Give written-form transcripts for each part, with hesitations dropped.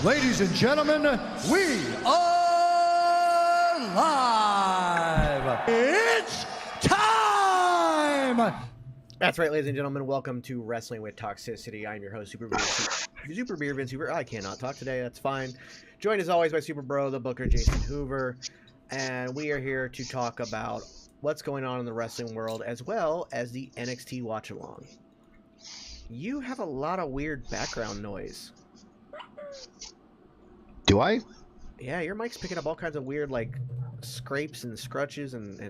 Ladies and gentlemen, we are live. It's time. That's right, ladies and gentlemen. Welcome to Wrestling with Toxicity. I'm your host, Super Beer Vince Hoover. I cannot talk today. That's fine. Joined as always by Super Bro, the Booker, Jason Hoover, and we are here to talk about what's going on in the wrestling world as well as the NXT Watchalong. You have a lot of weird background noise. Do I? Yeah, your mic's picking up all kinds of weird, like, scrapes and scrutches and I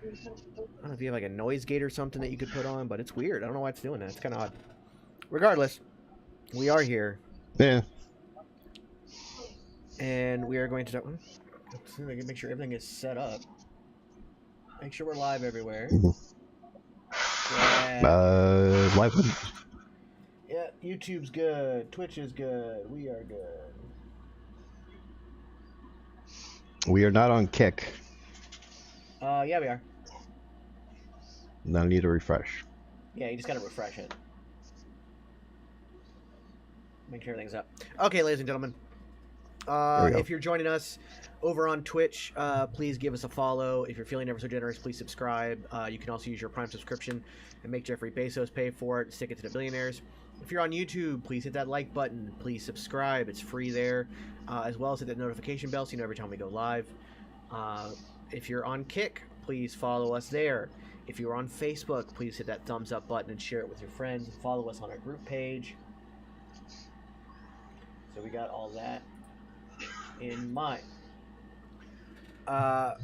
don't know if you have, like, a noise gate or something that you could put on, but it's weird. I don't know why it's doing that. It's kind of odd. Regardless, we are here. Yeah. And we are going to make sure everything is set up. Make sure we're live everywhere. Yeah. Live. Yeah, YouTube's good. Twitch is good. We are good. We are not on Kick. Yeah, we are. No need to refresh. Yeah, you just gotta refresh it. Make sure everything's up. Okay, ladies and gentlemen. If you're joining us over on Twitch, please give us a follow. If you're feeling ever so generous, please subscribe. You can also use your Prime subscription and make Jeffrey Bezos pay for it and stick it to the billionaires. If you're on YouTube, please hit that like button. Please subscribe. It's free there. As well as hit that notification bell so you know every time we go live. If you're on Kick, please follow us there. If you're on Facebook, please hit that thumbs up button and share it with your friends. And follow us on our group page. So we got all that in mind. As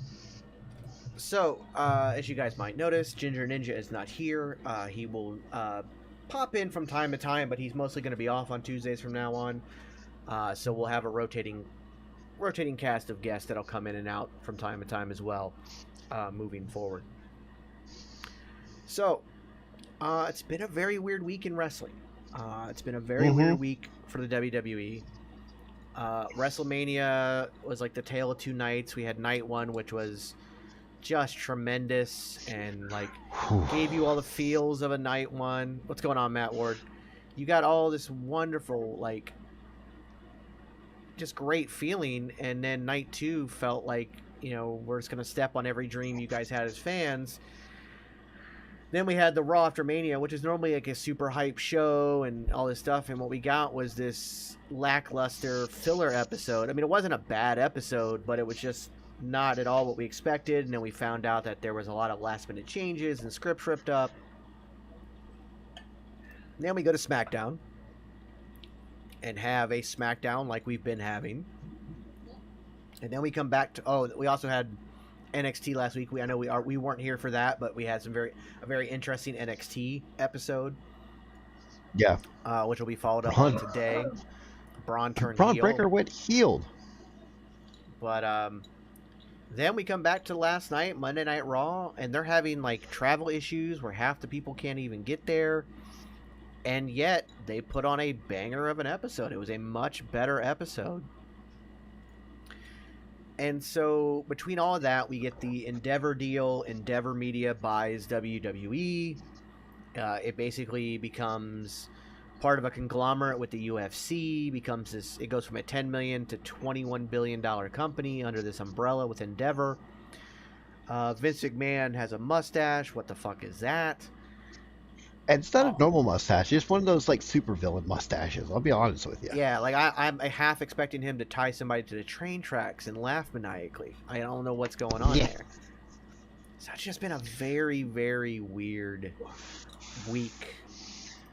you guys might notice, Ginger Ninja is not here. He will pop in from time to time, but he's mostly going to be off on Tuesdays from now on. So we'll have a rotating cast of guests that'll come in and out from time to time as well, moving forward. So, it's been a very weird week in wrestling. It's been a very weird week for the WWE. WrestleMania was like the tale of two nights. We had night one, which was just tremendous and like gave you all the feels of a night one. What's going on, Matt Ward? You got all this wonderful, like, just great feeling, and then night two felt like, you know, we're just gonna step on every dream you guys had as fans. Then we had the Raw after Mania, which is normally like a super hype show and all this stuff, and what we got was this lackluster filler episode. I mean, it wasn't a bad episode, but it was just not at all what we expected, and then we found out that there was a lot of last minute changes and scripts ripped up. And then we go to SmackDown and have a SmackDown like we've been having. And then we come back to, we also had NXT last week. I know we weren't here for that, but we had a very interesting NXT episode. Yeah. Which will be followed up on today. Braun turned heel. Braun Breaker went healed. But then we come back to last night, Monday Night Raw, and they're having like travel issues where half the people can't even get there. And yet they put on a banger of an episode. It was a much better episode. And so between all of that, we get the Endeavor deal. Endeavor Media buys WWE. It basically becomes part of a conglomerate with the UFC. It goes from a $10 million to $21 billion company under this umbrella with Endeavor. Vince McMahon has a mustache. What the fuck is that? And it's not a normal mustache. It's one of those, like, supervillain mustaches. I'll be honest with you. Yeah, like, I'm half expecting him to tie somebody to the train tracks and laugh maniacally. I don't know what's going on there. So it's just been a very, very weird week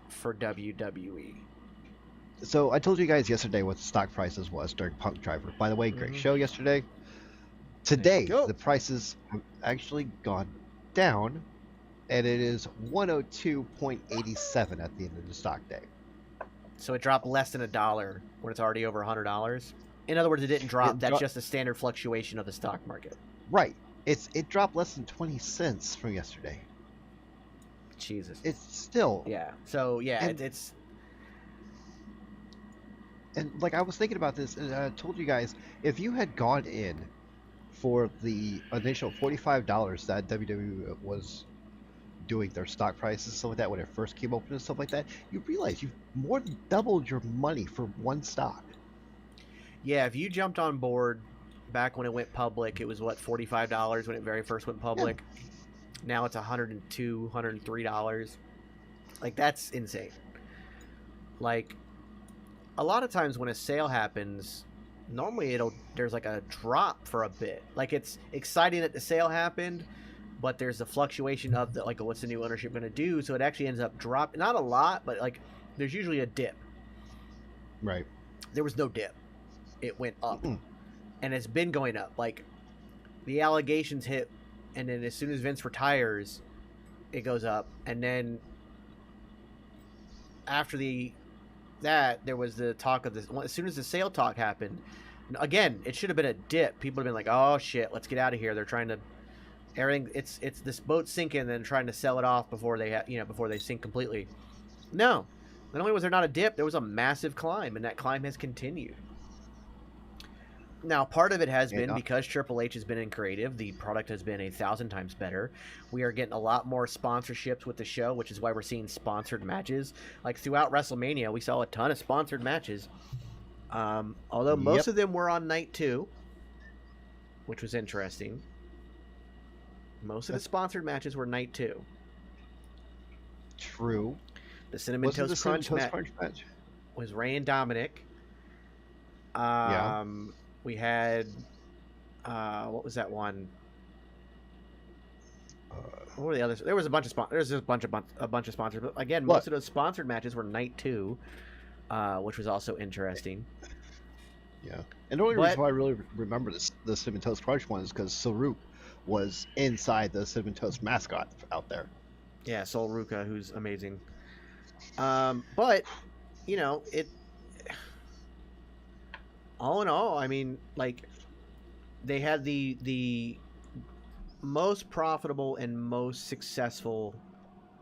for WWE. So I told you guys yesterday what the stock prices was during Punk Driver. By the way, great show yesterday. Today, the prices have actually gone down. And it is 102.87 at the end of the stock day. So it dropped less than $1 when it's already over $100. In other words, it didn't drop. That's just the standard fluctuation of the stock market. Right. It dropped less than 20 cents from yesterday. Jesus. It's still. Yeah. So yeah, it's. And like I was thinking about this, and I told you guys, if you had gone in for the initial $45 that WWE was doing their stock prices, stuff like that, when it first came open and stuff like that, you realize you've more than doubled your money for one stock. Yeah, if you jumped on board back when it went public, it was what, $45 when it very first went public. Yeah. Now it's $102, $103. Like, that's insane. Like, a lot of times when a sale happens, normally there's like a drop for a bit. Like, it's exciting that the sale happened, but there's a fluctuation of the, like, what's the new ownership going to do? So it actually ends up dropping. Not a lot, but like there's usually a dip. Right. There was no dip. It went up. And it's been going up. Like, the allegations hit, and then as soon as Vince retires, it goes up. And then after that, there was the talk of this. As soon as the sale talk happened, again, it should have been a dip. People have been like, "Oh shit, let's get out of here." They're trying to everything. It's this boat sinking, and then trying to sell it off before they sink completely. No, not only was there not a dip, there was a massive climb, and that climb has continued. Now, part of it has been because Triple H has been in creative. The product has been 1,000 times better. We are getting a lot more sponsorships with the show, which is why we're seeing sponsored matches. Like, throughout WrestleMania, we saw a ton of sponsored matches. Although most of them were on night 2, which was interesting. Most of the sponsored matches were night 2. True. The Cinnamon Toast Crunch match was Ray and Dominic. We had, what was that one? What were the others? There was a bunch of sponsors. There's a bunch of sponsors. But again, most of those sponsored matches were night 2, which was also interesting. Yeah, and the only reason why I really remember the Cinnamon Toast Crunch one is because Saruk was inside the Cinnamon Toast mascot out there. Yeah, Sol Ruka, who's amazing. But all in all, I mean, like, they had the most profitable and most successful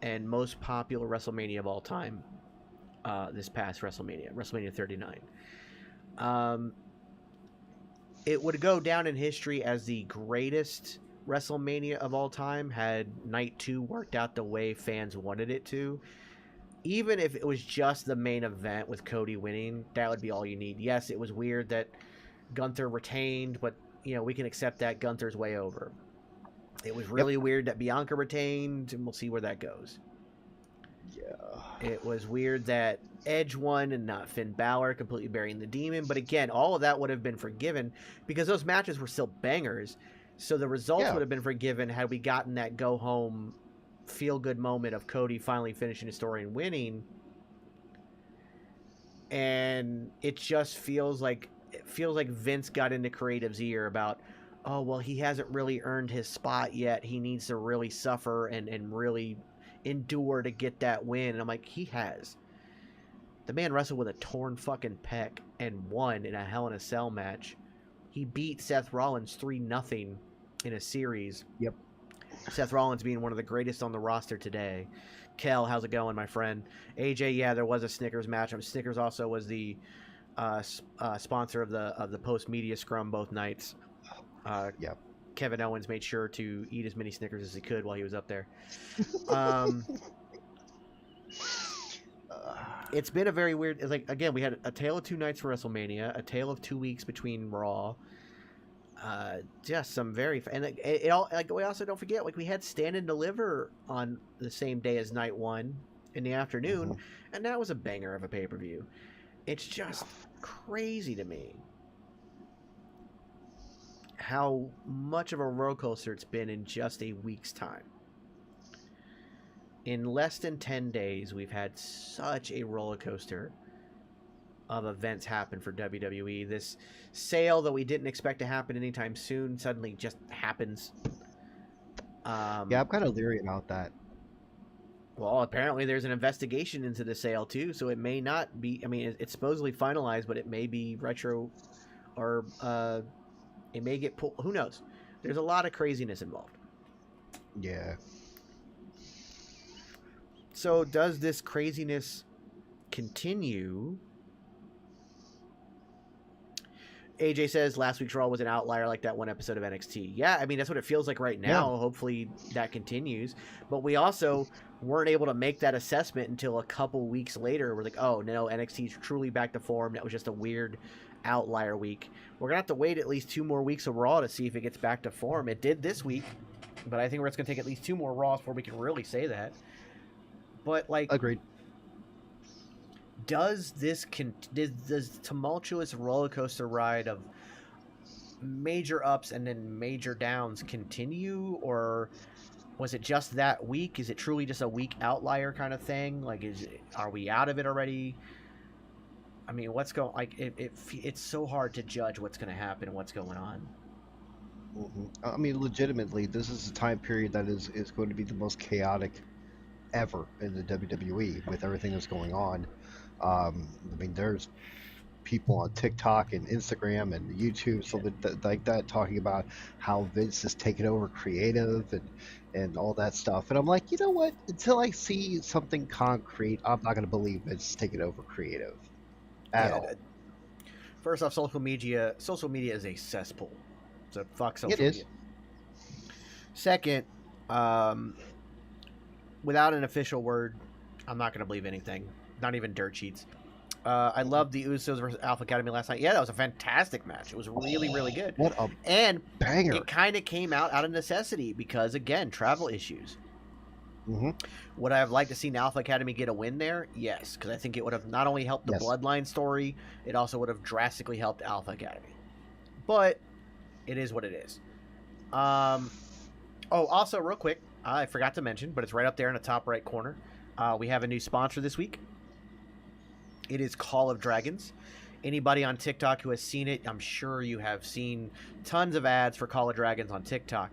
and most popular WrestleMania of all time this past WrestleMania 39. It would go down in history as the greatest WrestleMania of all time had Night 2 worked out the way fans wanted it to. Even if it was just the main event with Cody winning, that would be all you need. Yes, it was weird that Gunther retained, but, we can accept that. Gunther's way over. It was really weird that Bianca retained, and we'll see where that goes. Yeah. It was weird that Edge won and not Finn Balor, completely burying the demon. But again, all of that would have been forgiven because those matches were still bangers. So the results would have been forgiven had we gotten that go-home feel-good moment of Cody finally finishing his story and winning. And it just feels like Vince got into creative's ear about, oh, well, he hasn't really earned his spot yet. He needs to really suffer and really endure to get that win. And I'm like, he has. The man wrestled with a torn fucking pec and won in a Hell in a Cell match. He beat Seth Rollins 3-0 in a series. Yep. Seth Rollins being one of the greatest on the roster today. Kel, how's it going, my friend? AJ, yeah, there was a Snickers match. Snickers also was the sponsor of the post media scrum both nights. Yep. Kevin Owens made sure to eat as many Snickers as he could while he was up there. It's been a very weird. Like, again, we had a tale of 2 nights for WrestleMania, a tale of 2 weeks between Raw. Just some very and it all, like, we also don't forget, like, we had Stand and Deliver on the same day as night 1 in the afternoon, and that was a banger of a pay-per-view. It's just crazy to me how much of a roller coaster it's been in just a week's time. In less than 10 days, we've had such a roller coaster of events happen for WWE. This sale that we didn't expect to happen anytime soon suddenly just happens. Yeah, I'm kind of leery about that. Well, apparently there's an investigation into the sale too, so it may not be. I mean, it's supposedly finalized, but it may be retro, or it may get pulled. Who knows? There's a lot of craziness involved. Yeah. So does this craziness continue? AJ says last week's Raw was an outlier like that one episode of NXT. Yeah, I mean, that's what it feels like right now. Yeah. Hopefully that continues. But we also weren't able to make that assessment until a couple weeks later. We're like, oh, no, NXT's truly back to form. That was just a weird outlier week. We're gonna have to wait at least 2 more weeks of Raw to see if it gets back to form. It did this week, but I think it's gonna take at least 2 more Raws before we can really say that. But like, Agreed. Does this tumultuous roller coaster ride of major ups and then major downs continue, or was it just that week? Is it truly just a week outlier kind of thing? Like, are we out of it already? I mean, what's going? Like, it's so hard to judge what's going to happen and what's going on. I mean, legitimately, this is a time period that is going to be the most chaotic ever in the WWE with everything that's going on. I mean, there's people on TikTok and Instagram and YouTube, so like that, talking about how Vince is taking over creative and all that stuff. And I'm like, you know what? Until I see something concrete, I'm not going to believe Vince is taking over creative at all. First off, social media is a cesspool. So fuck social media. It is. Second, without an official word, I'm not going to believe anything. Not even dirt sheets. I loved the Usos versus Alpha Academy last night. Yeah, that was a fantastic match. It was really, really good. What a banger. It kind of came out of necessity because, again, travel issues. Would I have liked to see Alpha Academy get a win there? Yes, because I think it would have not only helped the Bloodline story, it also would have drastically helped Alpha Academy. But it is what it is. Also, real quick, I forgot to mention, but it's right up there in the top right corner. We have a new sponsor this week. It is Call of Dragons. Anybody on TikTok who has seen it, I'm sure you have seen tons of ads for Call of Dragons on TikTok.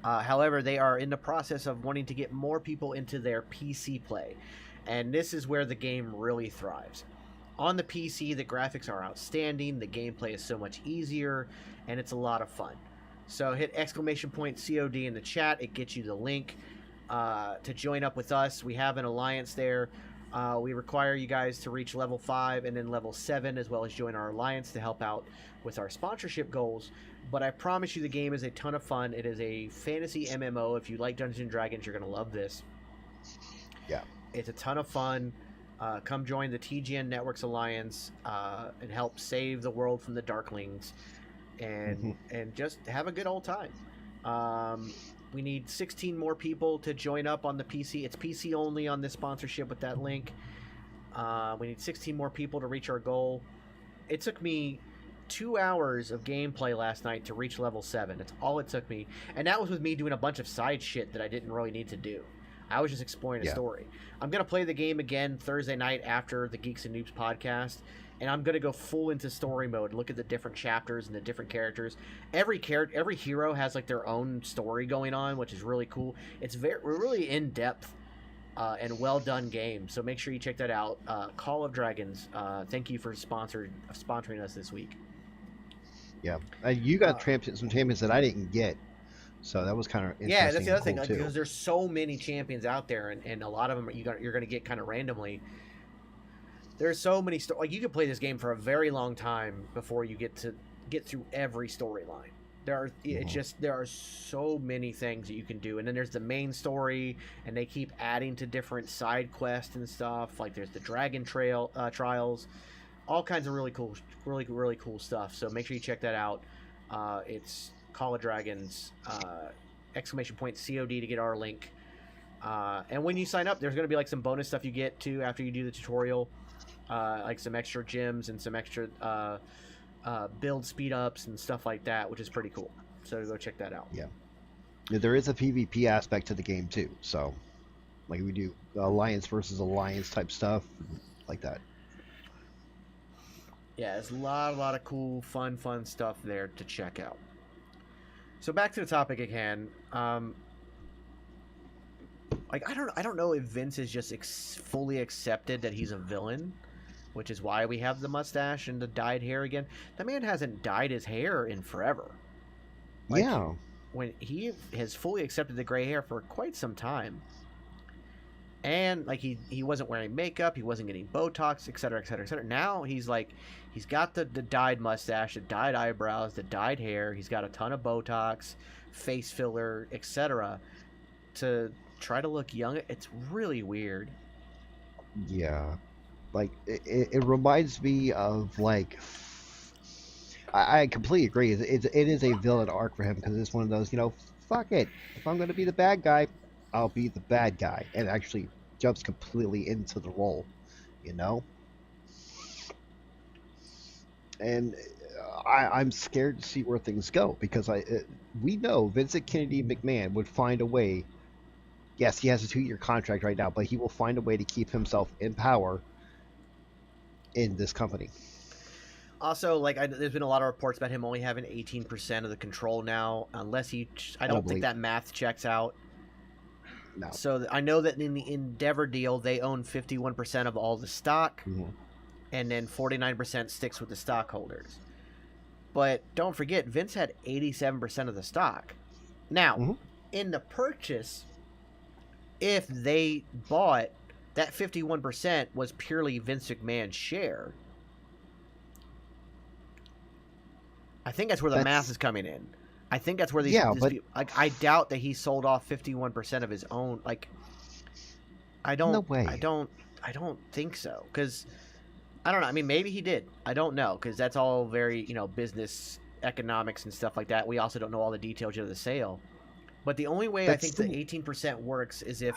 However, they are in the process of wanting to get more people into their PC play. And this is where the game really thrives. On the PC, the graphics are outstanding, the gameplay is so much easier, and it's a lot of fun. So hit !COD in the chat. It gets you the link to join up with us. We have an alliance there. We require you guys to reach level 5 and then level 7, as well as join our alliance to help out with our sponsorship goals. But I promise you the game is a ton of fun. It is a fantasy MMO. If you like Dungeons & Dragons, you're going to love this. Yeah. It's a ton of fun. Come join the TGN Networks Alliance and help save the world from the Darklings. And just have a good old time. We need 16 more people to join up on the PC. It's PC only on this sponsorship with that link. We need 16 more people to reach our goal. It took me 2 hours of gameplay last night to reach level 7. That's all it took me. And that was with me doing a bunch of side shit that I didn't really need to do. I was just exploring a story. I'm going to play the game again Thursday night after the Geeks and Noobs podcast. And I'm going to go full into story mode, look at the different chapters and the different characters. Every hero has like their own story going on, which is really cool. It's really in-depth and well-done game, so make sure you check that out. Call of Dragons, thank you for sponsoring us this week. Yeah, you got some champions that I didn't get, so that was kind of interesting. Yeah, that's the other thing, too. because there's so many champions out there, and a lot of them you're going to get kind of randomly. There's so many like you could play this game for a very long time before you get through every storyline. There are so many things that you can do, and then there's the main story, and they keep adding to different side quests and stuff. Like there's the Dragon Trials, all kinds of really cool stuff. So make sure you check that out. It's Call of Dragons !COD to get our link. And when you sign up, there's going to be like some bonus stuff you get too after you do the tutorial. Like some extra gems and some extra build speed ups and stuff like that, which is pretty cool. So go check that out. Yeah, there is a PvP aspect to the game too. So, like we do alliance versus alliance type stuff, like that. Yeah, there's a lot of cool, fun stuff there to check out. So back to the topic at hand. Like I don't know if Vince has just fully accepted that he's a villain, which is why we have the mustache and the dyed hair again. The man hasn't dyed his hair in forever. Like, yeah. When he has fully accepted the gray hair for quite some time. And like he wasn't wearing makeup, he wasn't getting Botox, etc., etc., etc. Now he's got the dyed mustache, the dyed eyebrows, the dyed hair. He's got a ton of Botox, face filler, etc. to try to look young. It's really weird. Yeah. Like it reminds me of like I completely agree. It is a villain arc for him because it's one of those, fuck it. If I'm going to be the bad guy, I'll be the bad guy, and actually jumps completely into the role, you know. And I'm scared to see where things go because we know Vincent Kennedy McMahon would find a way. Yes, he has a 2-year contract right now, but he will find a way to keep himself in power in this company. Also, like, there's been a lot of reports about him only having 18% of the control now, unless he. I don't think that math checks out. No. So I know that in the Endeavor deal, they own 51% of all the stock, and then 49% sticks with the stockholders. But don't forget, Vince had 87% of the stock. Now, in the purchase, if they bought, that 51% was purely Vince McMahon's share. I think that's where the math is coming in. I think that's where these. Yeah, but I doubt that he sold off 51% of his own. Like, I don't. No way. I don't think so. Because I don't know. I mean, maybe he did. I don't know. Because that's all very business economics and stuff like that. We also don't know all the details of the sale. But the only way I think the 18% works is if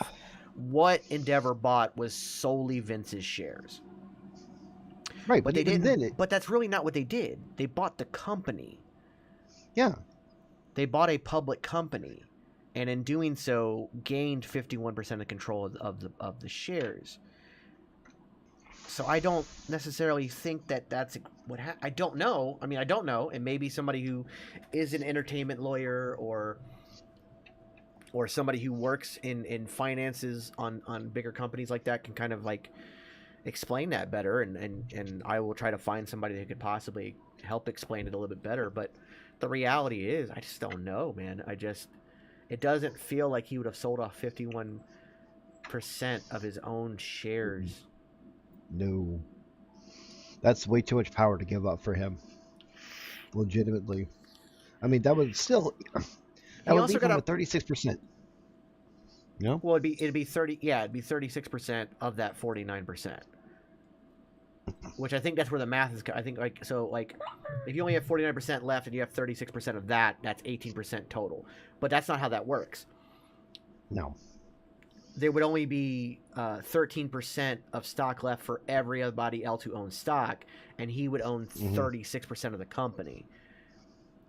what Endeavor bought was solely Vince's shares. Right, but they didn't. But that's really not what they did. They bought the company. Yeah. They bought a public company, and in doing so, gained 51% of control of the shares. So I don't necessarily think that that's what I don't know. I mean, I don't know, and maybe somebody who is an entertainment lawyer or somebody who works in finances on bigger companies like that can kind of like explain that better, and I will try to find somebody who could possibly help explain it a little bit better. But the reality is, I just don't know, man. It doesn't feel like he would have sold off 51% of his own shares. No. That's way too much power to give up for him. Legitimately. I mean, that would still... That would leave him with 36%. No? Well, it'd be 30. Yeah, it'd be 36% of that 49%. Which I think that's where the math is. I think if you only have 49% left and you have 36% of that, that's 18% total. But that's not how that works. No. There would only be 13% of stock left for everybody else who owns stock, and he would own 36% of the company.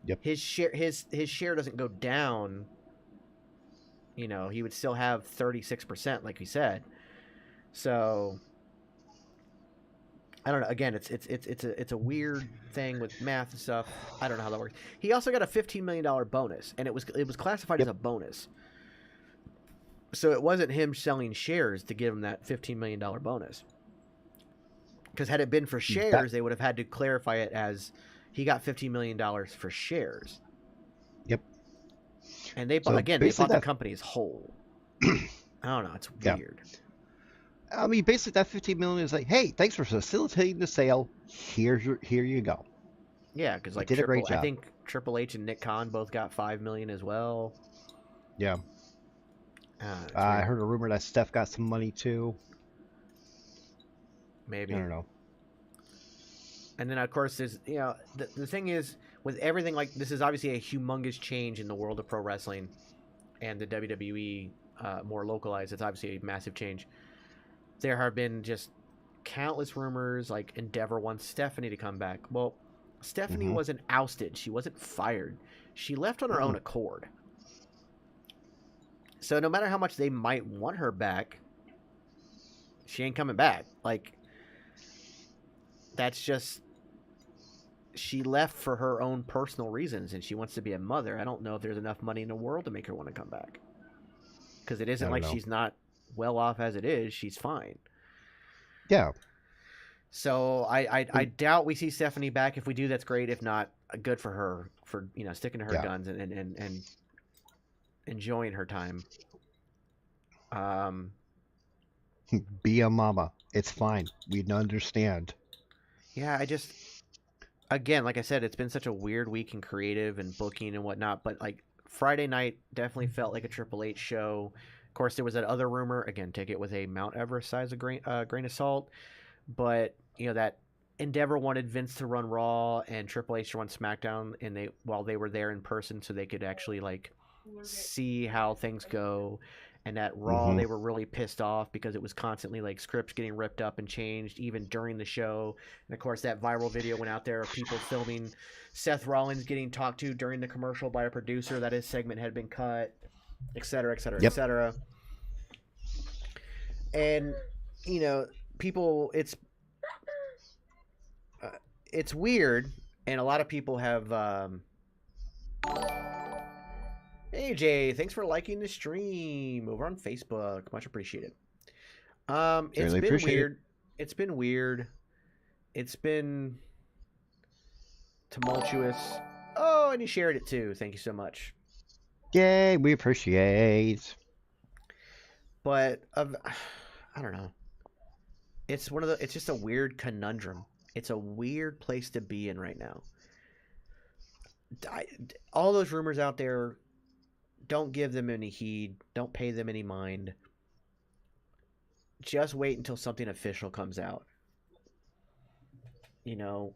Yep. His share doesn't go down. He would still have 36%, like we said. So I don't know. Again, it's a weird thing with math and stuff. I don't know how that works. He also got a $15 million bonus, and it was classified as a bonus. So it wasn't him selling shares to give him that $15 million bonus. Because had it been for shares, they would have had to clarify it as he got $15 million for shares. Yep. And they bought the company as whole. I don't know. It's weird. I mean, basically that $15 million is like, hey, thanks for facilitating the sale. Here you go. Yeah, because did a great job. I think Triple H and Nick Khan both got $5 million as well. Yeah. I heard a rumor that Steph got some money too. Maybe. I don't know. And then of course there's the thing is with everything, like, this is obviously a humongous change in the world of pro wrestling and the WWE more localized. It's obviously a massive change. There have been just countless rumors, like Endeavor wants Stephanie to come back. Well, Stephanie wasn't ousted. She wasn't fired. She left on her own accord. So no matter how much they might want her back, she ain't coming back. Like, that's just... She left for her own personal reasons, and she wants to be a mother. I don't know if there's enough money in the world to make her want to come back. Because it isn't like she's not well off as it is. She's fine. Yeah. So I doubt we see Stephanie back. If we do, that's great. If not, good for her for sticking to her guns and enjoying her time. Be a mama. It's fine. We understand. Yeah, again, like I said, it's been such a weird week in creative and booking and whatnot. But like Friday night definitely felt like a Triple H show. Of course, there was that other rumor. Again, take it with a Mount Everest size of grain of salt. But that Endeavor wanted Vince to run Raw and Triple H to run SmackDown, and while they were there in person, so they could actually like see how things go. And at Raw, they were really pissed off because it was constantly like scripts getting ripped up and changed, even during the show. And of course, that viral video went out there of people filming Seth Rollins getting talked to during the commercial by a producer that his segment had been cut, et cetera, et cetera, et cetera. And you know, people, it's weird, and a lot of people have. Hey Jay, thanks for liking the stream over on Facebook. Much appreciated. It's been weird. It's been weird. It's been tumultuous. Oh, and he shared it too. Thank you so much. Yay, we appreciate. But I don't know. It's it's just a weird conundrum. It's a weird place to be in right now. All those rumors out there, don't give them any heed. Don't pay them any mind. Just wait until something official comes out. You know.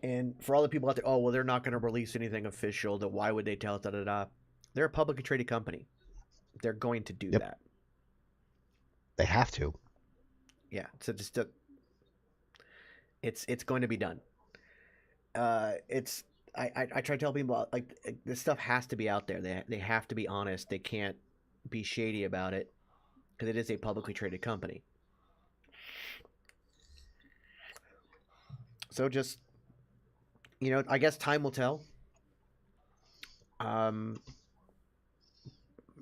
And for all the people out there, oh, well, they're not going to release anything official. That why would they tell it? Da, da, da. They're a publicly traded company. They're going to do that. They have to. Yeah. So just it's going to be done. I try to tell people, like, this stuff has to be out there. They have to be honest. They can't be shady about it because it is a publicly traded company. So just, you know, I guess time will tell.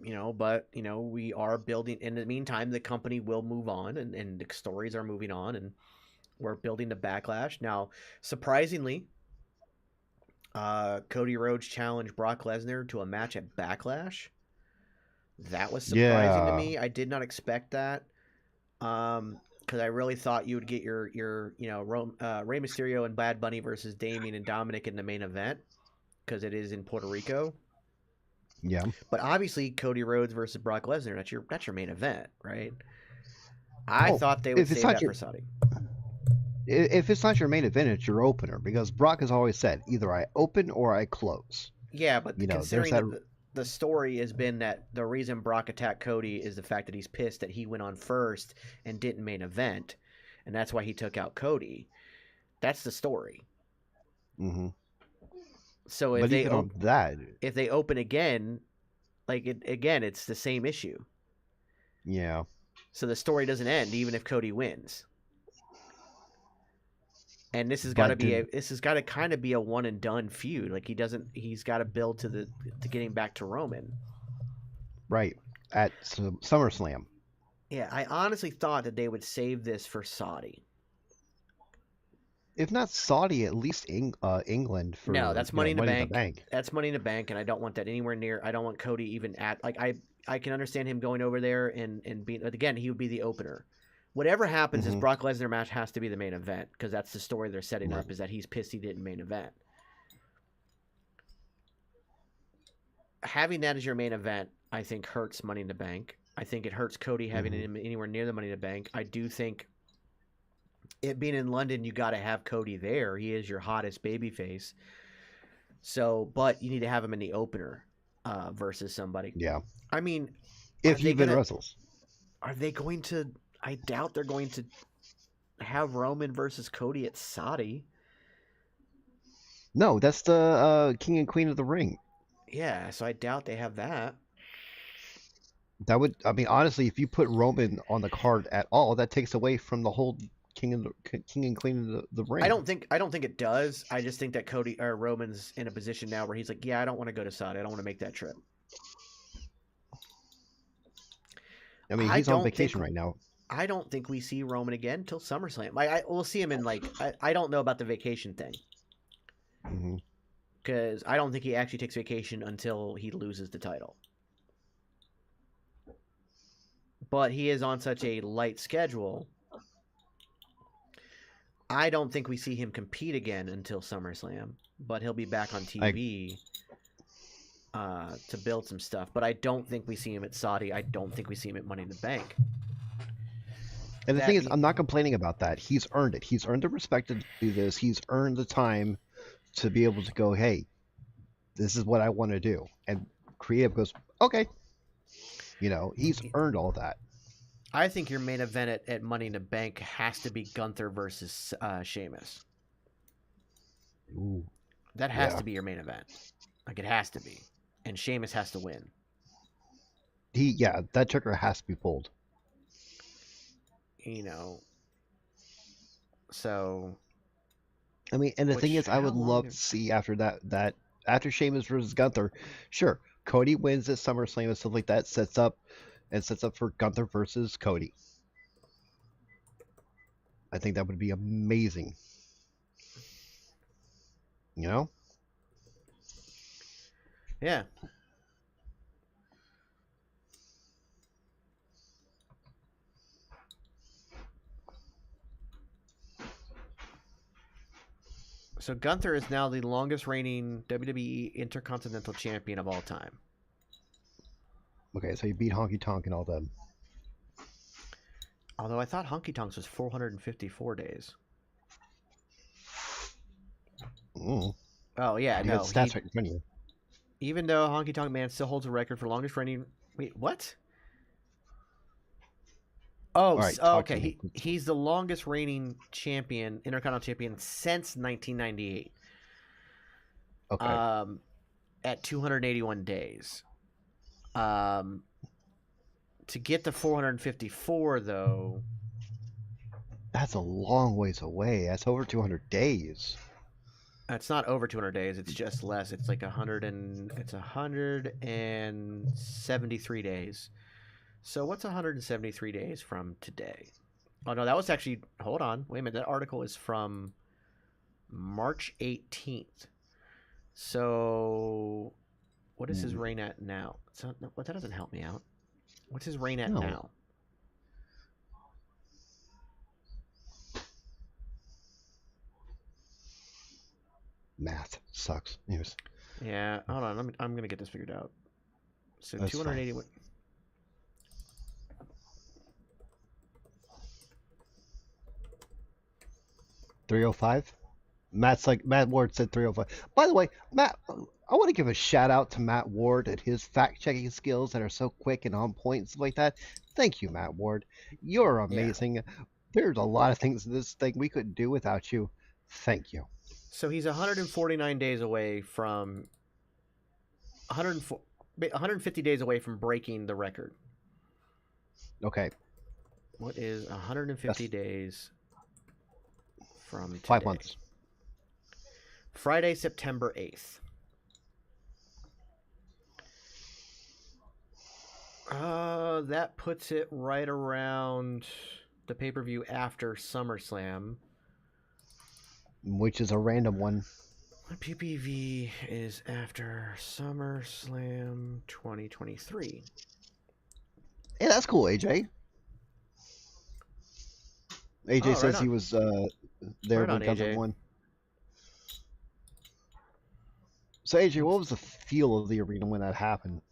You know, but, you know, we are building. In the meantime, the company will move on, and the stories are moving on, and we're building the Backlash. Now, surprisingly, Cody Rhodes challenged Brock Lesnar to a match at Backlash. That was surprising to me. I did not expect that. Because I really thought you would get your you know, Rey Mysterio and Bad Bunny versus Damian and Dominic in the main event, because it is in Puerto Rico. Yeah. But obviously, Cody Rhodes versus Brock Lesnar, that's your main event, right? I thought they would save that for Saudi. If it's not your main event, it's your opener, because Brock has always said, either I open or I close. Yeah, but considering the story has been that the reason Brock attacked Cody is the fact that he's pissed that he went on first and didn't main event, and that's why he took out Cody. That's the story. Mm-hmm. So if they open again, it's the same issue. Yeah. So the story doesn't end even if Cody wins. And this has got to kind of be a one and done feud. Like he's got to build to getting back to Roman. Right. At SummerSlam. Yeah, I honestly thought that they would save this for Saudi. If not Saudi, at least England for that's Money in the Bank. That's Money in the Bank, and I don't want that anywhere near. I don't want Cody even at I can understand him going over there and being, again, he would be the opener. Whatever happens, his Brock Lesnar match has to be the main event, because that's the story they're setting up, is that he's pissed he didn't main event. Having that as your main event, I think, hurts Money in the Bank. I think it hurts Cody having him anywhere near the Money in the Bank. I do think it being in London, you got to have Cody there. He is your hottest babyface. So, but you need to have him in the opener versus somebody. Yeah. I mean, if he even wrestles. Are they going to... I doubt they're going to have Roman versus Cody at Saudi. No, that's the King and Queen of the Ring. Yeah, so I doubt they have that. That would, I mean, honestly, if you put Roman on the card at all, that takes away from the whole King and Queen of the Ring. I don't think it does. I just think that Roman's in a position now where he's like, yeah, I don't want to go to Saudi. I don't want to make that trip. I mean, he's on vacation right now. I don't think we see Roman again until SummerSlam. We'll see him in I don't know about the vacation thing. Because I don't think he actually takes vacation until he loses the title. But he is on such a light schedule. I don't think we see him compete again until SummerSlam. But he'll be back on TV to build some stuff. But I don't think we see him at Saudi. I don't think we see him at Money in the Bank. And the That thing is, I'm not complaining about that. He's earned it. He's earned the respect to do this. He's earned the time to be able to go, hey, this is what I want to do. And creative goes, okay. He's earned all that. I think your main event at Money in the Bank has to be Gunther versus Sheamus. Ooh, that has to be your main event. Like, it has to be. And Sheamus has to win. That trigger has to be pulled. So. I mean, and the thing is, I would love to see after that after Sheamus versus Gunther, sure, Cody wins at SummerSlam and stuff like that, sets up for Gunther versus Cody. I think that would be amazing. Yeah. So Gunther is now the longest reigning WWE Intercontinental Champion of all time. Okay, so he beat Honky Tonk and all them. Although I thought Honky Tonk's was 454 days. Mm. Oh, yeah, no. Stats right in front of you. Even though Honky Tonk Man still holds a record for longest reigning... Wait, what? Oh, right, okay. He's the longest reigning champion, Intercontinental Champion, since 1998. Okay. At 281 days. To get to 454, though... That's a long ways away. That's over 200 days. It's not over 200 days. It's just less. It's like 173 days. So what's 173 days from today? Oh, no, that was actually... Hold on. Wait a minute. That article is from March 18th. So what is his reign at now? That doesn't help me out. What's his reign at now? Math sucks. Anyways. Yeah, hold on. I'm going to get this figured out. So 280... 305. Matt Ward said 305. By the way, Matt, I want to give a shout out to Matt Ward and his fact checking skills that are so quick and on point and stuff like that. Thank you, Matt Ward. You're amazing. Yeah. There's a lot of things in this thing we couldn't do without you. Thank you. So he's 149 days away from 150 days away from breaking the record. Okay. What is 150 days from today? 5 months. Friday, September 8th. That puts it right around the pay-per-view after SummerSlam. Which is a random one. PPV is after SummerSlam 2023. Hey, that's cool, AJ. AJ says right he was there when Gunther won. So AJ, what was the feel of the arena when that happened?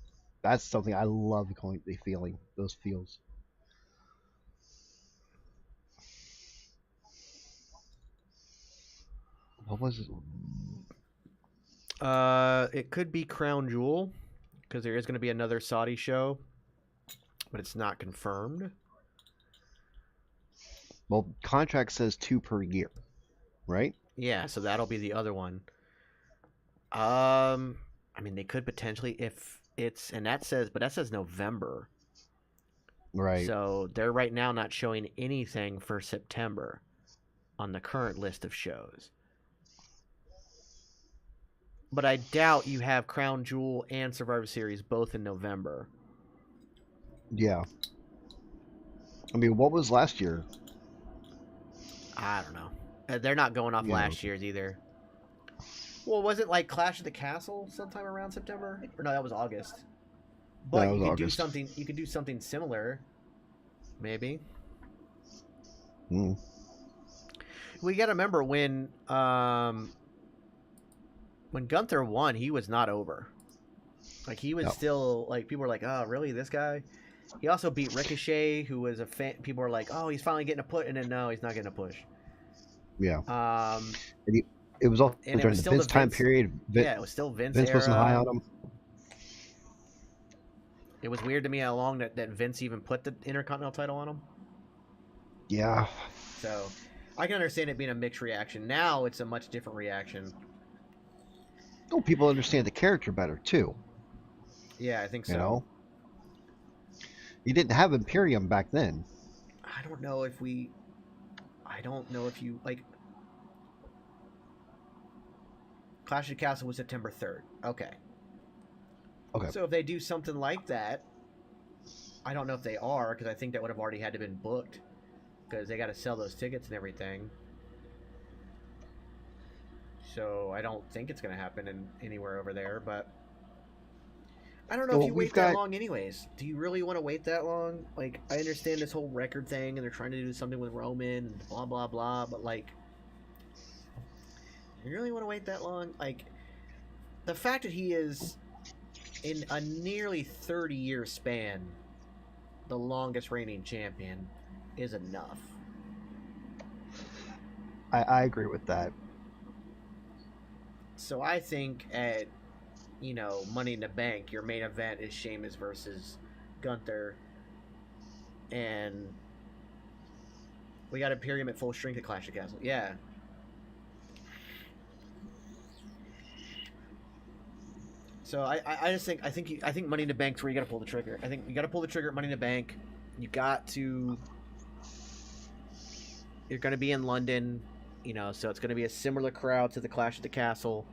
That's something I love feeling, those feels. What was it? It could be Crown Jewel, because there is going to be another Saudi show, but it's not confirmed. Well, contract says 2 per year, right? Yeah, so that'll be the other one. I mean, they could potentially, if it's, that says November. Right. So they're right now not showing anything for September on the current list of shows. But I doubt you have Crown Jewel and Survivor Series both in November. Yeah. I mean, what was last year? I don't know. They're not going off last year's either. Well, was it like Clash of the Castle sometime around September? Or no, that was August. But you could do something. You could do something similar, maybe. We got to remember when Gunther won, he was not over. Like, he was still, like, people were like, "Oh, really, this guy?" He also beat Ricochet, who was a fan. People were like, "Oh, he's finally getting a push," and then no, he's not getting a push. Yeah. Um, It was also and it during was the still Vince the time Vince. period. Yeah, it was still Vince Vince era. wasn't high on him. It was weird to me how long that Vince even put the Intercontinental title on him. Yeah. So I can understand it being a mixed reaction. Now it's a much different reaction. Oh, people understand the character better too. Yeah, I think so. You know, you didn't have Imperium back then. I don't know if you like. Clash of the Castle was September 3rd. Okay. Okay. So if they do something like that, I don't know if they are, because I think that would have already had to been booked, because they got to sell those tickets and everything. So I don't think it's going to happen anywhere over there, but I don't know if you wait that long anyways. Do you really want to wait that long? Like, I understand this whole record thing, and they're trying to do something with Roman, and blah, blah, blah, but like, you really want to wait that long? Like, the fact that he is, in a nearly 30-year span, the longest reigning champion is enough. I agree with that. So I think at, Money in the Bank, your main event is Sheamus versus Gunther, and we got Imperium at full strength at Clash of the Castle. Yeah. So I just think I think Money in the Bank's where you got to pull the trigger. I think you got to pull the trigger at Money in the Bank. You got to. You're going to be in London, so it's going to be a similar crowd to the Clash at the Castle.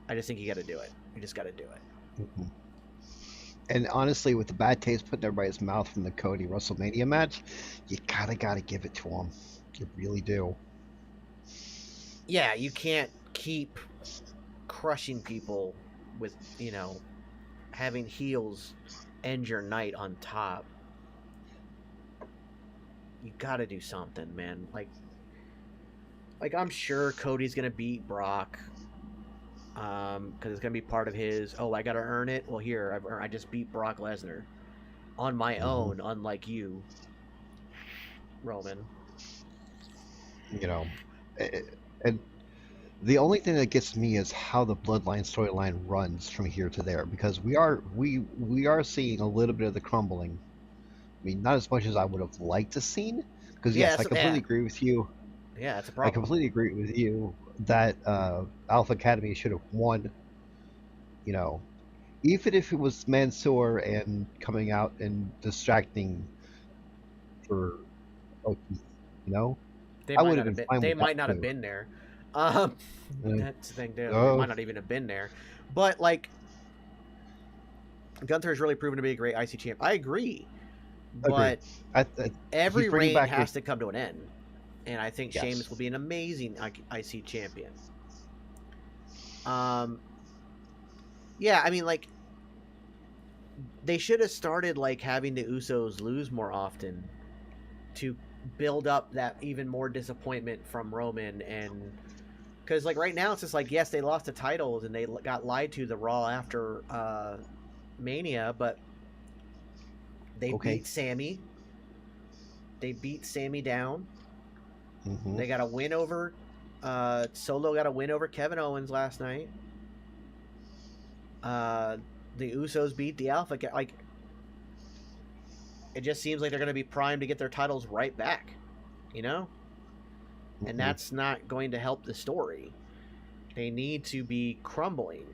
I just think you got to do it. You just got to do it. Mm-hmm. And honestly, with the bad taste put in everybody's mouth from the Cody WrestleMania match, you gotta give it to him. You really do. Yeah, you can't keep crushing people with, having heels end your night on top. You gotta do something, man. Like I'm sure Cody's gonna beat Brock, because it's gonna be part of his. Oh, I gotta earn it. Well, here I just beat Brock Lesnar on my own, unlike you, Roman. And the only thing that gets me is how the Bloodline storyline runs from here to there, because we are seeing a little bit of the crumbling. I mean, not as much as I would have liked to seen, because yes, I completely agree with you. Yeah, that's a problem. I completely agree with you that Alpha Academy should have won. Even if it was Mansoor and coming out and distracting for Otis, They might not have been there. That's the thing. They might not even have been there. But like, Gunther has really proven to be a great IC champ. I agree. But every reign has to come to an end. And I think Sheamus will be an amazing IC champion. Yeah, I mean, like, they should have started, like, having the Usos lose more often to build up that even more disappointment from Roman. And because, like, right now it's just like, yes, they lost the titles and they got lied to the Raw after Mania, but they beat Sammy. They beat Sammy down. Mm-hmm. They got a win over Solo got a win over Kevin Owens last night. The Usos beat the Alpha. Like, it just seems like they're going to be primed to get their titles right back, Mm-hmm. And that's not going to help the story. They need to be crumbling.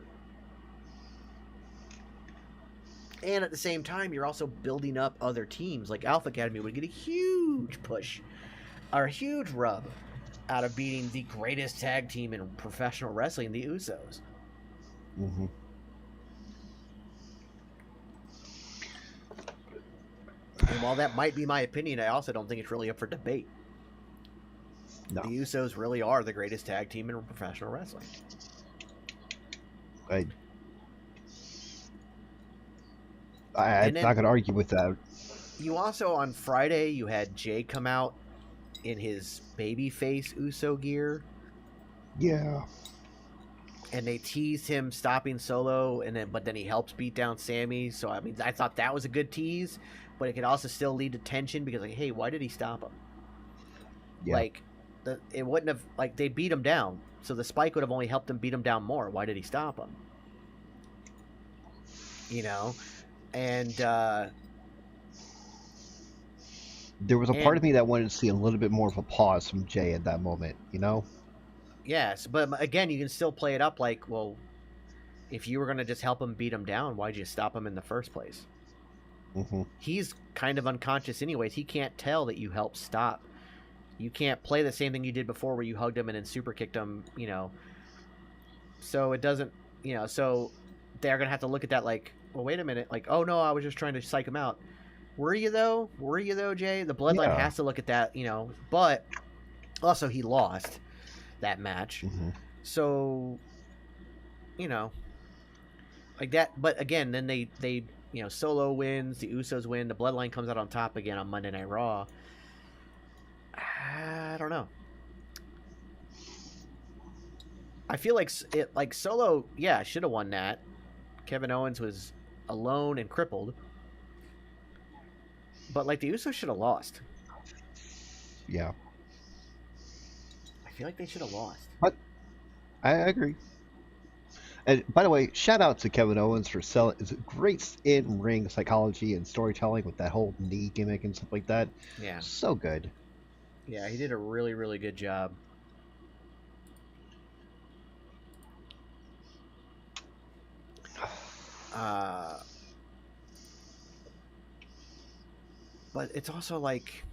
And at the same time, you're also building up other teams. Like Alpha Academy would get a huge push, or a huge rub, out of beating the greatest tag team in professional wrestling, the Usos. Mm-hmm. And while that might be my opinion, I also don't think it's really up for debate. No. The Usos really are the greatest tag team in professional wrestling. I'm not going to argue with that. You also, on Friday, you had Jay come out in his babyface Uso gear. Yeah. and they teased him stopping Solo, but then he helps beat down Sammy. So I mean, I thought that was a good tease, but it could also still lead to tension because like, hey, why did he stop him? Yeah. Like, it wouldn't have like they beat him down, so the spike would have only helped him beat him down more. Why did he stop him? You know, and there was a part of me that wanted to see a little bit more of a pause from Jay at that moment. You know. Yes, but again, you can still play it up like, well, if you were going to just help him beat him down, why'd you stop him in the first place? Mm-hmm. He's kind of unconscious anyways. He can't tell that you helped stop. You can't play the same thing you did before where you hugged him and then super kicked him, you know. So it doesn't, you know, so they're going to have to look at that like, well, wait a minute. Like, oh, no, I was just trying to psych him out. Were you, though? Were you, though, Jay? The Bloodline has to look at that, you know. But also he lost that match. Mm-hmm. So, you know, like that. But again, then they you know, Solo wins, the Usos win, the Bloodline comes out on top again on Monday Night Raw. I don't know. I feel like Solo, yeah, should have won that. Kevin Owens was alone and crippled. But like the Usos should have lost. Yeah. I feel like they should have lost. But I agree. And by the way, shout out to Kevin Owens for selling great in-ring psychology and storytelling with that whole knee gimmick and stuff like that. Yeah. So good. Yeah, he did a really, really good job. But it's also like,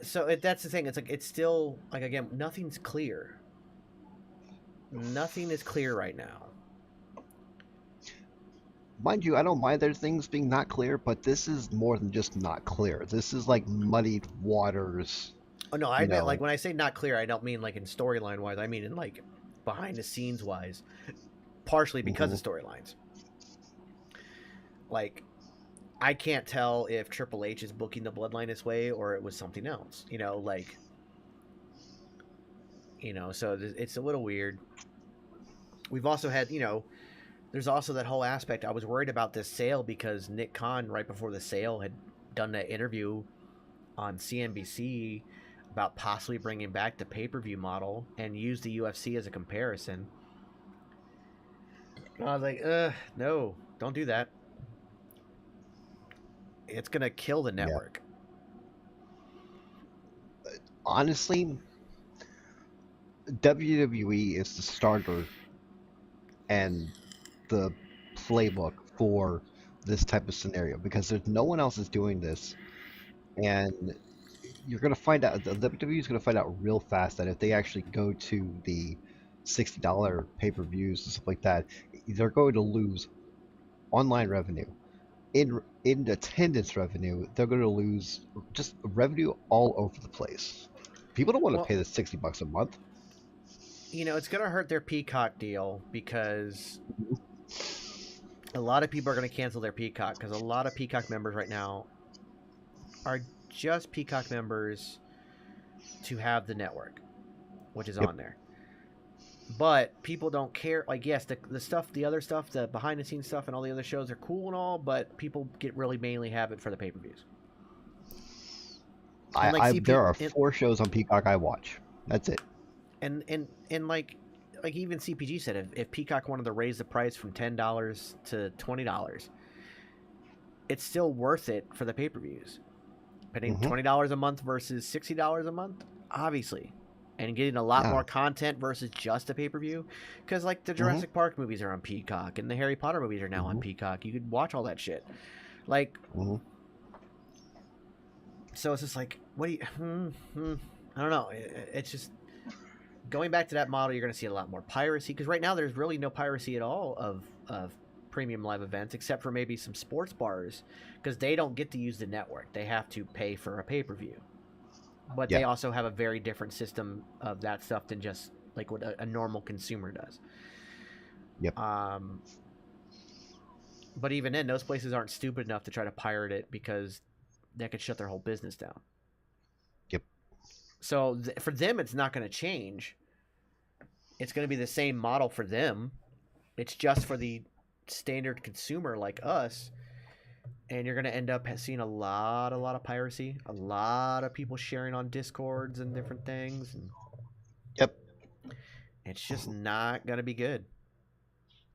that's the thing. It's like it's still like, again, nothing's clear. Nothing is clear right now. Mind you, I don't mind their things being not clear, but this is more than just not clear. This is like muddied waters. Oh no, I meant like when I say not clear, I don't mean like in storyline wise. I mean in like behind the scenes wise, partially because of storylines. Like, I can't tell if Triple H is booking the Bloodline this way or it was something else. You know, like, you know, so it's a little weird. We've also had, you know, there's also that whole aspect. I was worried about this sale because Nick Khan, right before the sale, had done that interview on CNBC about possibly bringing back the pay-per-view model and use the UFC as a comparison. And I was like, no, don't do that. It's going to kill the network. Yeah. Honestly, WWE is the starter and the playbook for this type of scenario because there's no one else is doing this, and you're going to find out, the WWE is going to find out real fast that if they actually go to the $60 pay-per-views and stuff like that, they're going to lose online revenue. In attendance revenue, they're going to lose just revenue all over the place. People don't want to pay the $60 a month. You know, it's going to hurt their Peacock deal because a lot of people are going to cancel their Peacock because a lot of Peacock members right now are just Peacock members to have the network, which is on there. But people don't care. Like, yes, the stuff, the other stuff, the behind the scenes stuff and all the other shows are cool and all, but people mainly have it for the pay-per-views. There are 4 shows on Peacock I watch. That's it. And like even CPG said, if Peacock wanted to raise the price from $10 to $20, it's still worth it for the pay-per-views. Paying $20 a month versus $60 a month, obviously. And getting a lot more content versus just a pay-per-view. Because, like, the Jurassic Park movies are on Peacock, and the Harry Potter movies are now on Peacock. You could watch all that shit. Like, so it's just like, what do you... I don't know. It's just... Going back to that model, you're going to see a lot more piracy. Because right now, there's really no piracy at all of premium live events, except for maybe some sports bars. Because they don't get to use the network. They have to pay for a pay-per-view. But they also have a very different system of that stuff than just like what a normal consumer does. Yep. But even then, those places aren't stupid enough to try to pirate it because that could shut their whole business down. Yep. So for them, it's not going to change. It's going to be the same model for them. It's just for the standard consumer like us. And you're going to end up seeing a lot of piracy, a lot of people sharing on Discords and different things. And Yep. it's just not going to be good.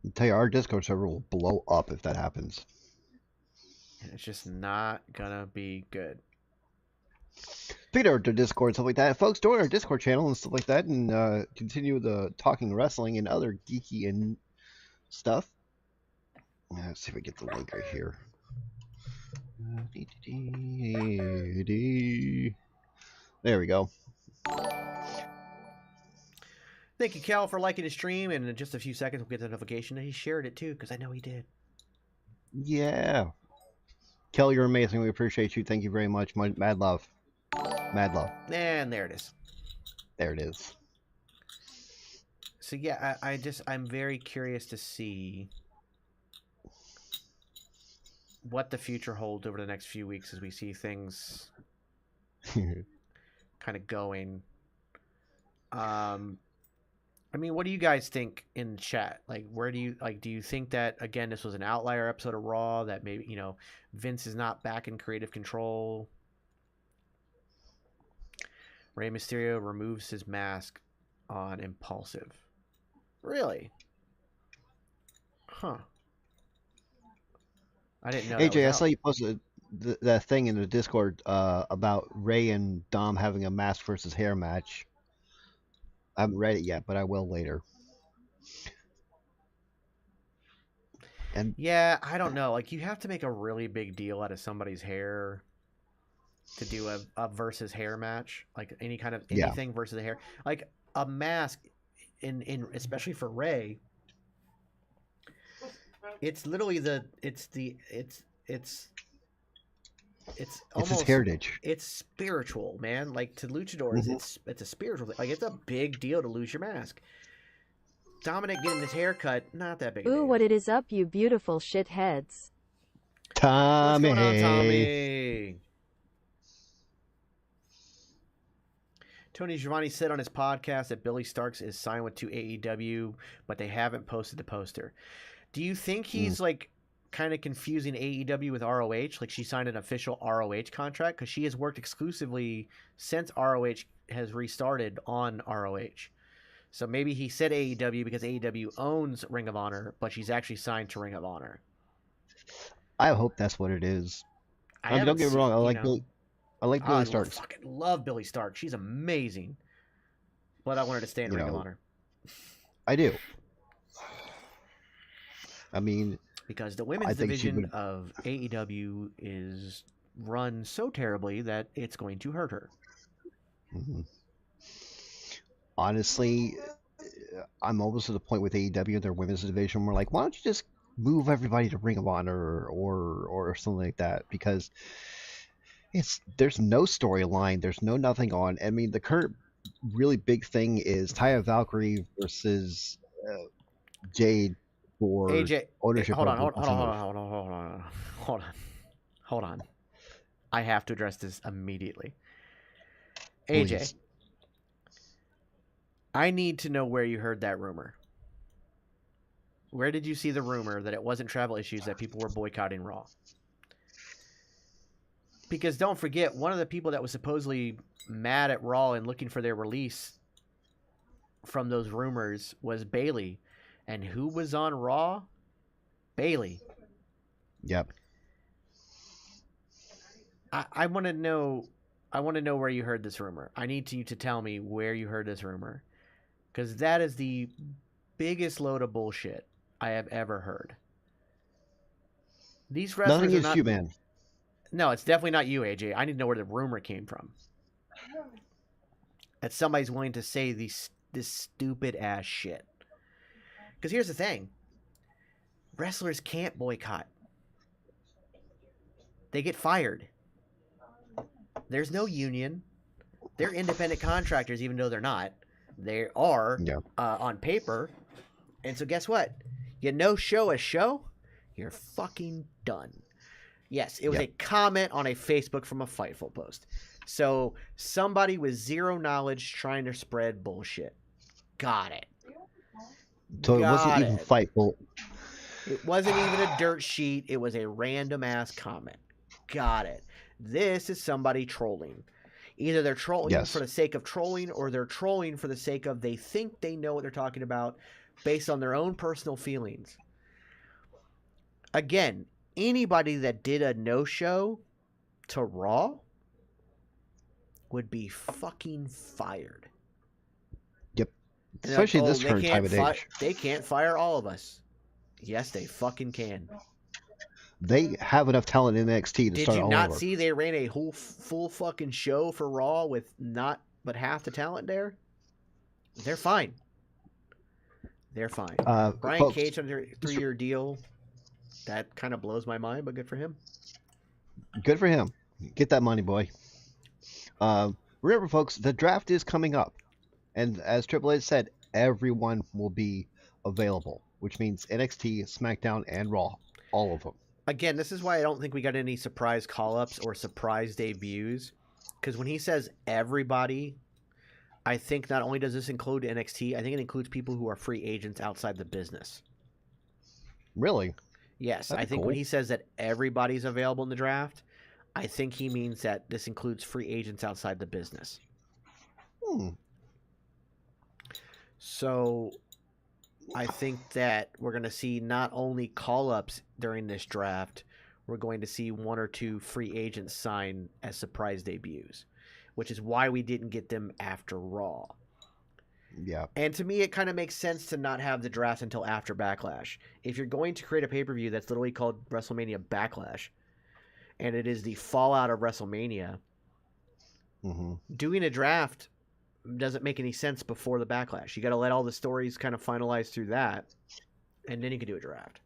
I tell you, our Discord server will blow up if that happens. It's just not going to be good. Speaking of our Discord and stuff like that, folks, join our Discord channel and stuff like that, and continue the talking wrestling and other geeky and stuff. Let's see if we get the link right here. There we go. Thank you, Cal, for liking the stream. And in just a few seconds, we'll get the notification that he shared it too, because I know he did. Yeah. Kelly, you're amazing. We appreciate you. Thank you very much. Mad love. Mad love. And there it is. There it is. So yeah, I'm very curious to see what the future holds over the next few weeks as we see things kind of going. I mean, what do you guys think in the chat? Like, where do you think that, again, this was an outlier episode of Raw, that maybe, you know, Vince is not back in creative control? Rey Mysterio removes his mask on Impulsive. Really? Huh. I didn't know. AJ, I saw you posted that thing in the Discord about Ray and Dom having a mask versus hair match. I haven't read it yet, but I will later. And yeah, I don't know. Like, you have to make a really big deal out of somebody's hair to do a versus hair match. Like any kind of anything versus the hair. Like a mask in especially for Ray. It's literally it's almost his heritage. It's spiritual, man. Like to luchadors, it's a spiritual thing. Like it's a big deal to lose your mask. Dominic getting his hair cut, not that big. Ooh, what it is up, you beautiful shitheads. Tommy. What's going on, Tommy? Tony Giovanni said on his podcast that Billy Starks is signed with AEW, but they haven't posted the poster. Do you think he's like kind of confusing AEW with ROH? Like she signed an official ROH contract because she has worked exclusively since ROH has restarted on ROH. So maybe he said AEW because AEW owns Ring of Honor, but she's actually signed to Ring of Honor. I hope that's what it is. Don't get me wrong. I like Billy Starks. I fucking love Billy Starks. She's amazing. But I wanted to stay in Ring of Honor. I do. I mean, because the women's division of AEW is run so terribly that it's going to hurt her. Honestly, I'm almost to the point with AEW, their women's division, we're like, why don't you just move everybody to Ring of Honor or something like that? Because there's no storyline, there's no nothing on. I mean, the current really big thing is Taya Valkyrie versus Jade for AJ, ownership. Hold on. I have to address this immediately. AJ, Please. I need to know where you heard that rumor. Where did you see the rumor that it wasn't travel issues, that people were boycotting Raw? Because don't forget, one of the people that was supposedly mad at Raw and looking for their release from those rumors was Bayley. And who was on Raw? Bayley. Yep. I want to know. I want to know where you heard this rumor. I need you to tell me where you heard this rumor, because that is the biggest load of bullshit I have ever heard. These wrestlers Nothing are against not... you, man. No, it's definitely not you, AJ. I need to know where the rumor came from. That somebody's willing to say this stupid ass shit. Because here's the thing. Wrestlers can't boycott. They get fired. There's no union. They're independent contractors, even though they're not. They are on paper. And so guess what? You no-show a show, you're fucking done. Yes, it was a comment on a Facebook from a Fightful post. So somebody with zero knowledge trying to spread bullshit. Got it. So it wasn't even Fightful. It wasn't even a dirt sheet. It was a random ass comment. Got it. This is somebody trolling. Either they're trolling for the sake of trolling, or they're trolling for the sake of they think they know what they're talking about based on their own personal feelings. Again, anybody that did a no-show to Raw would be fucking fired. Yep. Especially like, this current time of day. They can't fire all of us. Yes, they fucking can. They have enough talent in NXT to start all over. Did you not see they ran a whole full fucking show for Raw with not but half the talent there? They're fine. They're fine. Brian Cage under a 3-year deal. That kind of blows my mind, but good for him. Good for him. Get that money, boy. Remember, folks, the draft is coming up. And as Triple H said, everyone will be available, which means NXT, SmackDown, and Raw. All of them. Again, this is why I don't think we got any surprise call-ups or surprise debuts. Because when he says everybody, I think not only does this include NXT, I think it includes people who are free agents outside the business. Really? Yes. I think when he says that everybody's available in the draft, I think he means that this includes free agents outside the business. So I think that we're going to see not only call-ups during this draft, we're going to see 1 or 2 free agents sign as surprise debuts, which is why we didn't get them after Raw. Yeah. And to me, it kind of makes sense to not have the draft until after Backlash. If you're going to create a pay-per-view that's literally called WrestleMania Backlash, and it is the fallout of WrestleMania, doing a draft doesn't make any sense before the Backlash. You got to let all the stories kind of finalize through that, and then you can do a draft.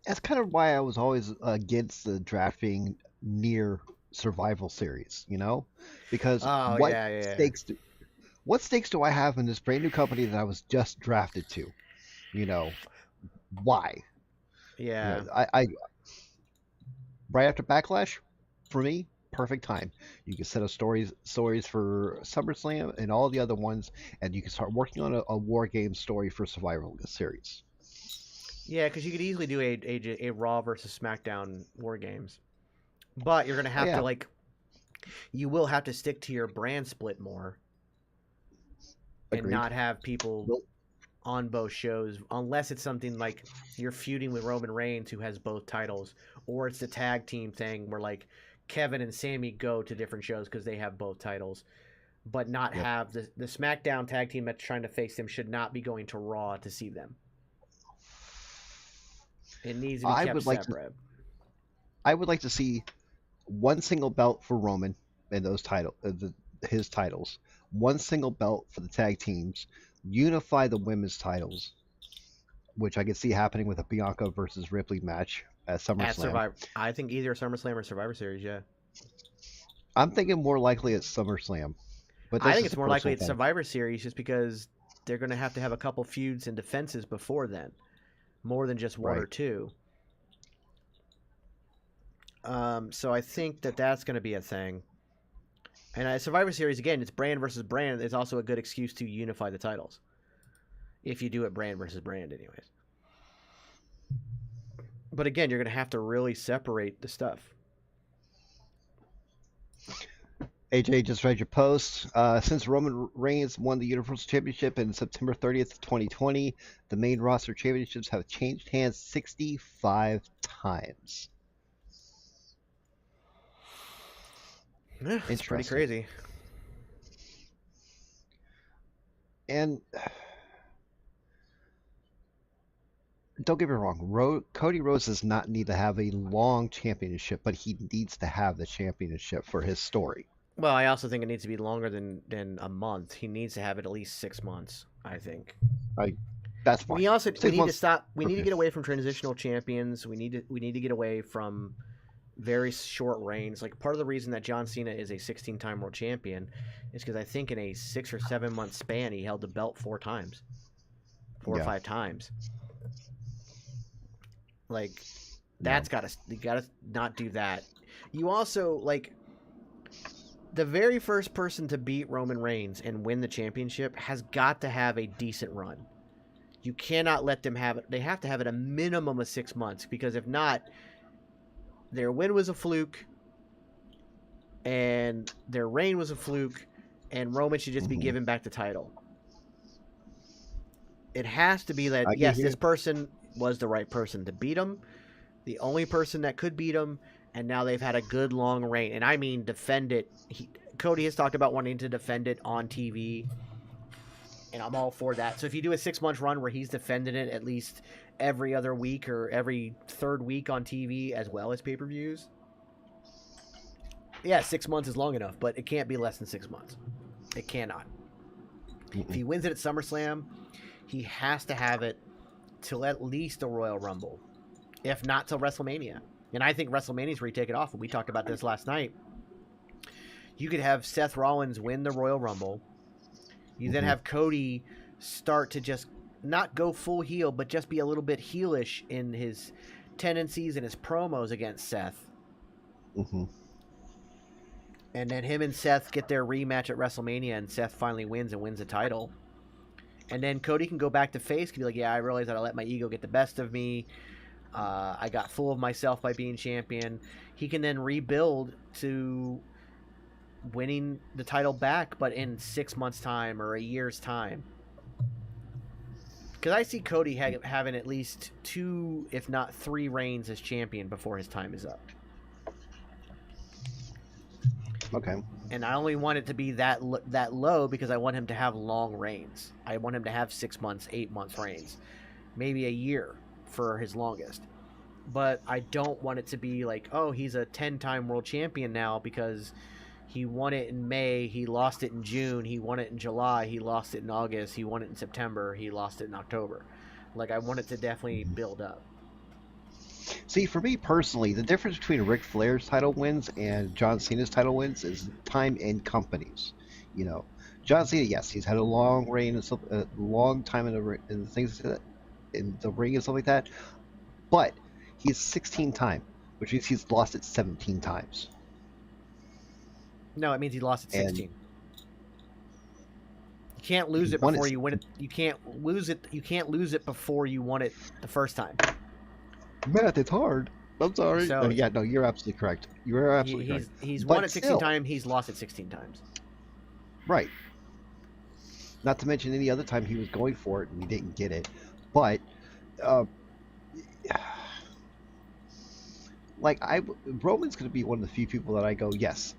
That's kind of why I was always against the draft being near Survival Series, you know? Because what stakes do I have in this brand new company that I was just drafted to? You know, why? Yeah. You know, I right after Backlash, for me, perfect time. You can set up stories for SummerSlam and all the other ones, and you can start working on a War Games story for Survival Series. Yeah, because you could easily do a Raw versus SmackDown War Games, but you're gonna have to you will have to stick to your brand split more. And not have people on both shows, unless it's something like you're feuding with Roman Reigns, who has both titles, or it's the tag team thing where like Kevin and Sami go to different shows because they have both titles, but not have the SmackDown tag team that's trying to face them should not be going to Raw to see them. It needs to be kept separate. I would like to see one single belt for Roman and those his titles. One single belt for the tag teams, unify the women's titles, which I could see happening with a Bianca versus Ripley match at SummerSlam. I think either SummerSlam or Survivor Series, yeah. I'm thinking more likely it's SummerSlam. But I think it's more likely it's Survivor Series just because they're going to have a couple feuds and defenses before then, more than just 1 or 2. So I think that's going to be a thing. And Survivor Series, again, it's brand versus brand. It's also a good excuse to unify the titles. If you do it brand versus brand, anyways. But again, you're going to have to really separate the stuff. AJ just read your post. Since Roman Reigns won the Universal Championship in September 30th, 2020, the main roster championships have changed hands 65 times. Yeah, it's pretty crazy. And don't get me wrong, Cody Rhodes does not need to have a long championship, but he needs to have the championship for his story. Well, I also think it needs to be longer than a month. He needs to have it at least 6 months, I think. That's fine. We need to stop. We need to get away from transitional champions. We need to get away from very short reigns. Like, part of the reason that John Cena is a 16-time world champion is because I think in a 6 or 7 month span he held the belt 4 times, 4 or 5 times. Like, you gotta not do that. You also, like, The very first person to beat Roman Reigns and win the championship has got to have a decent run. You cannot let them have it. They have to have it a minimum of 6 months, because if not, their win was a fluke and their reign was a fluke, and Roman should just be given back the title. It has to be that, yes, this person was the right person to beat him, the only person that could beat him, and now they've had a good long reign. And I mean defend it. Cody has talked about wanting to defend it on TV, and I'm all for that. So if you do a 6-month run where he's defending it at least every other week or every third week on TV as well as pay-per-views, yeah, 6 months is long enough, but it can't be less than 6 months. It cannot. If he wins it at SummerSlam, he has to have it till at least the Royal Rumble, if not till WrestleMania. And I think WrestleMania is where you take it off. And we talked about this last night. You could have Seth Rollins win the Royal Rumble. You then have Cody start to just not go full heel, but just be a little bit heelish in his tendencies and his promos against Seth. And then him and Seth get their rematch at WrestleMania, and Seth finally wins and wins the title. And then Cody can go back to face, can be like, yeah, I realized that I let my ego get the best of me. I got full of myself by being champion. He can then rebuild to winning the title back, but in 6 months' time or a year's time. Because I see Cody having at least 2, if not 3 reigns as champion before his time is up. Okay. And I only want it to be that low because I want him to have long reigns. I want him to have 6 months, 8 months reigns, maybe a year for his longest. But I don't want it to be like, oh, he's a 10-time world champion now because he won it in May, he lost it in June, he won it in July, he lost it in August, he won it in September, he lost it in October. Like, I want it to definitely build up. See, for me personally, the difference between Ric Flair's title wins and John Cena's title wins is time in companies. You know, John Cena, yes, he's had a long reign and stuff, a long time in the ring and things like that, in the ring and stuff like that. But he's 16-time, which means he's lost it 17 times. No, it means he lost it 16. You can't lose it before you win it. You can't lose it. You can't lose it before you won it the first time. Math, it's hard. I'm sorry. So, no, you're absolutely correct. You're absolutely correct. He's won it 16 times. He's lost it 16 times. Right. Not to mention any other time he was going for it and he didn't get it. But, Roman's going to be one of the few people that I go, yes,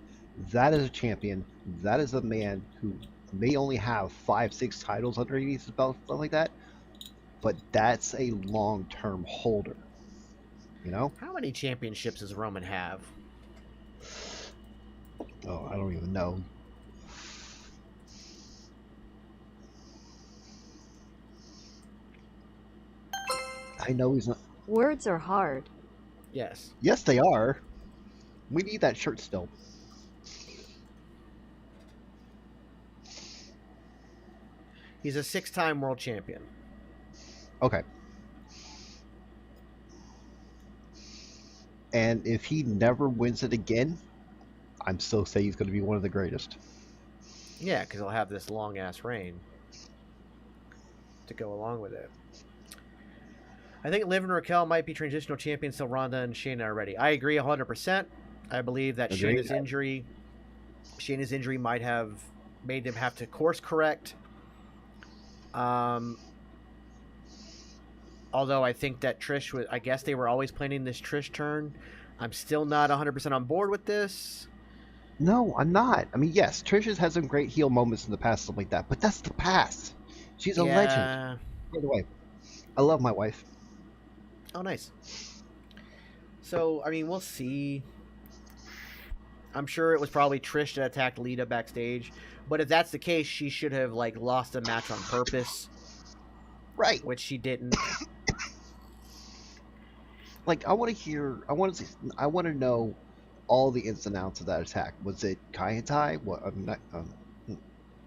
that is a champion. That is a man who may only have 5-6 titles underneath his belt, stuff like that. But that's a long-term holder. You know? How many championships does Roman have? Oh, I don't even know. I know he's not. Words are hard. Yes. Yes, they are. We need that shirt still. He's a 6-time world champion. Okay. And if he never wins it again, I'm still saying he's going to be one of the greatest. Yeah, because he'll have this long-ass reign to go along with it. I think Liv and Raquel might be transitional champions till Ronda and Shayna are ready. I agree 100%. I believe that Shayna's injury might have made them have to course correct. Although I think that Trish was, I guess they were always planning this Trish turn. I'm still not 100% on board with this. No, I'm not. I mean, yes, Trish has had some great heel moments in the past, stuff like that, but that's the past. She's a legend. By the way, I love my wife. Oh, nice. So, I mean, we'll see. I'm sure it was probably Trish that attacked Lita backstage. But if that's the case, she should have, like, lost a match on purpose. Right. Which she didn't. Like, I want to know all the ins and outs of that attack. Was it Kai and Tai?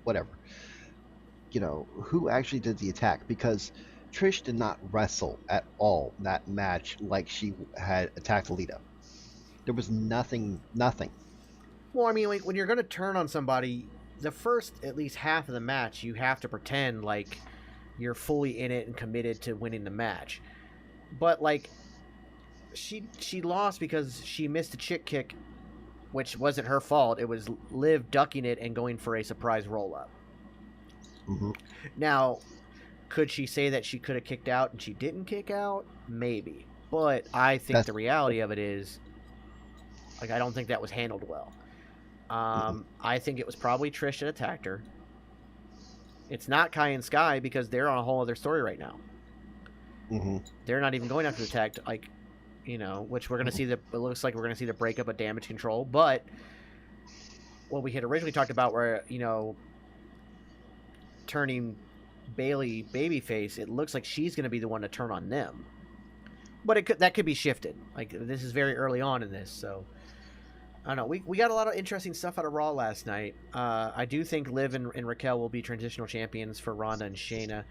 Whatever. You know, who actually did the attack? Because Trish did not wrestle at all that match like she had attacked Lita. There was nothing. Well, I mean, like, when you're going to turn on somebody, the first at least half of the match, you have to pretend like you're fully in it and committed to winning the match. But like, she lost because she missed a chick kick, which wasn't her fault. It was Liv ducking it and going for a surprise roll up. Mm-hmm. Now, could she say that she could have kicked out and she didn't kick out? Maybe. But I think the reality of it is, like, I don't think that was handled well. I think it was probably Trish that attacked her. It's not Kai and Sky because they're on a whole other story right now. Mm-hmm. They're not even going after the tag, like, you know, which we're going to see it looks like we're going to see the breakup of Damage Control. But what we had originally talked about where, you know, turning Bayley babyface, it looks like she's going to be the one to turn on them. But that could be shifted. Like, this is very early on in this, so I don't know. We got a lot of interesting stuff out of Raw last night. I do think Liv and Raquel will be transitional champions for Ronda and Shayna.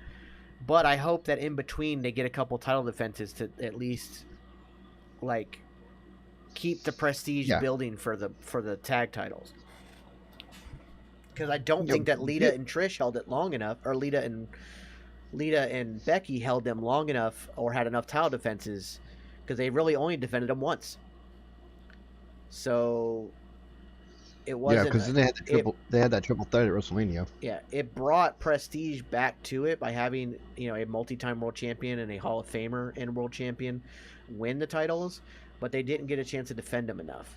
But I hope that in between they get a couple title defenses to at least, like, keep the prestige building for the tag titles. Because I don't think that Lita and Trish held it long enough, or Lita and Becky held them long enough or had enough title defenses, because they really only defended them once. So it wasn't. Yeah, because they had that triple threat at WrestleMania. Yeah, it brought prestige back to it by having, you know, a multi-time world champion and a Hall of Famer and world champion win the titles, but they didn't get a chance to defend them enough.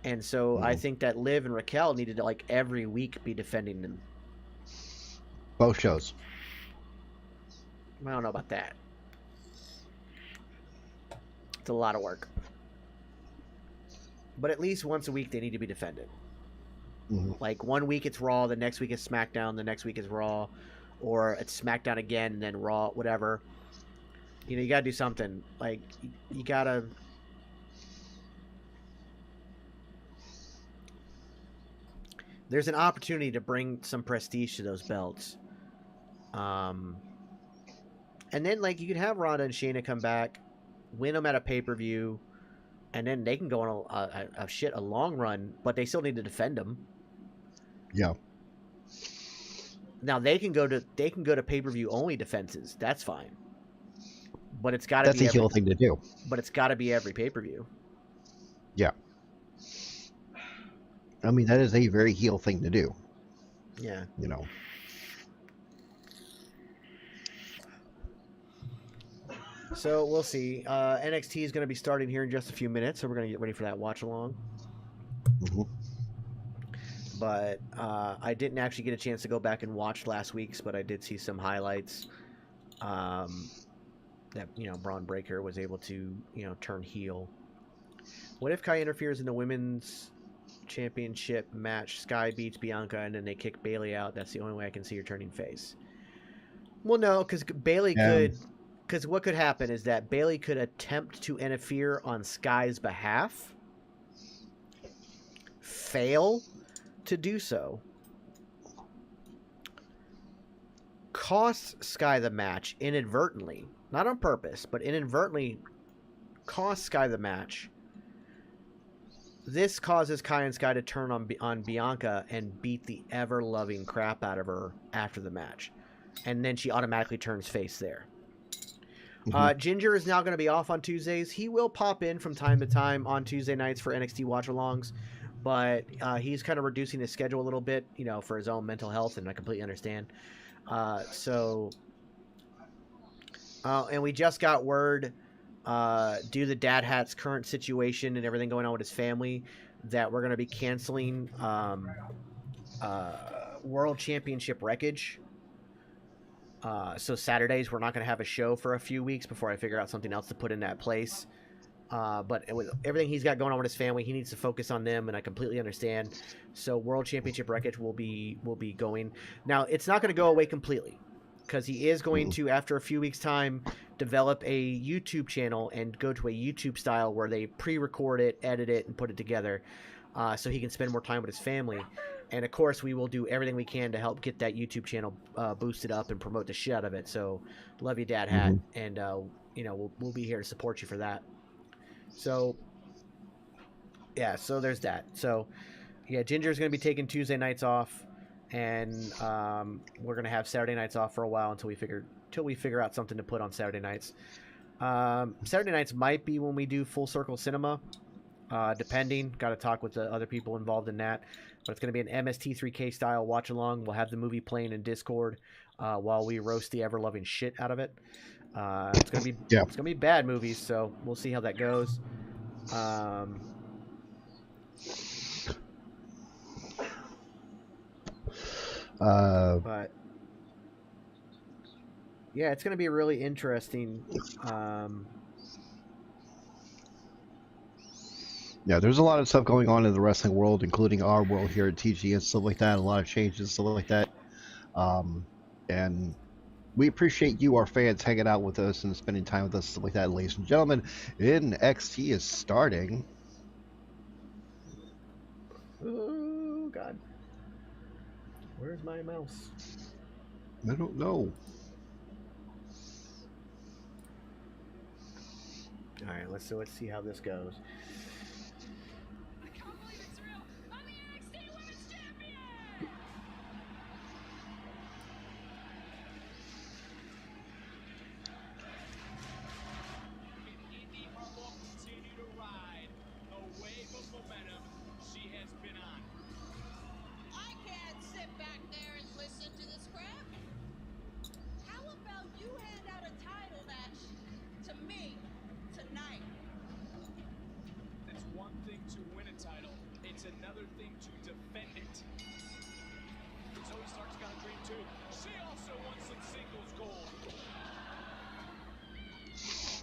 And so I think that Liv and Raquel needed to, like, every week be defending them. Both shows. I don't know about that. It's a lot of work. But at least once a week they need to be defended. Mm-hmm. Like, one week it's Raw, the next week is SmackDown, the next week is Raw, or it's SmackDown again and then Raw, whatever. You know, you gotta do something. Like, you gotta... There's an opportunity to bring some prestige to those belts. And then, like, you can have Ronda and Shayna come back, win them at a pay-per-view, and then they can go on a long run, but they still need to defend them. Yeah. Now they can go to pay-per-view only defenses. That's fine. But it's got to be That's a heel thing to do. But it's got to be every pay-per-view. Yeah. I mean, that is a very heel thing to do. Yeah. You know. So we'll see. NXT is going to be starting here in just a few minutes, so we're going to get ready for that watch along. Mm-hmm. But I didn't actually get a chance to go back and watch last week's, but I did see some highlights that, you know, Braun Breaker was able to, you know, turn heel. What if Kai interferes in the women's championship match? Sky beats Bianca and then they kick Bayley out. That's the only way I can see her turning face. Well, no, because Bayley could... Because what could happen is that Bayley could attempt to interfere on Sky's behalf, fail to do so, cost Sky the match inadvertently, not on purpose, but inadvertently cost Sky the match. This causes Kai and Sky to turn on Bianca and beat the ever-loving crap out of her after the match. And then she automatically turns face there. Ginger is now going to be off on Tuesdays. He will pop in from time to time on Tuesday nights for NXT watch-alongs, but he's kind of reducing his schedule a little bit, you know, for his own mental health, and I completely understand. And we just got word, due to the Dad Hat's current situation and everything going on with his family, that we're going to be canceling World Championship Wreckage. So Saturdays we're not going to have a show for a few weeks before I figure out something else to put in that place. But with everything he's got going on with his family, he needs to focus on them, and I completely understand. So World Championship Wreckage will be going. Now, it's not going to go away completely, because he is going to, after a few weeks' time, develop a YouTube channel and go to a YouTube style where they pre-record it, edit it, and put it together, so he can spend more time with his family. And, of course, we will do everything we can to help get that YouTube channel boosted up and promote the shit out of it. So, love you, Dad Hat. And, you know, we'll be here to support you for that. So, yeah, so there's that. So, Yeah, Ginger's going to be taking Tuesday nights off, and we're going to have Saturday nights off for a while until we figure out something to put on Saturday nights. Saturday nights might be when we do Full Circle Cinema, depending. Got to talk with the other people involved in that. But it's going to be an MST3K style watch along. We'll have the movie playing in Discord while we roast the ever loving shit out of it. It's gonna be bad movies, so we'll see how that goes. But yeah, it's gonna be really interesting. Yeah, there's a lot of stuff going on in the wrestling world, including our world here at TG and stuff like that. A lot of changes and stuff like that. And we appreciate you, our fans, hanging out with us and spending time with us, stuff like that, ladies and gentlemen. NXT is starting. Oh God, where's my mouse? I don't know. All right, let's see how this goes.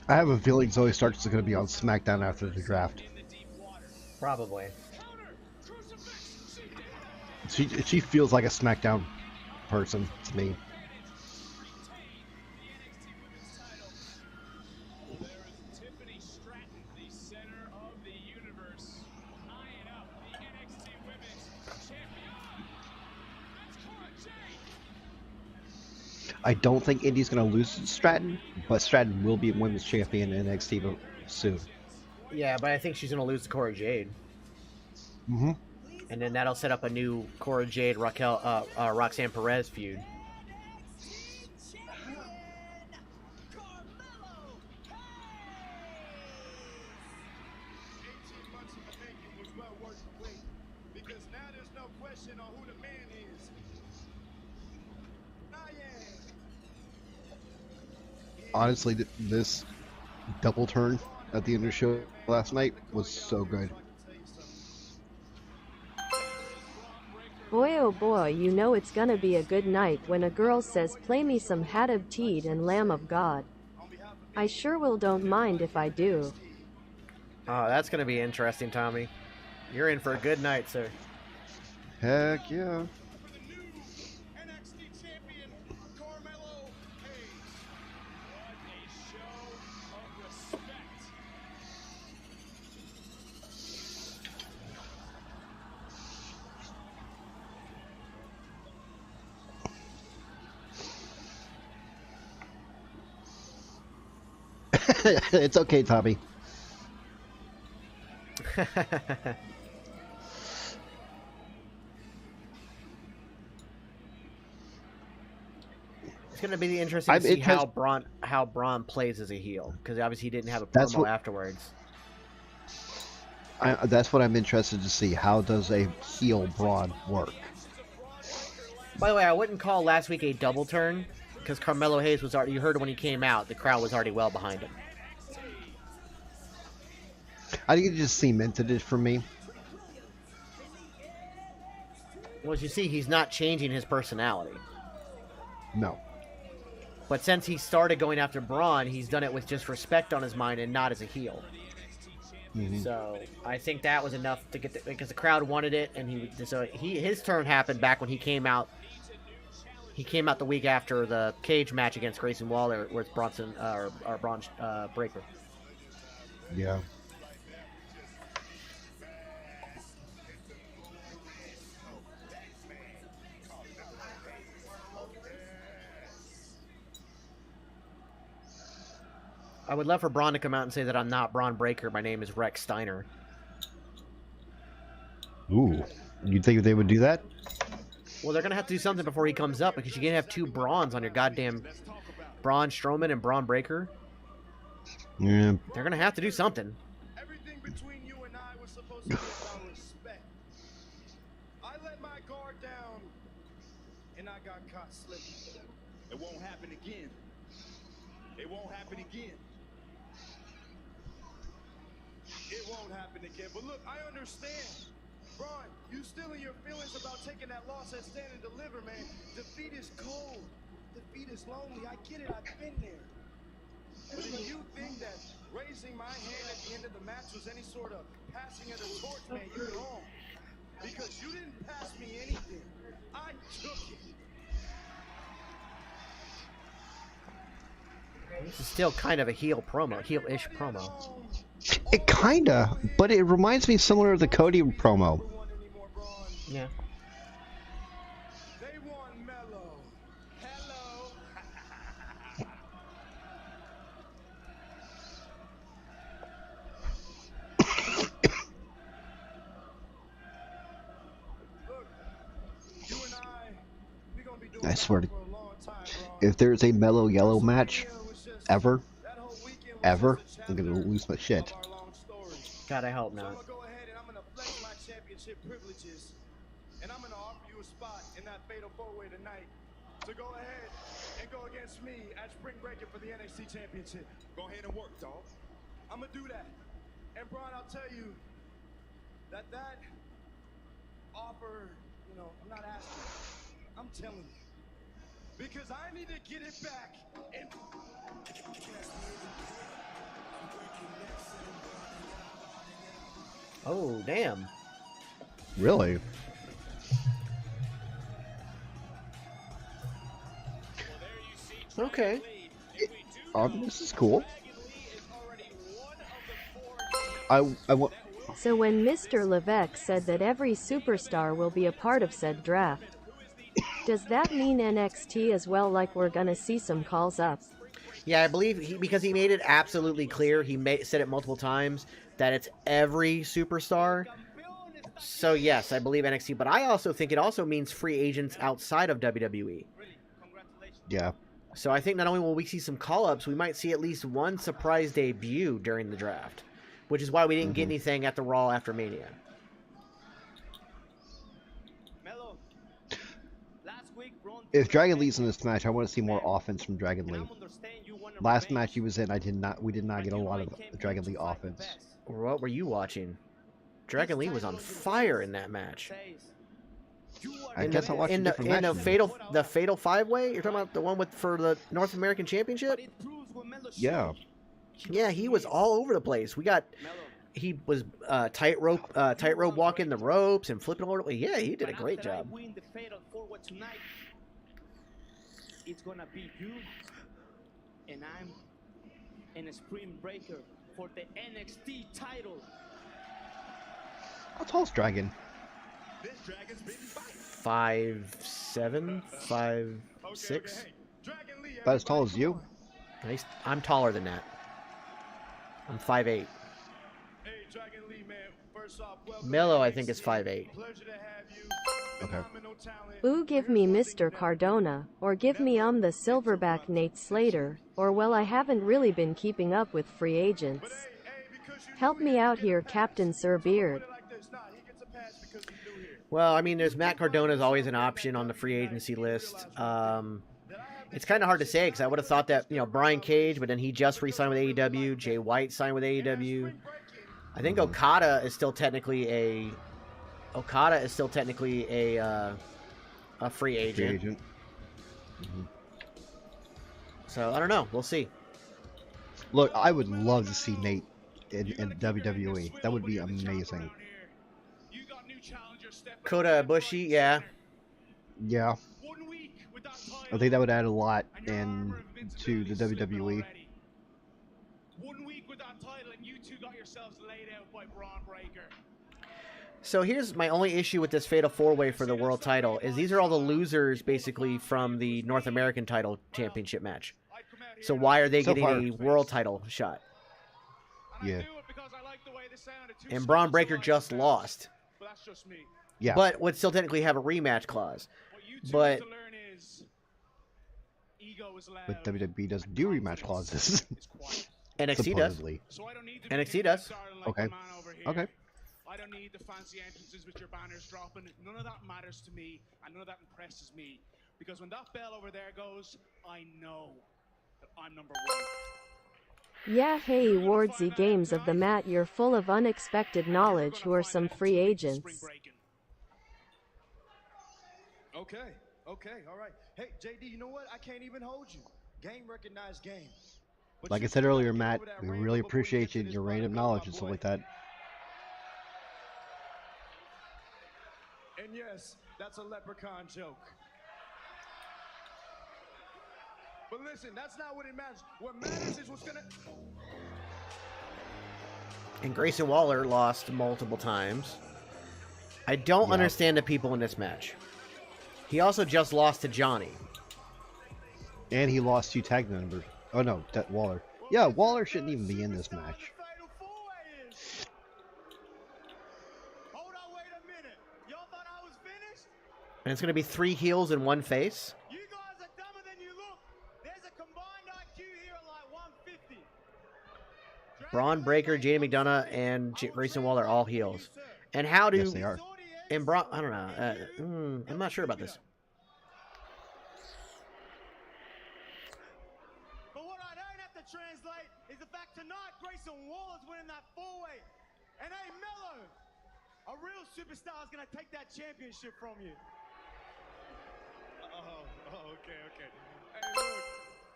I have a feeling Zoe Starks is going to be on SmackDown after the draft. Probably. She feels like a SmackDown person to me. I don't think Indy's going to lose to Stratton, but Stratton will be women's champion in NXT soon. Yeah, but I think she's going to lose to Cora Jade. Mm-hmm. And then that'll set up a new Cora Jade Roxanne Perez feud. Honestly, this double turn at the end of the show last night was so good. Boy oh boy, you know it's gonna be a good night when a girl says play me some Hadab Teed and Lamb of God. I sure will, don't mind if I do. Oh, that's gonna be interesting, Tommy. You're in for a good night, sir. Heck yeah. It's okay, Tommy. It's going to be interesting to see how Braun plays as a heel, because obviously he didn't have a promo afterwards. That's what I'm interested to see. How does a heel Braun work? By the way, I wouldn't call last week a double turn, because Carmelo Hayes was already, you heard when he came out, the crowd was already well behind him. I think it just cemented it for me. Well, as you see, he's not changing his personality. No. But since he started going after Braun, he's done it with just respect on his mind and not as a heel. Mm-hmm. So I think that was enough to get because the crowd wanted it, and his turn happened back when he came out. He came out the week after the cage match against Grayson Waller, where it's Braun Breaker. Yeah. I would love for Braun to come out and say that I'm not Braun Breaker. My name is Rex Steiner. Ooh. You think they would do that? Well, they're gonna have to do something before he comes up because you can't have 2 Brawns on your goddamn Braun Strowman and Braun Breaker. Yeah. They're gonna have to do something. Everything between you and I was supposed to be about respect. I let my guard down, and I got caught slipping. It won't happen again. It won't happen again. It won't happen again. But look, I understand. Braun, you still in your feelings about taking that loss at Stand and Deliver, man. Defeat is cold. Defeat is lonely. I get it. I've been there. But if you think that raising my hand at the end of the match was any sort of passing of the torch, man, you're wrong. Because you didn't pass me anything. I took it. This is still kind of a heel-ish promo. It kinda, but it reminds me similar to the Cody promo. Yeah. They want Mellow. Hello. Look, you and we gonna be doing I swear to, for a long time, bro. if there's a Mellow Yellow match, ever, That whole weekend was ever, just a I'm gonna chapter lose my shit. of our long story. God, I hope So I'm not. gonna go ahead and I'm gonna flex my championship privileges, and I'm gonna offer you a spot in that fatal 4-way tonight to go ahead and go against me at Spring Breaker for the NXT Championship. Go ahead and work, dog. I'm gonna do that. And Braun, I'll tell you that offer, you know, I'm not asking. I'm telling you. Because I need to get it back. And Oh, damn. Really? Okay. This is cool. I want. So when Mr. Levesque said that every superstar will be a part of said draft, does that mean NXT as well, like we're gonna see some calls up? Yeah, I believe because he made it absolutely clear, said it multiple times, that it's every superstar. So yes, I believe NXT, but I also think it also means free agents outside of WWE. Yeah. So I think not only will we see some call-ups, we might see at least one surprise debut during the draft, which is why we didn't get anything at the Raw after Mania. If Dragon Lee's in this match, I want to see more offense from Dragon Lee. Last match he was in, we did not get a lot of Dragon Lee offense. What were you watching? Dragon Lee was on fire in that match. I guess I watched a different match. The Fatal 5-Way? You're talking about the one for the North American Championship? Yeah. Yeah, he was all over the place. He was tightrope walking the ropes and flipping over. Yeah, he did a great job. It's gonna be you, and I'm in a Spring Breaker for the NXT title. How tall's Dragon? 5'7", 5'6". About as tall as you? I'm taller than that. I'm 5'8". Mello, I think, is 5'8". Okay. Ooh, give me Mr. Cardona, or give me the Silverback Nate Slater, or well, I haven't really been keeping up with free agents. Help me out here, Captain Sir Beard. Well, I mean, there's Matt Cardona is always an option on the free agency list. It's kind of hard to say because I would have thought that, Brian Cage, but then he just re-signed with AEW. Jay White signed with AEW. I think Okada is still technically a free agent. So I don't know. We'll see. Look, I would love to see Nate in WWE. That would be amazing. Kota Ibushi, yeah. Yeah. I think that would add a lot to the WWE. 1 week without title, and you two got yourselves laid out by Braun Breaker. So here's my only issue with this Fatal 4-Way for the world title is these are all the losers basically from the North American title championship match. So why are they getting a world title shot? Yeah. And Braun Breaker just lost. But that's just me. Yeah. but would still technically have a rematch clause. But But WWE doesn't do rematch clauses. NXT does. Supposedly. NXT does. Okay. Okay. I don't need the fancy entrances with your banners dropping. None of that matters to me, and none of that impresses me. Because when that bell over there goes, I know that I'm number one. Yeah, hey, Wardsy Games of the Mat, you're full of unexpected knowledge. Who are some free agents? Okay, all right. Hey, JD, you know what? I can't even hold you. Game recognized game. But Like I said earlier, Matt, we really appreciate you, your random knowledge and stuff like that. And yes, that's a leprechaun joke. But listen, that's not what it matters. What matters is what's gonna... And Grayson Waller lost multiple times. I don't understand the people in this match. He also just lost to Johnny. And he lost 2 tag members. Oh no, Waller. Yeah, Waller shouldn't even be in this match. And it's going to be 3 heels and 1 face. You guys are dumber than you look. There's a combined IQ here at like 150. Braun Breaker, JD McDonough, and Grayson Waller all heels. And how do... Yes, they are. And Braun... I don't know. I'm not sure about this. But what I don't have to translate is the fact tonight Grayson Waller's winning that 4-way. And hey, Mello, a real superstar is going to take that championship from you. Okay. Hey, look,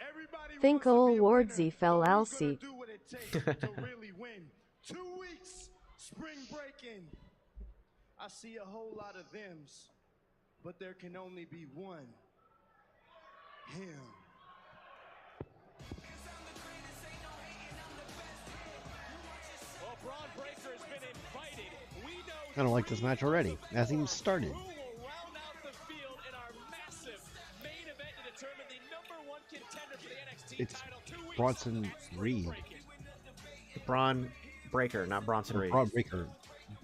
everybody Think ol' Wardsy fell Alcy. do what it takes to really win. 2 weeks, spring breaking. I see a whole lot of thems, but there can only be one. Him. Well, Braun Breaker has been invited. We know I don't like this match already. It hasn't even started. It's Bronson Reed. Braun Breaker, not Bronson Reed. Braun Breaker.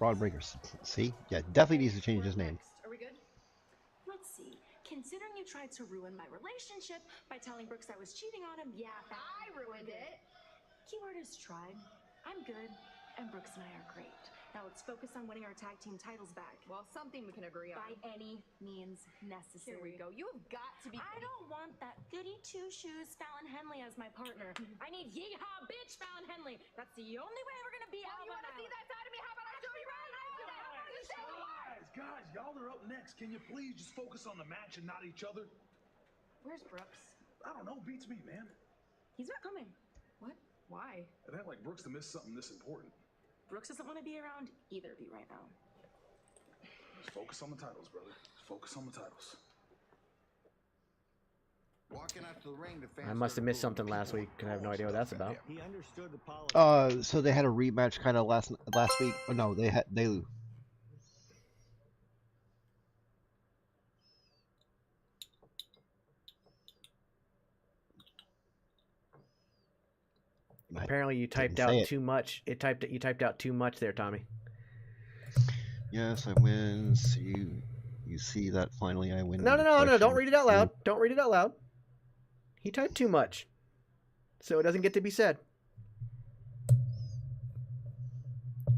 Braun Breaker. See? Yeah, definitely needs to change his name. Are we good? Let's see. Considering you tried to ruin my relationship by telling Brooks I was cheating on him, yeah, I ruined it. Keyword is tried. I'm good, and Brooks and I are great. Now let's focus on winning our tag team titles back. Well, something we can agree on. By any means necessary. Here we go. You've got to be... I don't want that goody two-shoes Fallon Henley as my partner. I need yeehaw bitch Fallon Henley. That's the only way we're gonna be out. You want to see that side of me? How about I show you right now? Guys, y'all are up next. Can you please just focus on the match and not each other? Where's Brooks? I don't know. Beats me, man. He's not coming. What? Why? It ain't like Brooks to miss something this important. Brooks doesn't want to be around either of you right now. Just focus on the titles, brother. Just focus on the titles. Walking out to the ring, the fans I must have missed something last week, because I have no idea what that's about. He understood the policy. So they had a rematch kind of last week. Oh no, they Apparently you typed out too much. You typed out too much there, Tommy. Yes, I win. So you see that finally I win. No. Don't read it out loud. Don't read it out loud. He typed too much, so it doesn't get to be said.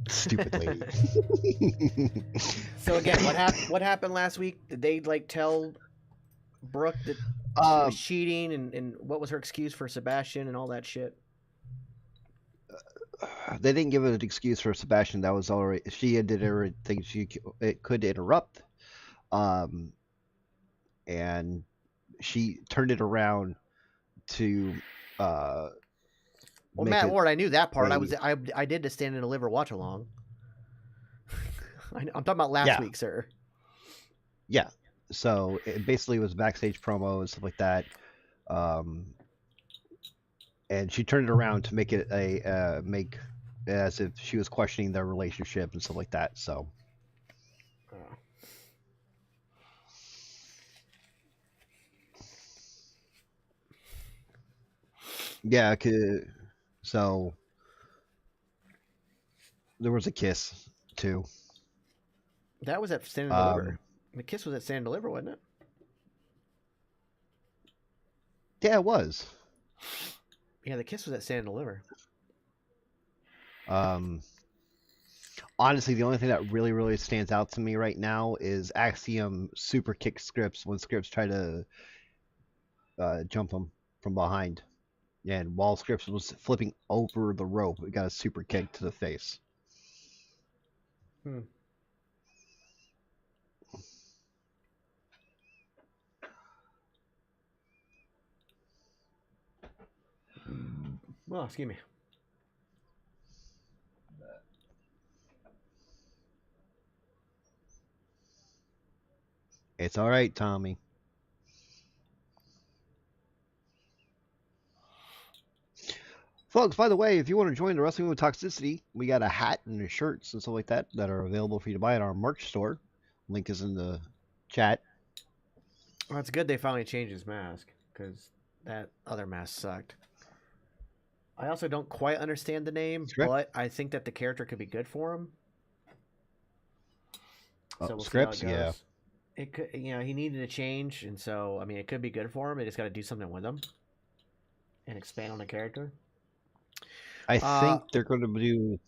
Stupid lady. So again, what happened last week? Did they like tell Brooke that she was cheating, and what was her excuse for Sebastian and all that shit? They didn't give an excuse for Sebastian. That was already, she did everything it could to interrupt, and she turned it around to. Well, Matt Ward, I knew that part. I did the stand and deliver watch along. I'm talking about last week, sir. Yeah. So it basically was backstage promo and stuff like that. And she turned it around to make it make as if she was questioning their relationship and stuff like that. So. Yeah, so there was a kiss too. That was at Stand and Deliver. The Kiss was at Stand and Deliver, wasn't it? Yeah, it was. Yeah, the Kiss was at Stand and Deliver. Honestly, the only thing that really stands out to me right now is Axiom super kick Scripps when Scripps try to jump him from behind. And while Scripps was flipping over the rope, it got a super kick to the face. Well, excuse me. It's all right, Tommy. Folks, by the way, if you want to join the Wrestling with Toxicity, we got a hat and shirts and stuff like that that are available for you to buy at our merch store. Link is in the chat. Well, it's good they finally changed his mask, because that other mask sucked. I also don't quite understand the name, but I think that the character could be good for him. So we'll Scripps, yeah. It could, he needed a change, and so it could be good for him. They just got to do something with him and expand on the character. I think they're going to do.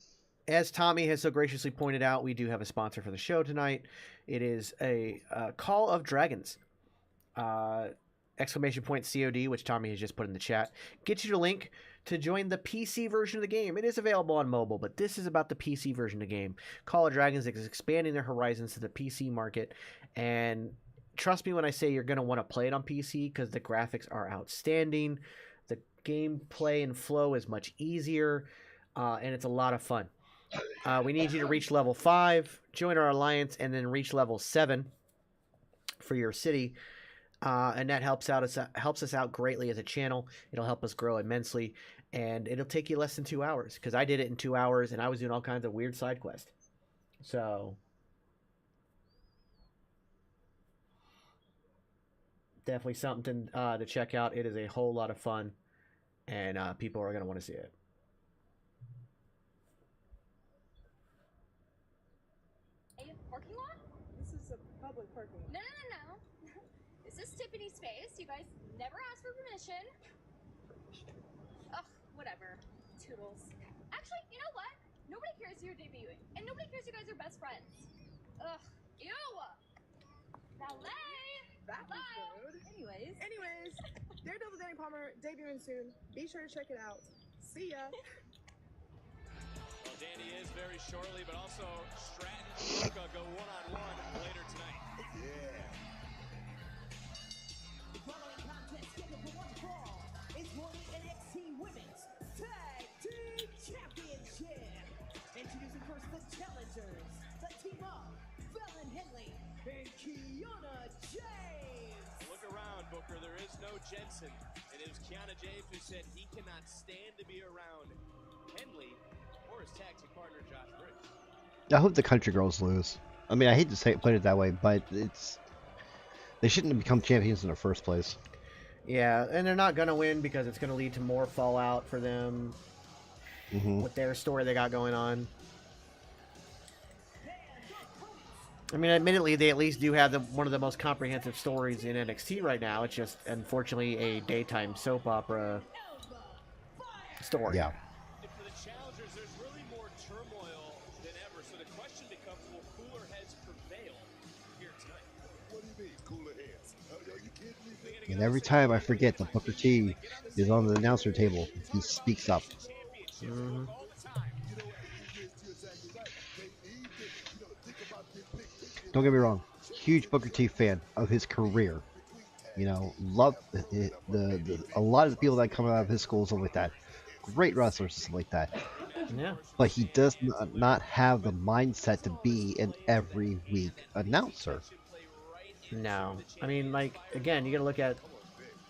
As Tommy has so graciously pointed out, we do have a sponsor for the show tonight. It is a Call of Dragons. Exclamation point COD, which Tommy has just put in the chat. Get you the link to join the PC version of the game. It is available on mobile, but this is about the PC version of the game. Call of Dragons is expanding their horizons to the PC market, and trust me when I say you're going to want to play it on PC because the graphics are outstanding. The gameplay and flow is much easier, and it's a lot of fun. We need you to reach level 5, join our alliance, and then reach level 7 for your city. And that helps us out greatly as a channel. It'll help us grow immensely, and it'll take you less than 2 hours because I did it in 2 hours, and I was doing all kinds of weird side quests. So definitely something to check out. It is a whole lot of fun, and people are going to want to see it. Parking lot? This is a public parking lot. No. This is Tiffany's space. You guys never asked for permission. Ugh, whatever. Toodles. Actually, you know what? Nobody cares you're debuting, and nobody cares you guys are best friends. Ugh, ew. Ballet. That was rude. Anyways, Daredevil Danny Palmer debuting soon. Be sure to check it out. See ya. Well, Danny is very shortly, but also Stratton and Luca go one-on-one later tonight. Yeah. The following contest scheduled for one fall is for the NXT Women's Tag Team Championship. Introducing first the challengers, the team of Fallon Henley and Kiana James. Look around, Booker. There is no Jensen, and it was Kiana James who said he cannot stand to be around Henley or his tag team partner Josh Briggs. I hope the country girls lose. I mean, I hate to say put it that way, but they shouldn't have become champions in the first place. Yeah, and they're not going to win because it's going to lead to more fallout for them with their story they got going on. I mean, admittedly, they at least do have one of the most comprehensive stories in NXT right now. It's just, unfortunately, a daytime soap opera story. Yeah. For the challengers, there's really more turmoil than ever, so the question becomes, will cooler heads prevail here tonight? What do you mean, cooler heads? Are you kidding me? And every time I forget that Booker T is on the announcer table, he speaks up. Don't get me wrong, huge Booker T fan of his career. You know, love a lot of the people that come out of his school, stuff like that. Great wrestlers, stuff like that. Yeah. But he does not have the mindset to be an every week announcer. No. I mean, like, again, you got to look at,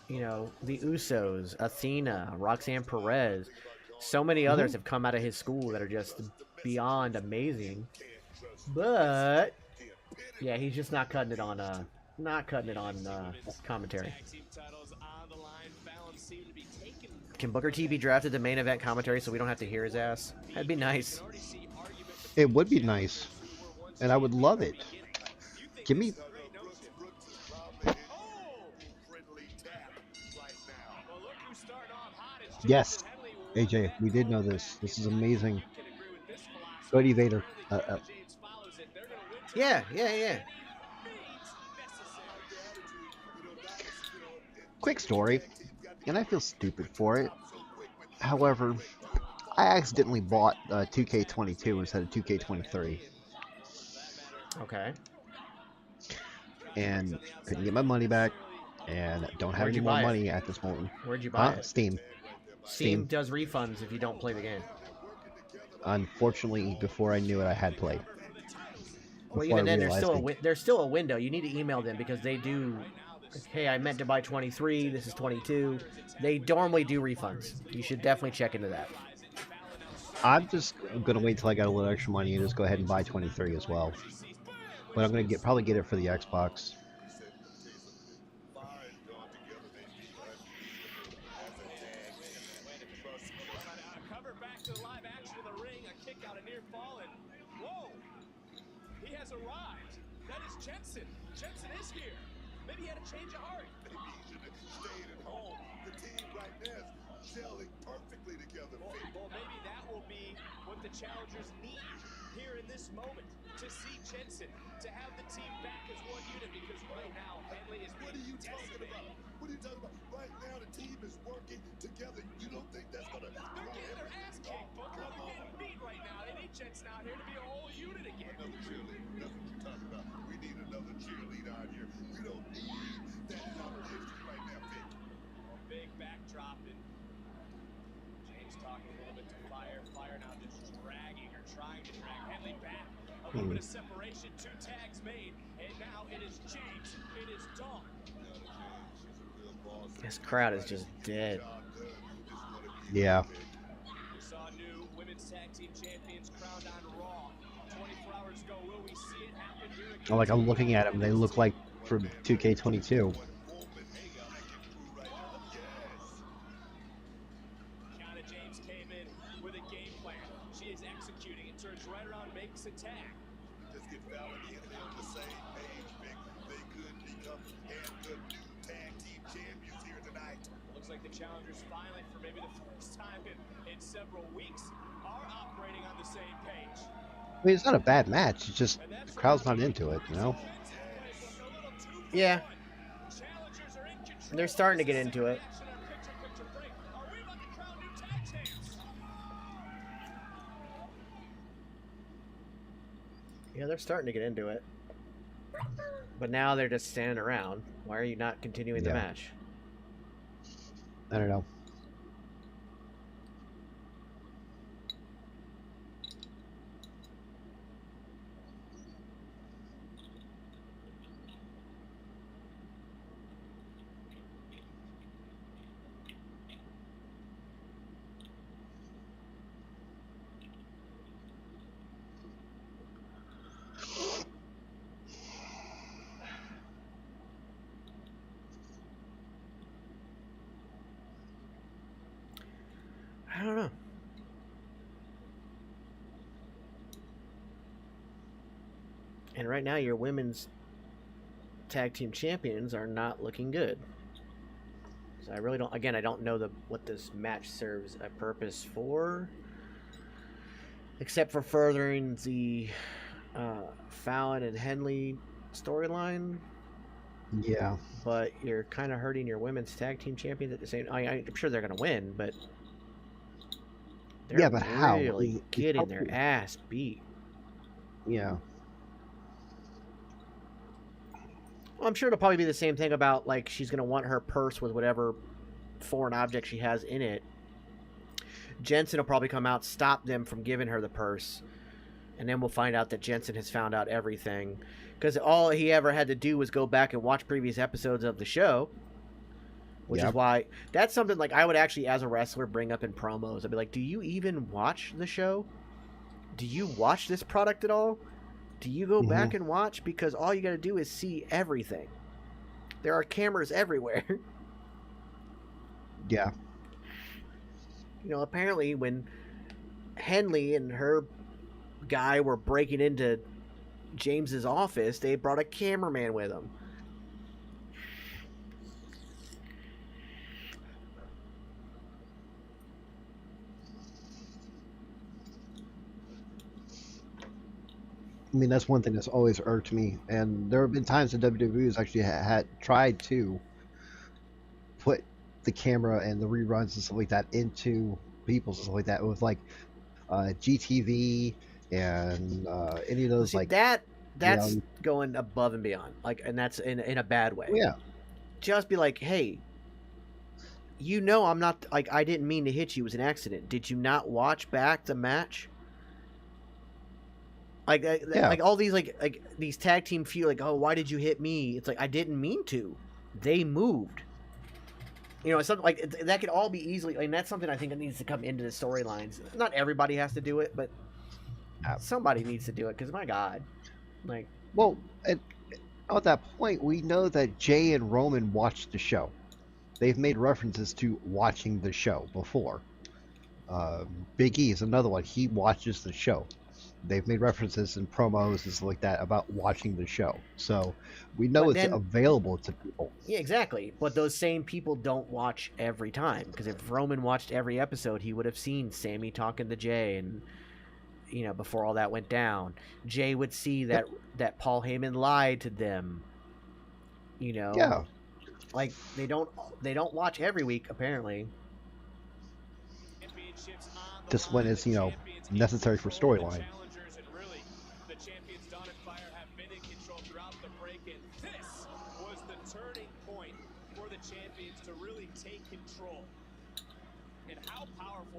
the Usos, Athena, Roxanne Perez. So many others have come out of his school that are just beyond amazing. But yeah, he's just not cutting it on commentary. Can Booker T be drafted to main event commentary so we don't have to hear his ass? That'd be nice. It would be nice. and I would love it. Give me. Yes, AJ, we did know this. This is amazing. Cody Vader. Yeah. Quick story, and I feel stupid for it. However, I accidentally bought 2K22 instead of 2K23. Okay. And couldn't get my money back, and don't have Where'd any you more buy it? money at this moment. Where'd you buy Huh? it? Steam. Steam does refunds if you don't play the game. Unfortunately, before I knew it, I had played. Well, even then, there's still a window. You need to email them because they do. Hey, I meant to buy 23. This is 22. They normally do refunds. You should definitely check into that. I'm just gonna wait till I got a little extra money and just go ahead and buy 23 as well. But I'm gonna probably get it for the Xbox. Cover back to the live action of the ring, a kick out, a near fall, and whoa! He has arrived. That is Jensen. Jensen is here. Maybe he had a change of heart. Maybe he should have stayed at home. The team right now is gelling perfectly together. Well, maybe that will be what the challengers need here in this moment. To see Jensen, to have the team back as one unit, because right now, Henley is What are you talking about? What are you talking about? Right now, the team is working together. You don't think that's gonna... They're getting their ass kicked, Booker. They're getting beat right now. They need Jensen out here to be a whole unit again. Another cheerleader. That's what you're talking about. We need another cheerleader out here. We don't need that competition right now, Vic. A big backdrop, and James talking a little bit to Fire. Fire now just dragging or trying to drag Henley back. A little bit of separation, 2 tags made, and now it is James. It is Dawn. This crowd is just dead. Yeah. We saw new women's tag team champions crowned on Raw 24 hours ago. Will we see it happen here again? Like, I'm looking at them. They look like from 2K22. Kiana James came in with a game plan. She is executing. It turns right around, makes a tag. Just get Valerie and they're on the same page, Vic. They could become the new tag team champions here tonight. Looks like the challengers finally, for maybe the first time in several weeks, are operating on the same page. I mean, it's not a bad match. It's just the crowd's not into it, you know? Yeah. They're starting to get into it. Yeah, they're starting to get into it. But now they're just standing around. Why are you not continuing the match? I don't know. I don't know. And right now, your women's tag team champions are not looking good. So I really don't. Again, I don't know what this match serves a purpose for, except for furthering the Fallon and Henley storyline. Yeah. But you're kind of hurting your women's tag team champions at the same. I'm sure they're going to win, but. They're but how? Really getting their ass beat. Yeah. Well, I'm sure it'll probably be the same thing about, like, she's going to want her purse with whatever foreign object she has in it. Jensen will probably come out, stop them from giving her the purse. And then we'll find out that Jensen has found out everything. Because all he ever had to do was go back and watch previous episodes of the show. Which is why that's something like I would actually, as a wrestler, bring up in promos. I'd be like, do you even watch the show? Do you watch this product at all? Do you go back and watch? Because all you got to do is see everything. There are cameras everywhere. Yeah. You know, apparently when Henley and her guy were breaking into James's office, they brought a cameraman with them. I mean, that's one thing that's always irked me. And there have been times that WWE has actually had tried to put the camera and the reruns and stuff like that into people's and stuff like that with like GTV and any of those See, like that's going above and beyond, like, and that's in a bad way. Yeah. Just be like, hey, you know, I'm not, like, I didn't mean to hit you. It was an accident. Did you not watch back the match? Like, like all these like these tag team feud, like, oh, why did you hit me? It's like, I didn't mean to. They moved. You know, it's something like that could all be easily. And that's something I think that needs to come into the storylines. Not everybody has to do it, but somebody needs to do it. Because my God, like, well, at that point, we know that Jay and Roman watched the show. They've made references to watching the show before. Big E is another one. He watches the show. They've made references in promos and stuff like that about watching the show. So we know it's available to people. Yeah, exactly. But those same people don't watch every time. Because if Roman watched every episode, he would have seen Sammy talking to Jay and, you know, before all that went down. Jay would see that Paul Heyman lied to them. You know? Yeah. Like, they don't watch every week, apparently. Just when it's, you know, necessary for storyline.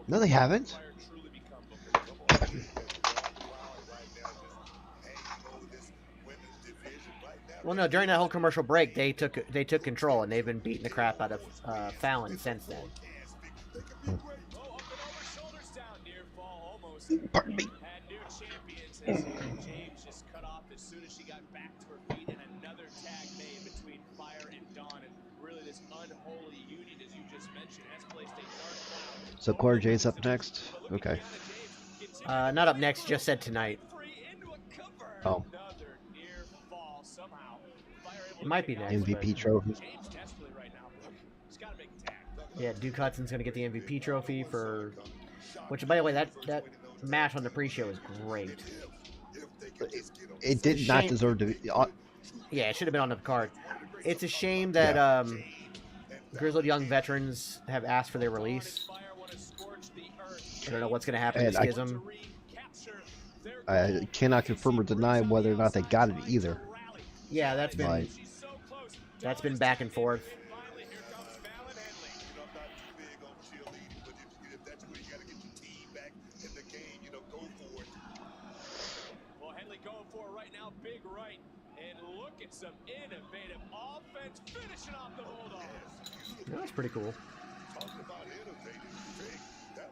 No, they haven't. Well, no. During that whole commercial break, they took control, and they've been beating the crap out of Fallon since then. Pardon me. James just cut off as soon as she got back to her feet, and another tag made between Fire and Dawn, and really this unholy union, as you just mentioned, has placed a dark cloud. So Cora Jay's up next. Okay. Not up next. Just said tonight. Oh. It might be next. MVP trophy. Yeah, Duke Hudson's gonna get the MVP trophy for. Which, by the way, that match on the pre-show is great. It did not deserve to be. Yeah, it should have been on the card. It's a shame that Grizzled Young Veterans have asked for their release. I don't know what's going to happen to Schism. I cannot confirm or deny whether or not they got it either. Yeah, that's been back and forth. Some innovative offense, finishing off the Bulldog. That's pretty cool. That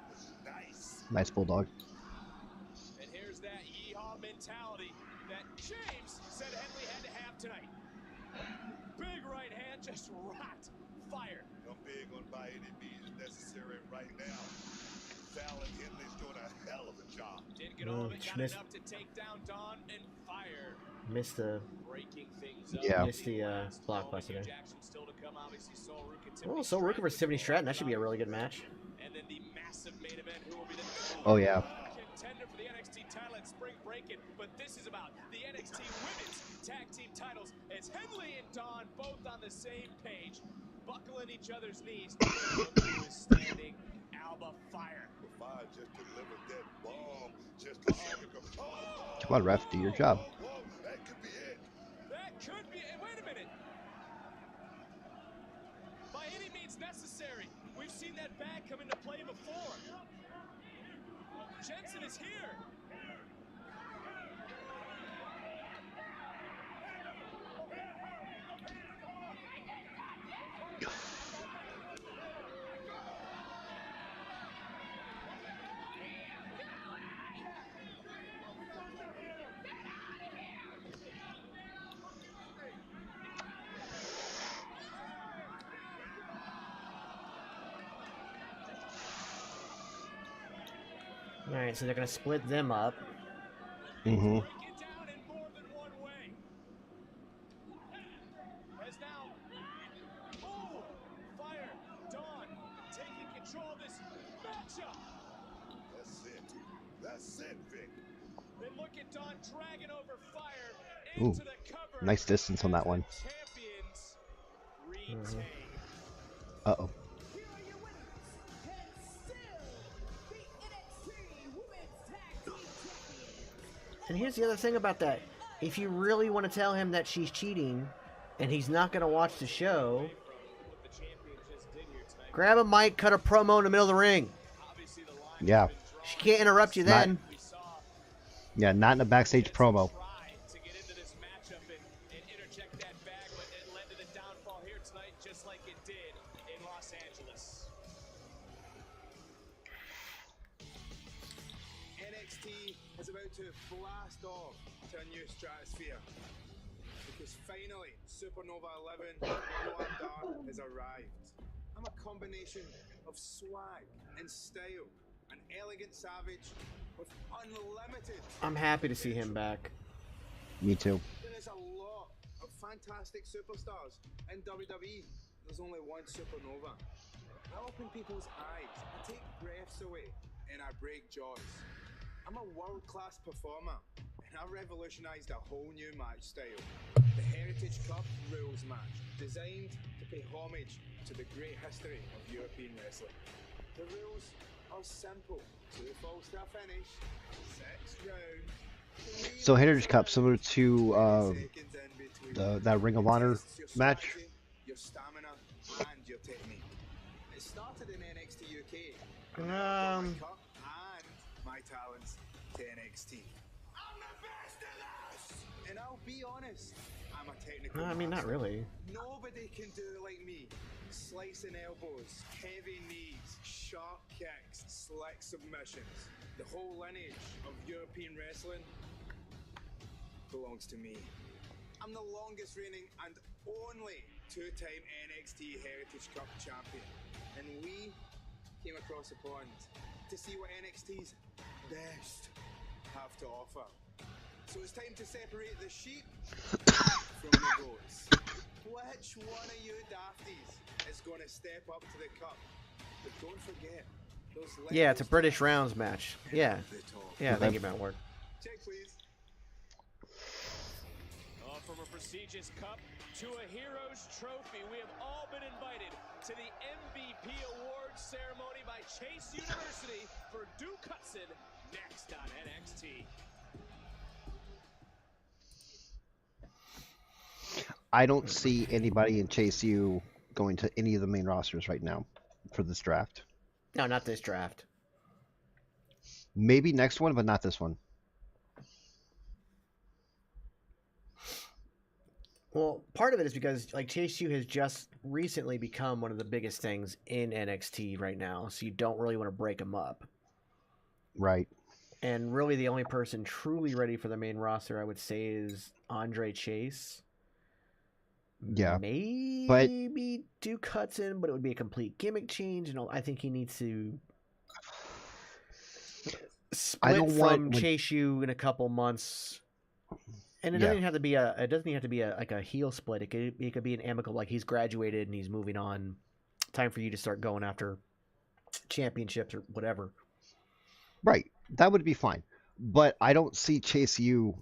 was nice. Nice Bulldog. And here's that yeehaw mentality that James said Henley had to have tonight. Big right hand just rocked Fire. I'm big on by any means necessary right now. Fallon Henley's doing a hell of a job. Didn't get all of it, got enough to take down Dawn and Fire. Missed the blockbuster there. Oh, Soul Rooker versus Tiffany Stratton. That should be a really good match. And then the massive main event, who will be the oh yeah. contender for the NXT title at Spring Breakin'. But this is about the NXT Women's Tag Team titles. As Henley and Dawn both on the same page, buckling each other's knees. Who is standing? Alba Fire. Fire just delivered that bomb. Just a second ago. Come on, ref, do your job. That could be it. That could be it. Wait a minute. By any means necessary. We've seen that bag come into play before. Jensen is here. All right, so they're gonna split them up. Mm-hmm. locked on, dragging over fire Ooh, into the cover. nice distance on that one. Champions retain. Uh-oh. Here are your winners, and still the NXT Women's Tag Team Champions. And here's the other thing about that. If you really want to tell him that she's cheating and he's not going to watch the show, grab a mic, cut a promo in the middle of the ring. Yeah. She can't interrupt you then. Yeah, not in a backstage promo. To get into this matchup and interject that bag, but it led to the downfall here tonight, just like it did in Los Angeles. NXT is about to blast off to a new stratosphere. Because finally, Supernova 11 Noam Dar has arrived. I'm a combination of swag and style, an elegant savage with unlimited. I'm happy to see him back. Me too. There is a lot of fantastic superstars in WWE. There's only one Supernova. I open people's eyes, I take breaths away, and I break jaws. I'm a world-class performer, and I revolutionized a whole new match style. The Heritage Cup Rules match, designed to pay homage to the great history of European wrestling. The rules are simple. 2 falls to a finish, 6 rounds. So Heritage Cup, similar to that Ring of Honor match. Your stamina and your technique. It started in NXT UK. Cup and my talents to NXT. I'm the best at this! And I'll be honest, I'm a technical I mean, not really. Nobody can do it like me. Slicing elbows, heavy knees, sharp kicks, slick submissions. The whole lineage of European wrestling belongs to me. I'm the longest reigning and only 2-time NXT Heritage Cup champion. And we came across the pond to see what NXT's best have to offer. So it's time to separate the sheep from the goats. Which one of you dafties is going to step up to the cup? But don't forget, those Yeah, it's a British rounds match. Yeah. Yeah, thank you, Matt Ward. Check, please. From a prestigious cup to a hero's trophy, we have all been invited to the MVP Awards ceremony by Chase University for Duke Hudson next on NXT. I don't see anybody in Chase U going to any of the main rosters right now for this draft. No, not this draft. Maybe next one, but not this one. Well, part of it is because like Chase U has just recently become one of the biggest things in NXT right now, so you don't really want to break them up. Right. And really the only person truly ready for the main roster, I would say, is Andre Chase. Yeah. Maybe Duke Hudson, but it would be a complete gimmick change, and I think he needs to split from Chase U in a couple months. And it doesn't even have to be like a heel split. It could be an amicable, like he's graduated and he's moving on. Time for you to start going after championships or whatever. Right. That would be fine. But I don't see Chase U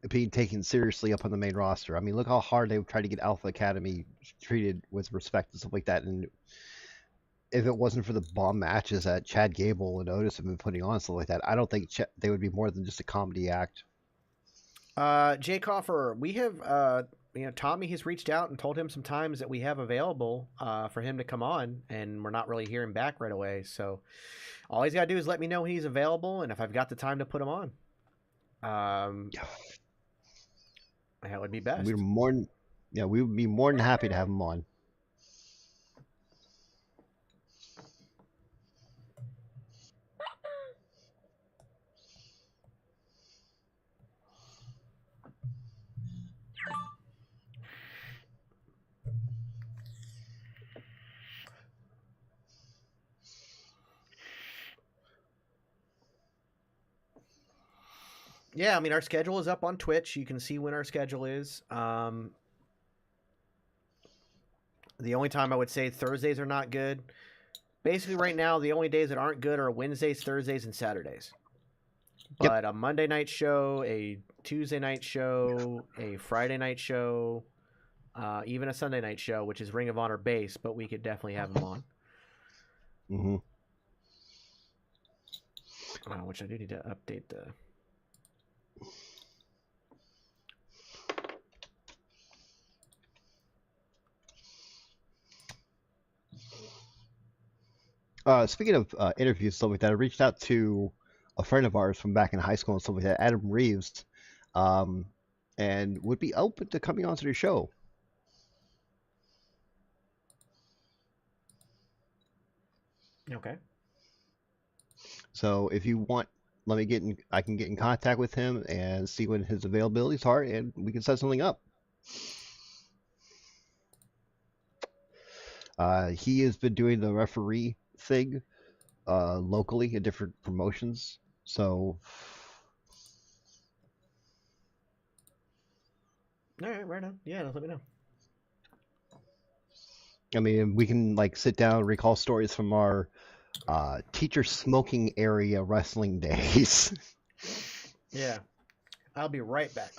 being taken seriously up on the main roster. I mean, look how hard they tried to get Alpha Academy treated with respect and stuff like that. And if it wasn't for the bomb matches that Chad Gable and Otis have been putting on, stuff like that, I don't think they would be more than just a comedy act. Jay Coffer, we have, Tommy has reached out and told him some times that we have available for him to come on, and we're not really hearing back right away. So all he's got to do is let me know when he's available, and if I've got the time to put him on. That would be best. We would be more than happy to have him on. Yeah, I mean, our schedule is up on Twitch. You can see when our schedule is. The only time I would say Thursdays are not good. Basically, right now, the only days that aren't good are Wednesdays, Thursdays, and Saturdays. But a Monday night show, a Tuesday night show, a Friday night show, even a Sunday night show, which is Ring of Honor based, but we could definitely have them on. Mm-hmm. Which I do need to update the. Speaking of interviews and stuff like that, I reached out to a friend of ours from back in high school and stuff like that, Adam Reeves, and would be open to coming onto the show. Okay. So if you want, let me I can get in contact with him and see when his availabilities are, and we can set something up. He has been doing the referee thing locally in different promotions. So, all right, right on. Yeah, let me know. I mean, we can like sit down and recall stories from our teacher smoking area wrestling days. Yeah, I'll be right back.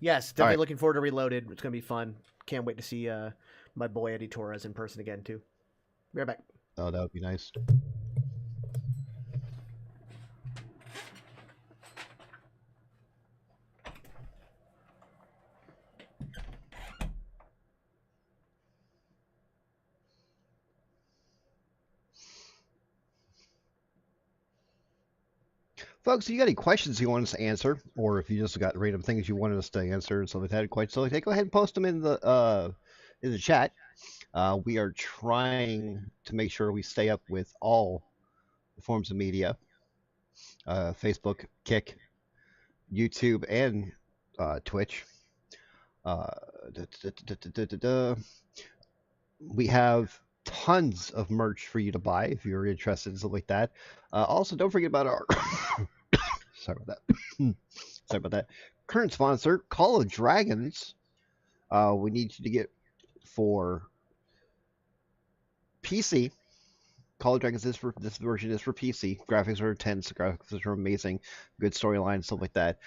Yes, definitely right. looking forward to Reloaded. It's gonna be fun. Can't wait to see my boy Eddie Torres in person again too. Be right back. Oh, that would be nice. Folks, if you got any questions you want us to answer, or if you just got random things you wanted us to answer and stuff like that, quite so like that, go ahead and post them in the chat. We are trying to make sure we stay up with all forms of media, Facebook, Kick, YouTube, and Twitch. We have tons of merch for you to buy if you're interested in stuff like that. Also, don't forget about our sorry about that. Current sponsor, Call of Dragons. We need you to get for PC. Call of Dragons is for this version is for PC. Graphics are intense. Graphics are amazing. Good storyline, stuff like that.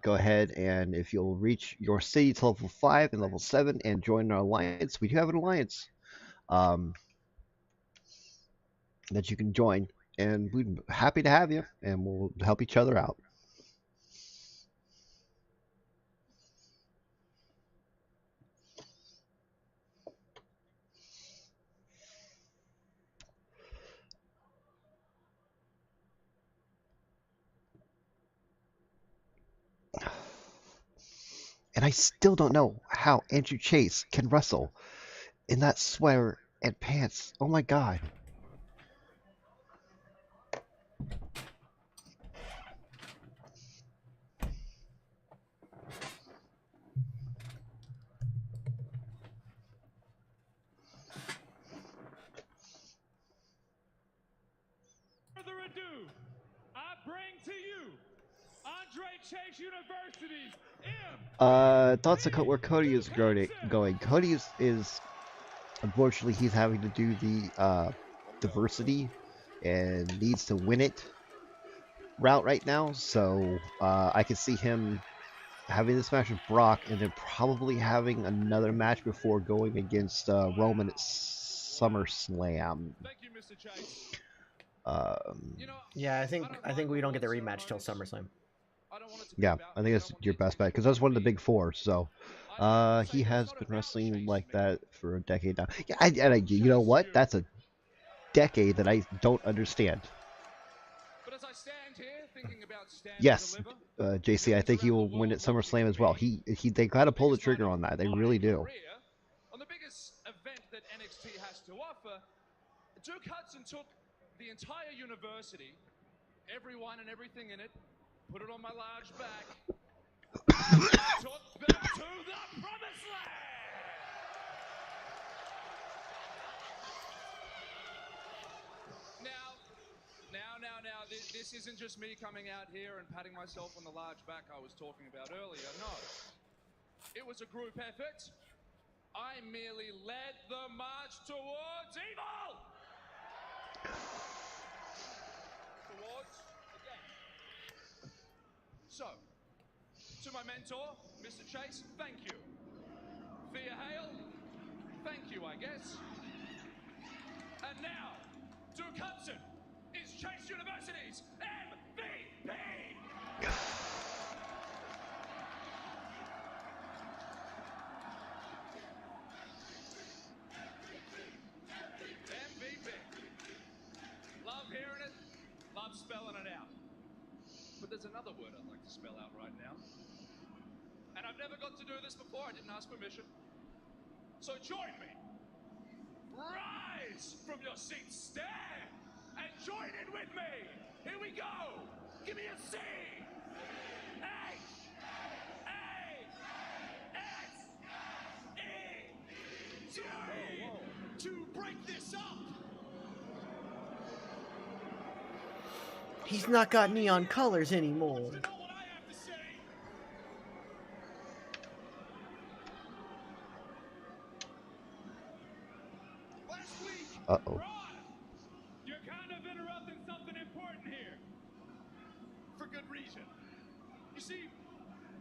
Go ahead and if you'll reach your city to level 5 and level 7 and join our alliance, we do have an alliance that you can join, and we'd be happy to have you, and we'll help each other out. And I still don't know how Andrew Chase can wrestle in that sweater and pants. Oh my god. Further ado, I bring to you Andre Chase University's Thoughts of where Cody is going. Cody is unfortunately he's having to do the diversity and needs to win it route right now. So I could see him having this match with Brock and then probably having another match before going against Roman at SummerSlam. Thank you, Mr. Chase. Yeah, I think we don't get the rematch till SummerSlam. Yeah, I think that's your best bet because that's one of the big four. So he has been wrestling like that for a decade now. Yeah, and you know what? That's a decade that I don't understand. But as I stand here thinking about Yes, JC, I think he will win at SummerSlam as well. They got to pull the trigger on that. They really do. On the biggest event that NXT has to offer, Duke Hudson took the entire university, everyone and everything in it, put it on my large back, took them to the promised land. Now, this isn't just me coming out here and patting myself on the large back I was talking about earlier. No, it was a group effort. I merely led the march towards evil. Towards, again, So, to my mentor, Mr. Chase, thank you. Thea Hale, thank you, I guess. And now, Duke Hudson is Chase University's MVP! MVP. Love hearing it, love spelling it out. But there's another word I'd like to spell out right now. And I've never got to do this before, I didn't ask permission. So join me. Rise from your seats, stand, and join in with me. Here we go. Give me a C. H. A. S. E. T. To break this up. He's not got neon colors anymore. Uh-oh. You're kind of interrupting something important here. For good reason. You see,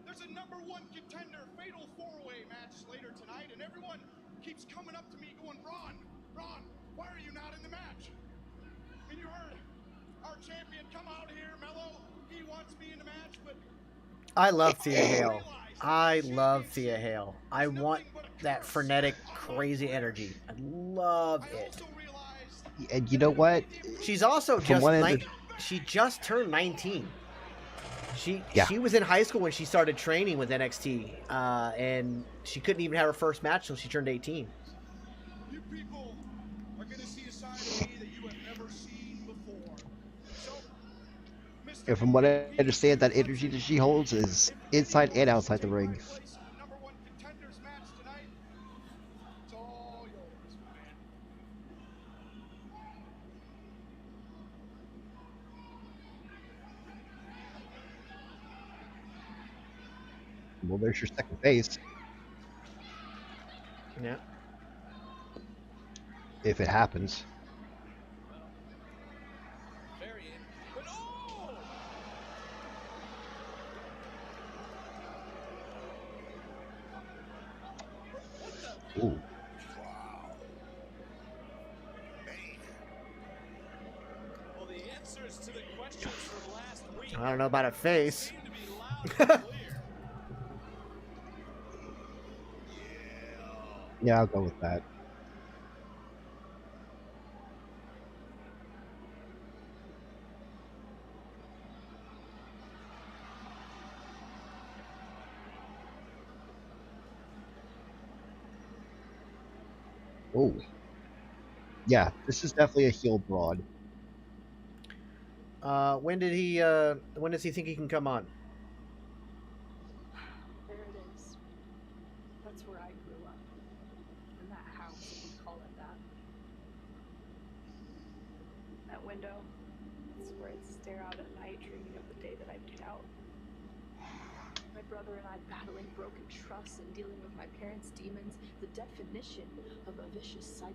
there's a number one contender fatal four-way match later tonight, and everyone keeps coming up to me going, Ron, why are you not in the match? And you heard our champion come out here, Mello. He wants me in the match, but I love Thea Hale. I love Thea Hale. I want that frenetic, crazy energy. I love it. And you know what? She's also From just she just turned 19. She was in high school when she started training with NXT, and she couldn't even have her first match until she turned 18. you people are going to see a side of me that you have never seen before. So, Mr. And from what I understand, that energy that she holds is inside and outside the ring. Number one contenders match tonight. It's all yours, man. Well, there's your second base. Yeah. If it happens. Ooh. Well, the answers to the questions from last week. I don't know about a face. Yeah, I'll go with that. Oh. Yeah, this is definitely a heel broad. When does he think he can come on? There it is. That's where I grew up. In that house, if we call it that. That window. It's where I'd stare out at night, dreaming of the day that I'd get out. My brother and I battling broken trust and dealing with my parents' demons. The definition of a vicious cycle.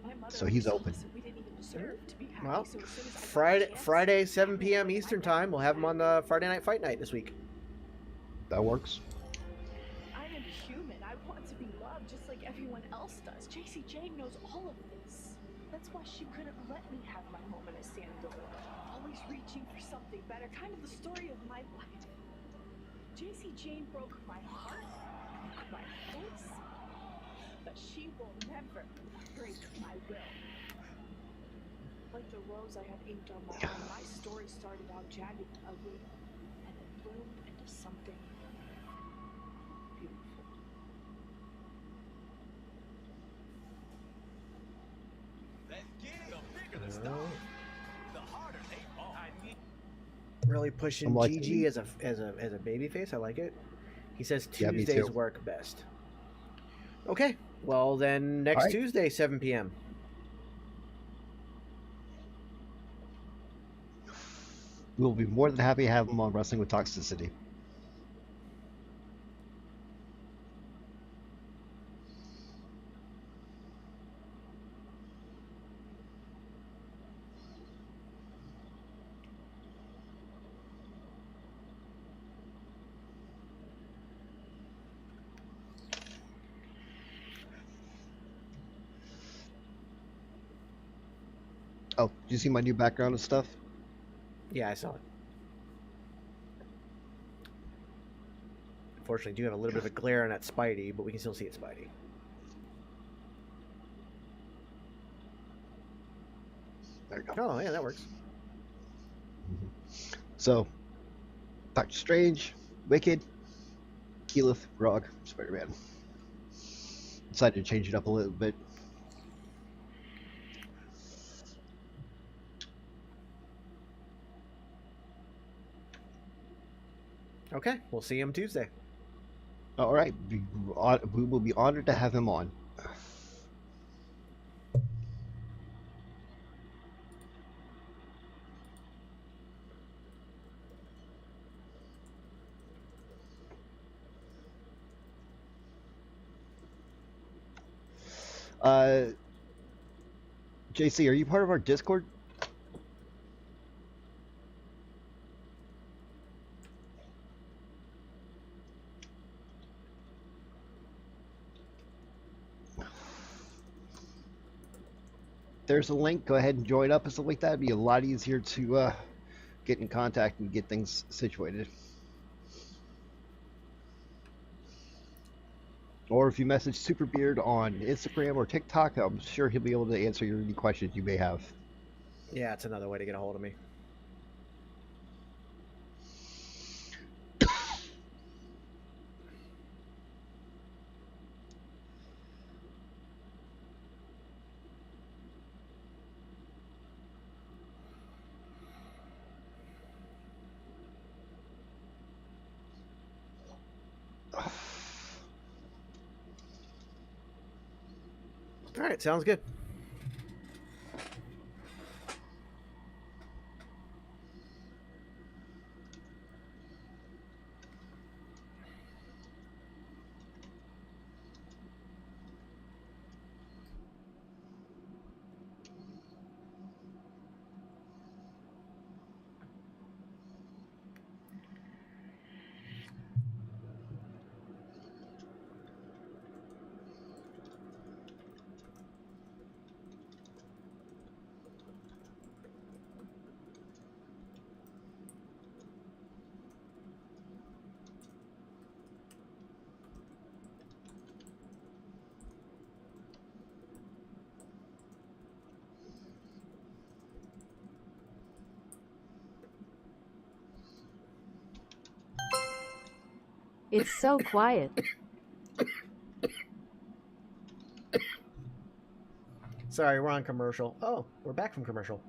My mother So he's told open. us that we didn't even deserve to be happy, Well, so as soon as I got a chance, Friday, 7 p.m. Eastern time. We'll have him on the Friday Night Fight Night this week. That works. I am human. I want to be loved just like everyone else does. JC Jane knows all of this. That's why she couldn't let me have my moment as Sandor. Always reaching for something better. Kind of the story of my life. JC Jane broke my heart, my hopes, but she will never break my will. Like the rose I had inked on my arm, my story started out jagged and ugly, and it bloomed into something beautiful. The bigger the star, the harder they fall. Really pushing Gigi as a baby face. I like it. He says Yeah, me Tuesdays too. work best. Okay. Well, then next All right. Tuesday, 7 p.m. We'll be more than happy to have him on Wrestling with Toxicity. Oh, did you see my new background and stuff? Yeah, I saw it. Unfortunately, do have a little bit of a glare on that Spidey, but we can still see it, Spidey. There you go. Oh, yeah, that works. So, Doctor Strange, Wicked, Keyleth, Rogue, Spider-Man. Decided to change it up a little bit. Okay, we'll see him Tuesday. All right, we will be honored to have him on. JC, are you part of our Discord? There's a link. Go ahead and join up and stuff like that. It'd be a lot easier to get in contact and get things situated. Or if you message Superbeard on Instagram or TikTok, I'm sure he'll be able to answer any questions you may have. Yeah, it's another way to get a hold of me. All right, sounds good. It's so quiet. Sorry, we're on commercial. Oh, we're back from commercial.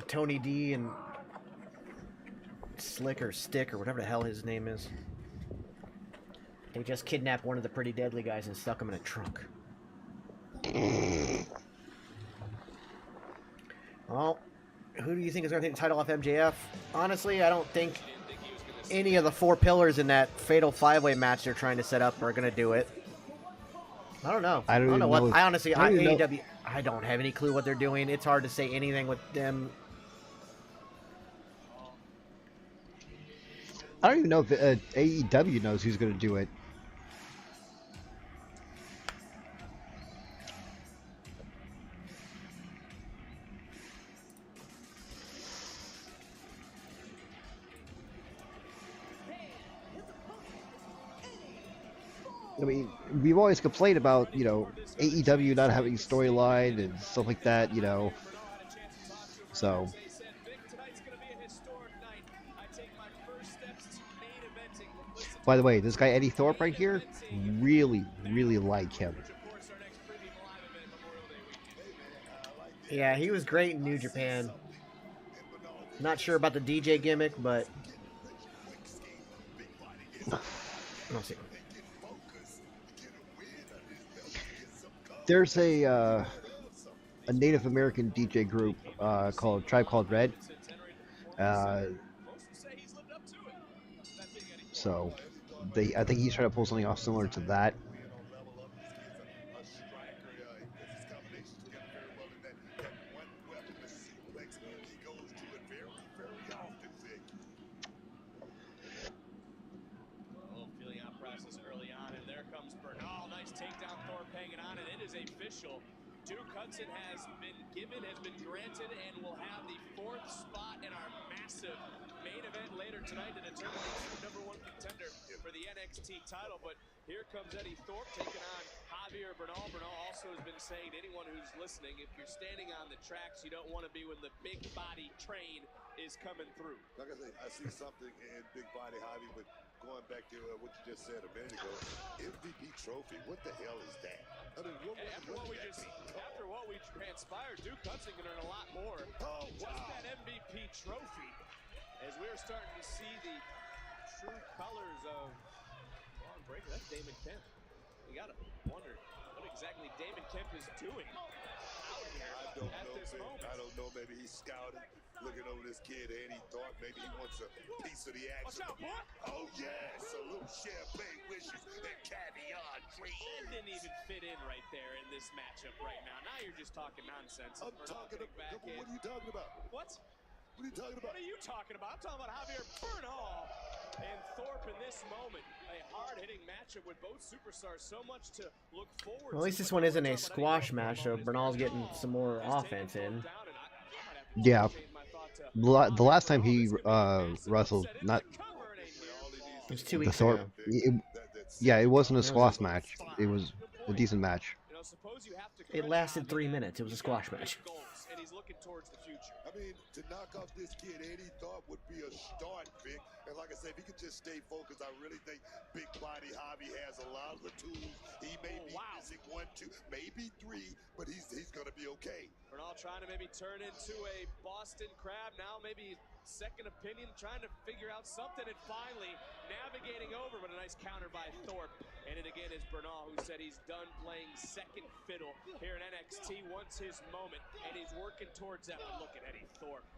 Tony D and Slick or Stick or whatever the hell his name is. They just kidnapped one of the Pretty Deadly guys and stuck him in a trunk. Well, who do you think is going to take the title off MJF? Honestly, I don't think any of the four pillars in that fatal five-way match they're trying to set up are going to do it. I don't know. I don't know what. I honestly, AEW, I don't have any clue what they're doing. It's hard to say anything with them. I don't even know if AEW knows who's going to do it. I mean, we've always complained about, you know, AEW not having storyline and stuff like that, you know. So. By the way, this guy Eddie Thorpe right here, really, really like him. Yeah, he was great in New Japan. Not sure about the DJ gimmick, but we'll see. There's a Native American DJ group called Tribe Called Red. So I think he's trying to pull something off similar to that. official. Duke Hudson has been granted, and will have the 4th spot in our massive main event later tonight to determine the #1 contender for the NXT title. But here comes Eddie Thorpe taking on Javier Bernal. Bernal also has been saying to anyone who's listening, if you're standing on the tracks, you don't want to be when the big body train is coming through. Like I say, I see something in Big Body Javi, but going back to what you just said a minute ago, MVP trophy, what the hell is that? I mean, after what we transpired, Duke Hudson can earn a lot more. Oh, wow. Just that MVP trophy, as we're starting to see the true colors of Long Breaker. That's Damon Kemp. You gotta wonder what exactly Damon Kemp is doing out here at this moment. I don't know. Maybe he's scouting, looking over this kid, and he thought maybe he wants a piece of the action. Watch out, boy. Oh, yes. A little champagne wishes and caviar dreams. That didn't even fit in right there in this matchup right now. Now you're just talking nonsense. I'm talking about, what are you talking about? What? What are you talking about? What are you talking about? I'm talking about Javier Bernal and Thorpe in this moment. A hard-hitting matchup with both superstars. So much to look forward to. Well, at least this one isn't a squash match, so Bernal's getting some more offense in. Yeah. The last time he wrestled, not it was 2 weeks Thorpe. ago. Yeah, it wasn't a squash match. It was a decent match. It lasted 3 minutes. It was a squash match. And he's looking towards the future. I mean, to knock off this kid, Eddie thought would be a start, Vic. And like I said, if he could just stay focused, I really think Big Body Javi has a lot of the tools. He may be missing 1, 2, maybe 3, but he's going to be okay. Bernal trying to maybe turn into a Boston Crab. Now maybe second opinion, trying to figure out something, and finally navigating over, but a nice counter by Thorpe. And it again is Bernal, who said he's done playing second fiddle here in NXT, wants his moment, and he's working towards that. But look at Eddie Thorpe.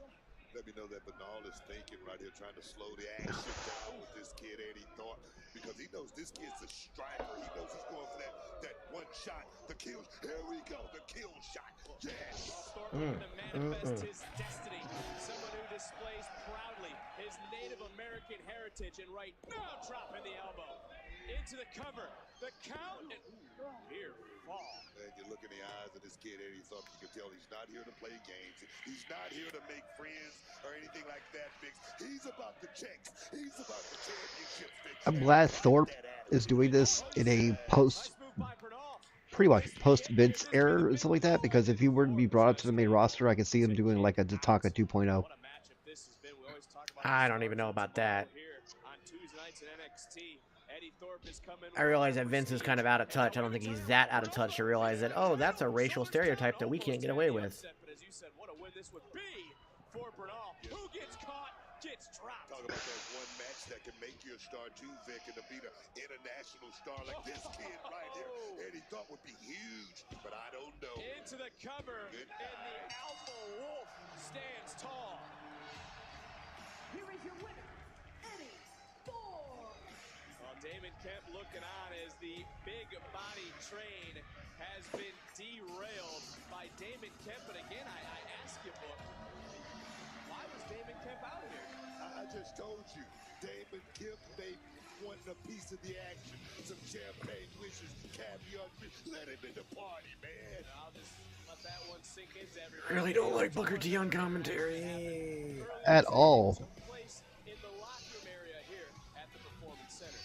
Let me know that Bernal is thinking right here, trying to slow the action down with this kid, Eddie Thorpe, because he knows this kid's a striker. He knows he's going for that one shot, the kill. Here we go, the kill shot. Yes. Thorpe looking to manifest his destiny. Someone who displays proudly his Native American heritage, and right now dropping the elbow into the cover. The count, and here fall. And you look in the eyes of this kid, Eddie Thorpe, you can tell he's not here to play games. He's not here to make friends or anything like that, Bix. He's about the checks. He's about the championship, Bix. I'm glad Thorpe is doing this in a pretty much post-Vince era or something like that, because if he were to be brought up to the main roster, I could see him doing like a Tatanka 2.0. I don't even know about that. I realize that Vince is kind of out of touch. I don't think he's that out of touch to realize that, oh, that's a racial stereotype that we can't get away with. But as you said, what a win this would be for Bernal. Who gets caught, gets dropped. Talk about that one match that can make you a star too, Vic, and to beat an international star like this kid right here, Eddie thought would be huge, but I don't know. Into the cover, and the Alpha Wolf stands tall. Here is your winner, Eddie Thorpe. Damon Kemp looking on as the big body train has been derailed by Damon Kemp. But again, I ask you, Book, why was Damon Kemp out here? I just told you, Damon Kemp, they want a piece of the action. Some champagne wishes, caviar. Let him in the party, man. I'll just let that one sink into everybody. Really don't like Booker T on commentary. At all. In the locker room area here at the Performance Center.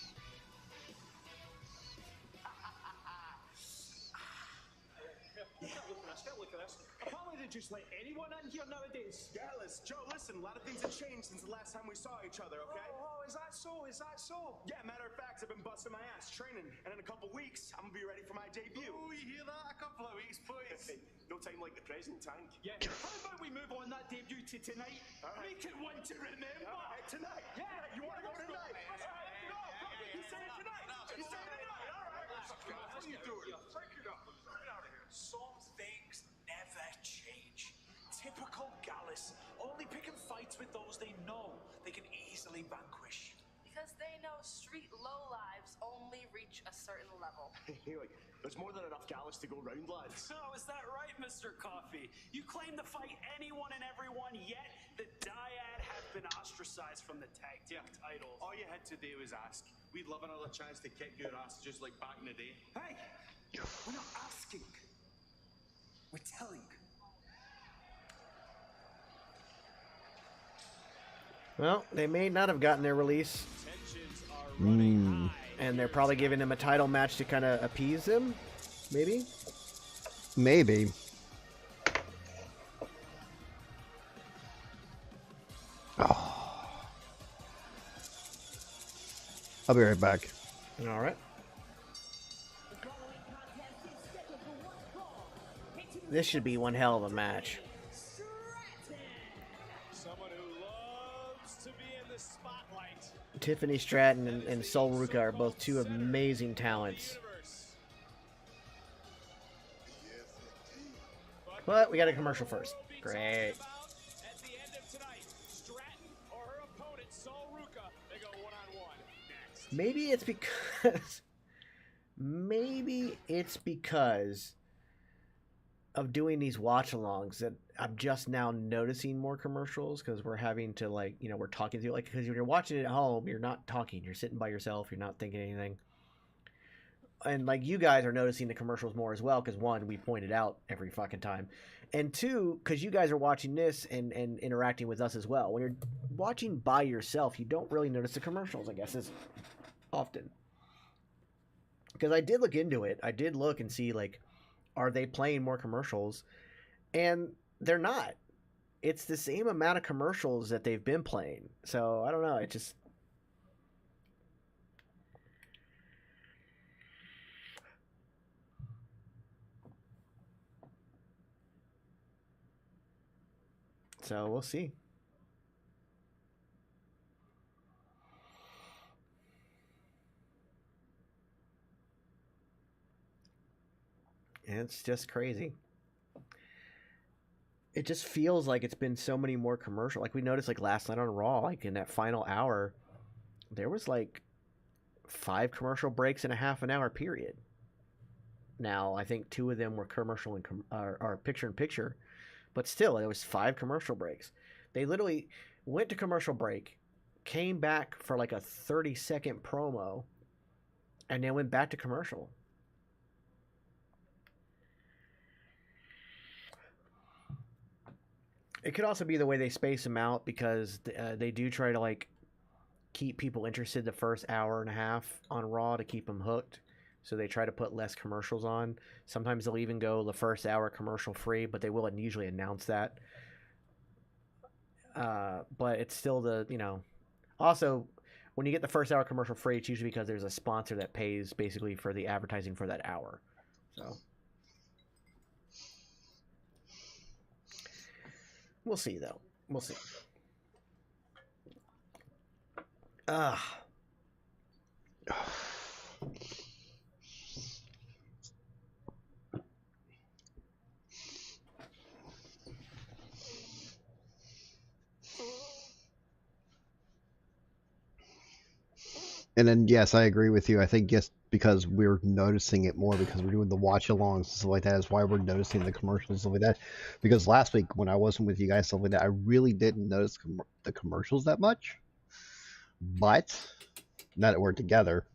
Apparently they just let anyone in here nowadays. Gallus, Joe, listen, a lot of things have changed since the last time we saw each other, okay? Oh, is that so? Is that so? Yeah, matter of fact, I've been busting my ass training, and in a couple weeks, I'm gonna be ready for my debut. Oh, you hear that? A couple of weeks, please. Hey, no time like the present, Tank. Yeah. How about we move on that debut to tonight? Right. Make it one to remember. Tonight? Yeah, you want to go tonight? He's saying tonight. He's saying tonight. All right. What are you doing? Break it up. Get out of here. Some things never change. Typical Gallus, only picking fights with those they know they can easily vanquish. Because they know street lowlives only reach a certain level. Hey, like, there's more than enough Gallus to go round, lads. Oh, is that right, Mr. Coffee? You claim to fight anyone and everyone, yet the Dyad have been ostracized from the tag team titles. All you had to do was ask. We'd love another chance to kick your ass just like back in the day. Hey, we're not asking. We're telling you. Well, they may not have gotten their release. And they're probably giving him a title match to kind of appease him. Maybe? Maybe. Oh. I'll be right back. All right. This should be one hell of a match. Someone who loves to be in the spotlight. Tiffany Stratton and Sol Ruca are both two amazing talents. But we got a commercial first. Great. At the end of tonight, Stratton or her opponent, Sol Ruca, they go one-on-one next. Maybe it's because... Maybe it's because of doing these watch-alongs that I'm just now noticing more commercials, because we're having to, like, you know, we're talking through, like, because when you're watching it at home, you're not talking, you're sitting by yourself, you're not thinking anything. And, like, you guys are noticing the commercials more as well, because, one, we point it out every fucking time. And two, because you guys are watching this and interacting with us as well. When you're watching by yourself, you don't really notice the commercials, I guess, as often. Because I did look into it. I did look and see, like, are they playing more commercials? And they're not. It's the same amount of commercials that they've been playing. So, I don't know. It just... So, we'll see. And it's just crazy. It just feels like it's been so many more commercials. Like we noticed, like last night on Raw, like in that final hour, there was like 5 commercial breaks in a half an hour period. Now, I think 2 of them were commercial and or picture in picture, but still, it was 5 commercial breaks. They literally went to commercial break, came back for like a 30-second promo, and then went back to commercial. It could also be the way they space them out, because they do try to like keep people interested the first hour and a half on Raw to keep them hooked. So they try to put less commercials on. Sometimes they'll even go the first hour commercial free, but they will usually announce that. But it's still the, you know, also when you get the first hour commercial free, it's usually because there's a sponsor that pays basically for the advertising for that hour. So we'll see, though. We'll see. And then, yes, I agree with you. I think just because we're noticing it more because we're doing the watch-alongs and stuff like that is why we're noticing the commercials and stuff like that. Because last week when I wasn't with you guys, stuff like that, I really didn't notice the commercials that much. But now that we're together,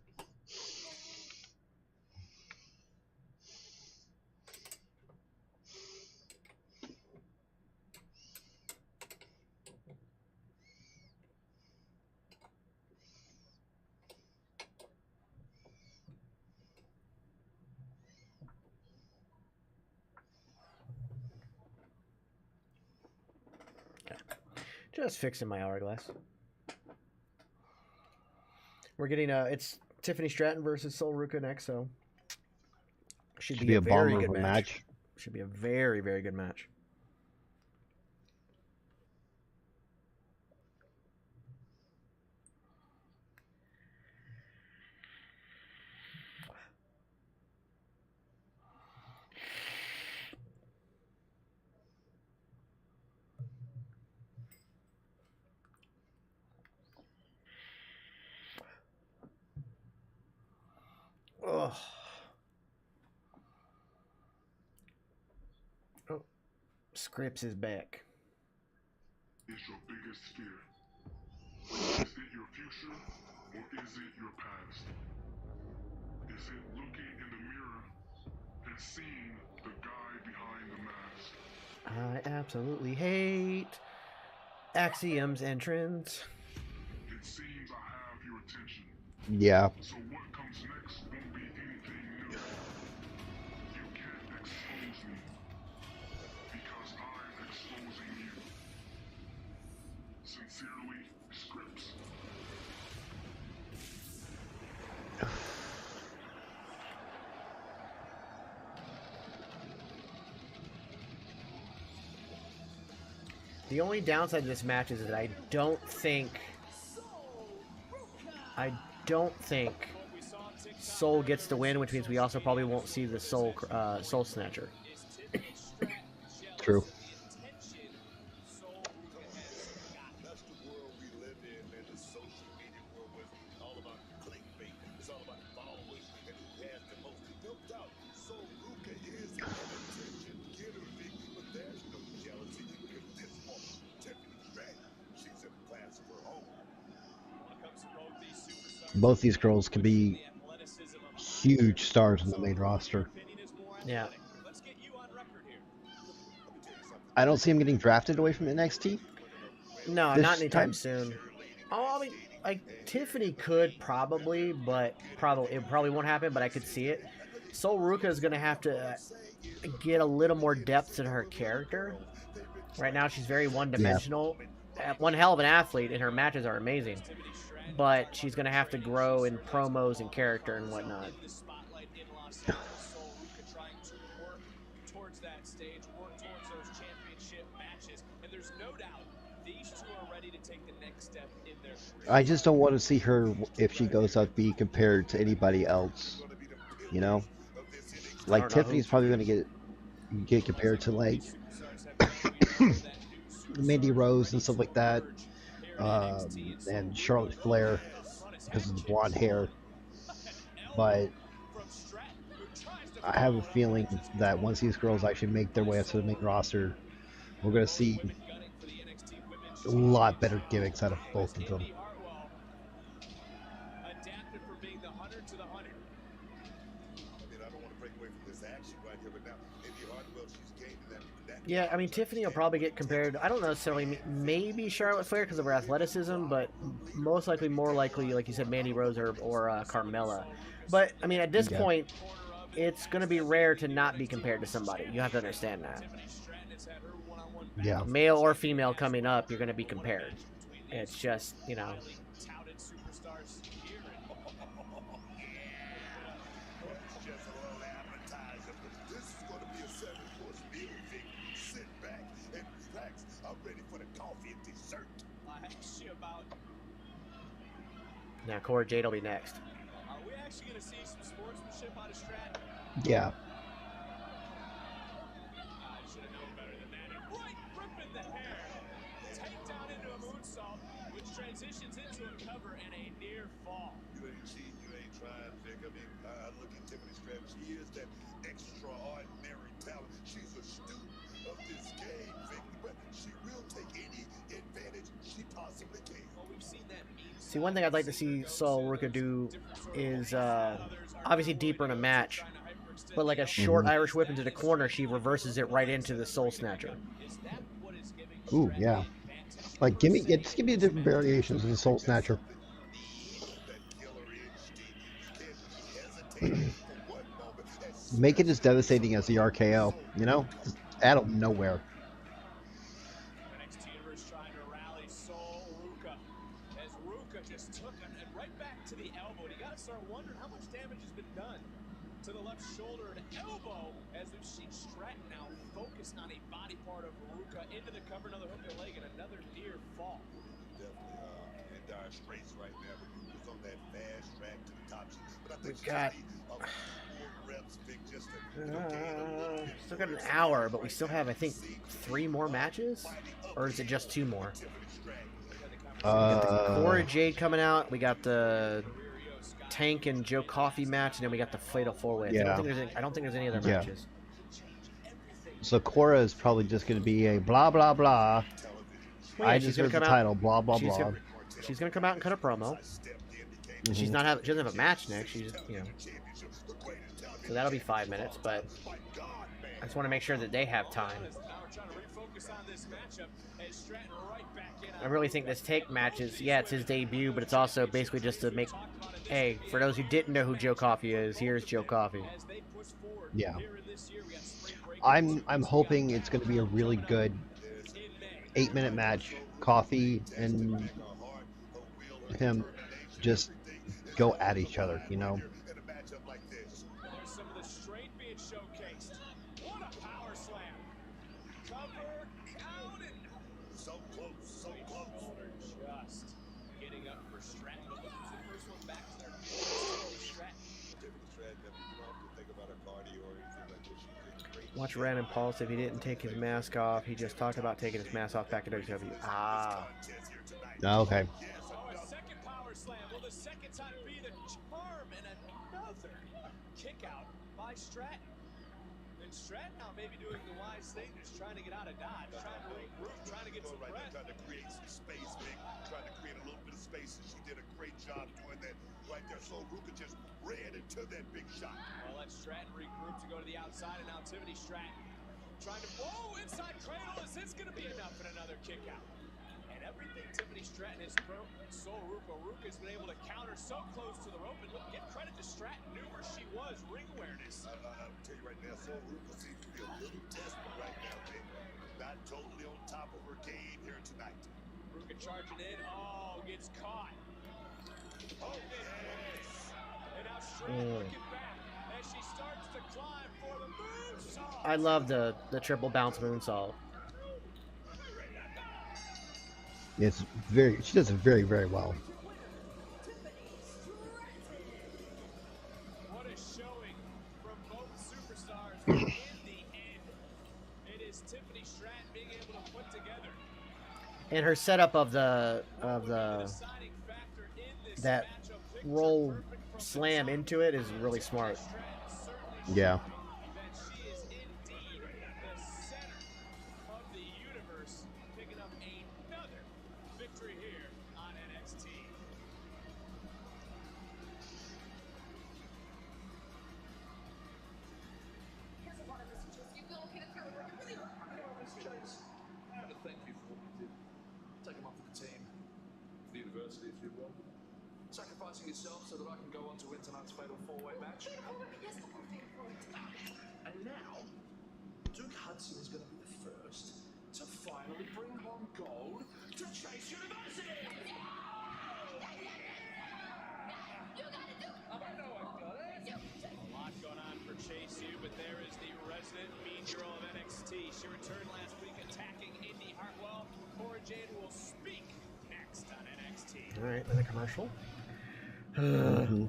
just fixing my hourglass. We're getting it's Tiffany Stratton versus Sol Ruca next, so should be a very good match. Should be a very, very good match. Oh. Oh. Scripps is back. Is your biggest fear? Is it your future or is it your past? Is it looking in the mirror and has seen the guy behind the mask. I absolutely hate Axiom's entrance. It seems I have your attention. Yeah. So what comes next won't be anything new. You can't expose me because I'm exposing you. Sincerely, Scripps. The only downside to this match is that I don't think Soul gets the win, which means we also probably won't see the Soul Snatcher. True. That's the world we live in, man. The social media world was all about clickbait. It's all about followers and who has the most. No doubt, Soul Ruka is an attention getter, Vic, but there's no jealousy because this woman, Tiffany Stratton, she's in a class of her own. Both these girls can be huge stars in the main roster. Yeah. I don't see him getting drafted away from NXT. No, not anytime soon. Oh, I mean, like Tiffany could probably, but it probably won't happen. But I could see it. Soul Ruka is gonna have to get a little more depth in her character. Right now, she's very one-dimensional. Yeah. One hell of an athlete, and her matches are amazing. But she's gonna have to grow in promos and character and whatnot. I just don't want to see her, if she goes up, be compared to anybody else. You know, like Tiffany's probably going to get compared to like Mandy Rose and stuff like that, and Charlotte Flair because of the blonde hair. But I have a feeling that once these girls actually make their way up to the main roster, we're going to see a lot better gimmicks out of both of them. Yeah, I mean, Tiffany will probably get compared. I don't necessarily, maybe Charlotte Flair because of her athleticism, but most likely, more likely, like you said, Mandy Rose or Carmella. But, I mean, at this point, it's going to be rare to not be compared to somebody. You have to understand that. Yeah. Male or female coming up, you're going to be compared. It's just, you know. Now, Cora Jade will be next. Are we actually going to see some sportsmanship out of Stratton? Yeah. I should have known better than that. And right ripping the hair. Take down into a moonsault, which transitions into a cover and a near fall. You ain't cheating, you ain't trying, Vic. I mean, I look at Tiffany Stratton. She is that extraordinary talent. She's a student of this game, Vic, but she will take any advantage she possibly can. Well, we've seen that. See, one thing I'd like to see Soul Ruka do is obviously deeper in a match, but like a short Irish whip into the corner, she reverses it right into the Soul Snatcher. Ooh, yeah. Like, just give me different variations of the Soul Snatcher. Make it as devastating as the RKO, you know? Just out of nowhere. Just took him and right back to the elbow. And you got to start wondering how much damage has been done to the left shoulder and elbow as we've seen Stratton now focus on a body part of Ruka into the cover, another hook and leg, and another near fall. Definitely in dire straits right now. But Ruka's on that fast track to the top. But I think We've got reps, Vic, just to, still got an hour, but we still have, I think, 3 more matches, or is it just 2 more? So we got the Cora Jade coming out. We got the Tank and Joe Coffey match, and then we got the Fatal 4-Way. Yeah. I don't think there's any other matches. So Cora is probably just going to be a blah blah blah. Well, yeah, I deserve the title. Blah blah blah. She's gonna come out and cut a promo. She doesn't have a match next. She's So that'll be 5 minutes, but I just want to make sure that they have time. I really think this take match is, yeah, it's his debut, but it's also basically just to make, hey, for those who didn't know who Joe Coffey is, here's Joe Coffey. Yeah. I'm hoping it's going to be a really good 8-minute match. Coffee and him just go at each other, you know. Some of the strength being showcased. What a power slam. Cover, counted. So close, so close. Just getting up for Stratton. But this is the first one back to their Stratton. Tiffany Stratton, you don't have to think about her cardio or anything like this. She did great. Watch Random Pulse. If he didn't take his mask off, he just talked about taking his mask off back at WWE. Ah. Okay. Second power slam. Will the second time be the charm? And another kick out by Stratton. And Stratton now maybe doing the wise thing, just trying to get out of dodge, trying to regroup, trying to get some breath. Trying to create some space, Vic. Trying to create a little bit of space, and she did a great job doing that right there. So Ruka just ran into that big shot. Well, let Stratton regroup to go to the outside, and now Tiffany Stratton trying to, whoa, inside cradle. Is this going to be enough and another kick out? And everything Tiffany Stratton has thrown, Sol Ruka's been able to counter so close to the rope. And look, give credit to Stratton, knew where she was, ring awareness. I'll tell you right now, Sol Ruka seems to be a little desperate right now, Vic. Not totally on top of her game here tonight. Ruka charging in, oh, gets caught. Oh, yes. And now Stratton looking back as she starts to climb for the moonsault. I love the triple bounce moonsault. It's very, she does it very, very well. What a showing from both superstars. In the end, it is Tiffany Stratton being able to put together. And her setup of that roll slam into it is really smart. Yeah. She is indeed the center of the universe, picking up another victory here on NXT. Here's a lot of messages. You feel okay to throw it? You really Miss Chase, I have to thank you for what you did. Take him up for the team, the university, if you will. Sacrificing yourself so that I can go on to win tonight's fatal four-way match. Yes, the whole thing for it. And now, Duke Hudson is going to be the first to finally bring home gold to Chase University. You got it, Duke. I know I got it. A lot going on for Chase U, but there is the resident mean girl of NXT. She returned last week attacking Indy Hartwell. Cora Jade will speak next on NXT. All right, another commercial. Again,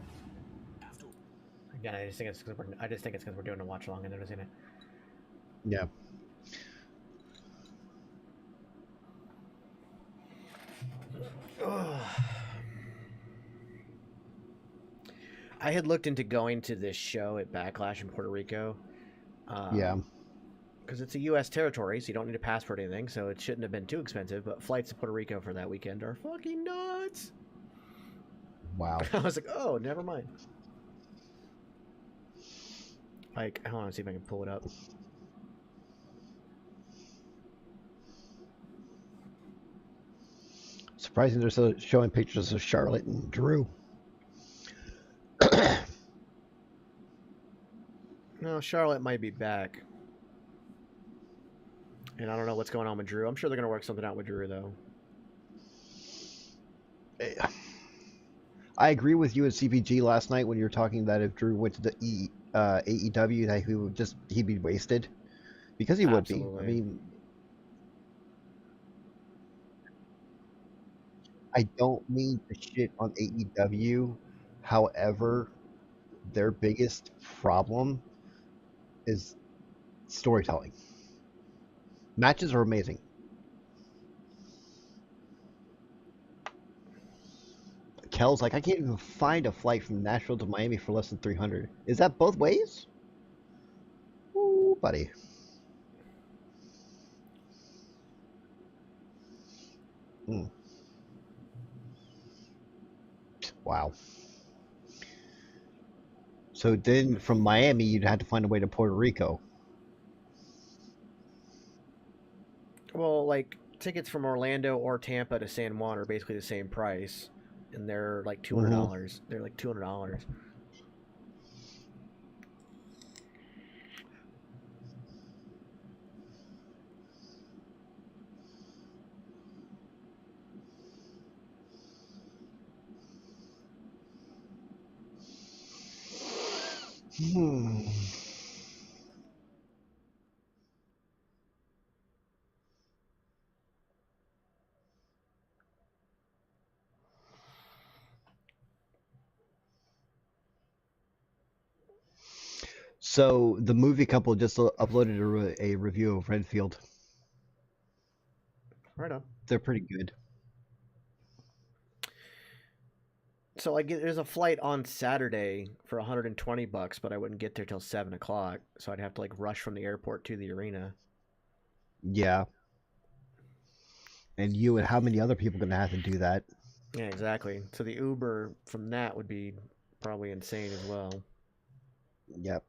I just think it's because we're doing a watch along and they're in it. Yeah. I had looked into going to this show at Backlash in Puerto Rico. Yeah. Because it's a U.S. territory, so you don't need a passport or anything, so it shouldn't have been too expensive. But flights to Puerto Rico for that weekend are fucking nuts. Wow. I was like, oh, never mind. Like, I want to see if I can pull it up. Surprising they're still showing pictures of Charlotte and Drew. No, Charlotte might be back. And I don't know what's going on with Drew. I'm sure they're going to work something out with Drew, though. I agree with you at CPG last night when you were talking that if Drew went to the AEW, that he'd be wasted. Because he Absolutely. would be. I mean, I don't mean to shit on AEW. However, their biggest problem is storytelling. Matches are amazing. Kel's like, I can't even find a flight from Nashville to Miami for less than $300. Is that both ways? Ooh, buddy. Wow. So then from Miami, you'd have to find a way to Puerto Rico. Well, like tickets from Orlando or Tampa to San Juan are basically the same price, and they're like $200. They're like $200. So the movie couple just uploaded a review of Redfield. Right on. They're pretty good. So there's a flight on Saturday for $120, but I wouldn't get there till 7 o'clock, so I'd have to like rush from the airport to the arena. Yeah. And you and how many other people are gonna have to do that? Yeah, exactly. So the Uber from that would be probably insane as well. Yep.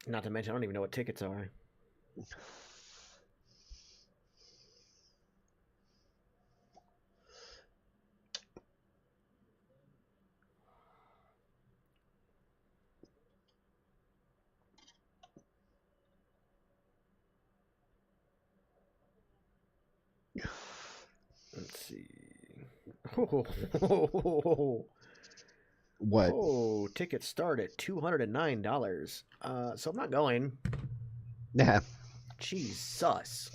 Not to mention, I don't even know what tickets are. Let's see. What? Oh, tickets start at $209. So I'm not going. Yeah. Jesus.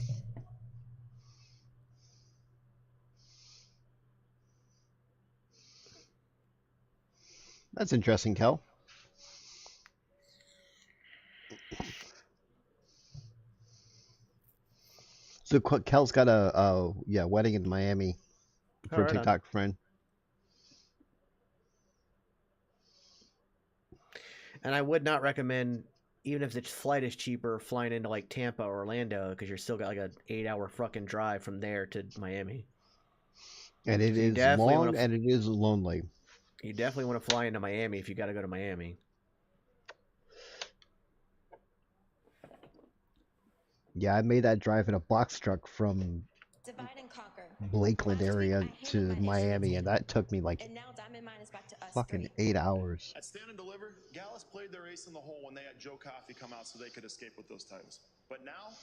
That's interesting, Kel. So Kel's got a wedding in Miami for a TikTok friend. And I would not recommend, even if the flight is cheaper, flying into like Tampa or Orlando, because you're still got like an 8-hour fucking drive from there to Miami. And it is long and it is lonely. You definitely want to fly into Miami if you got to go to Miami. Yeah, I made that drive in a box truck from Lakeland area to Miami, and that took me like fucking 8 hours. At Stand and Deliver, Gallus played their ace in the hole when they had Joe Coffey come out so they could escape with those titles. But now,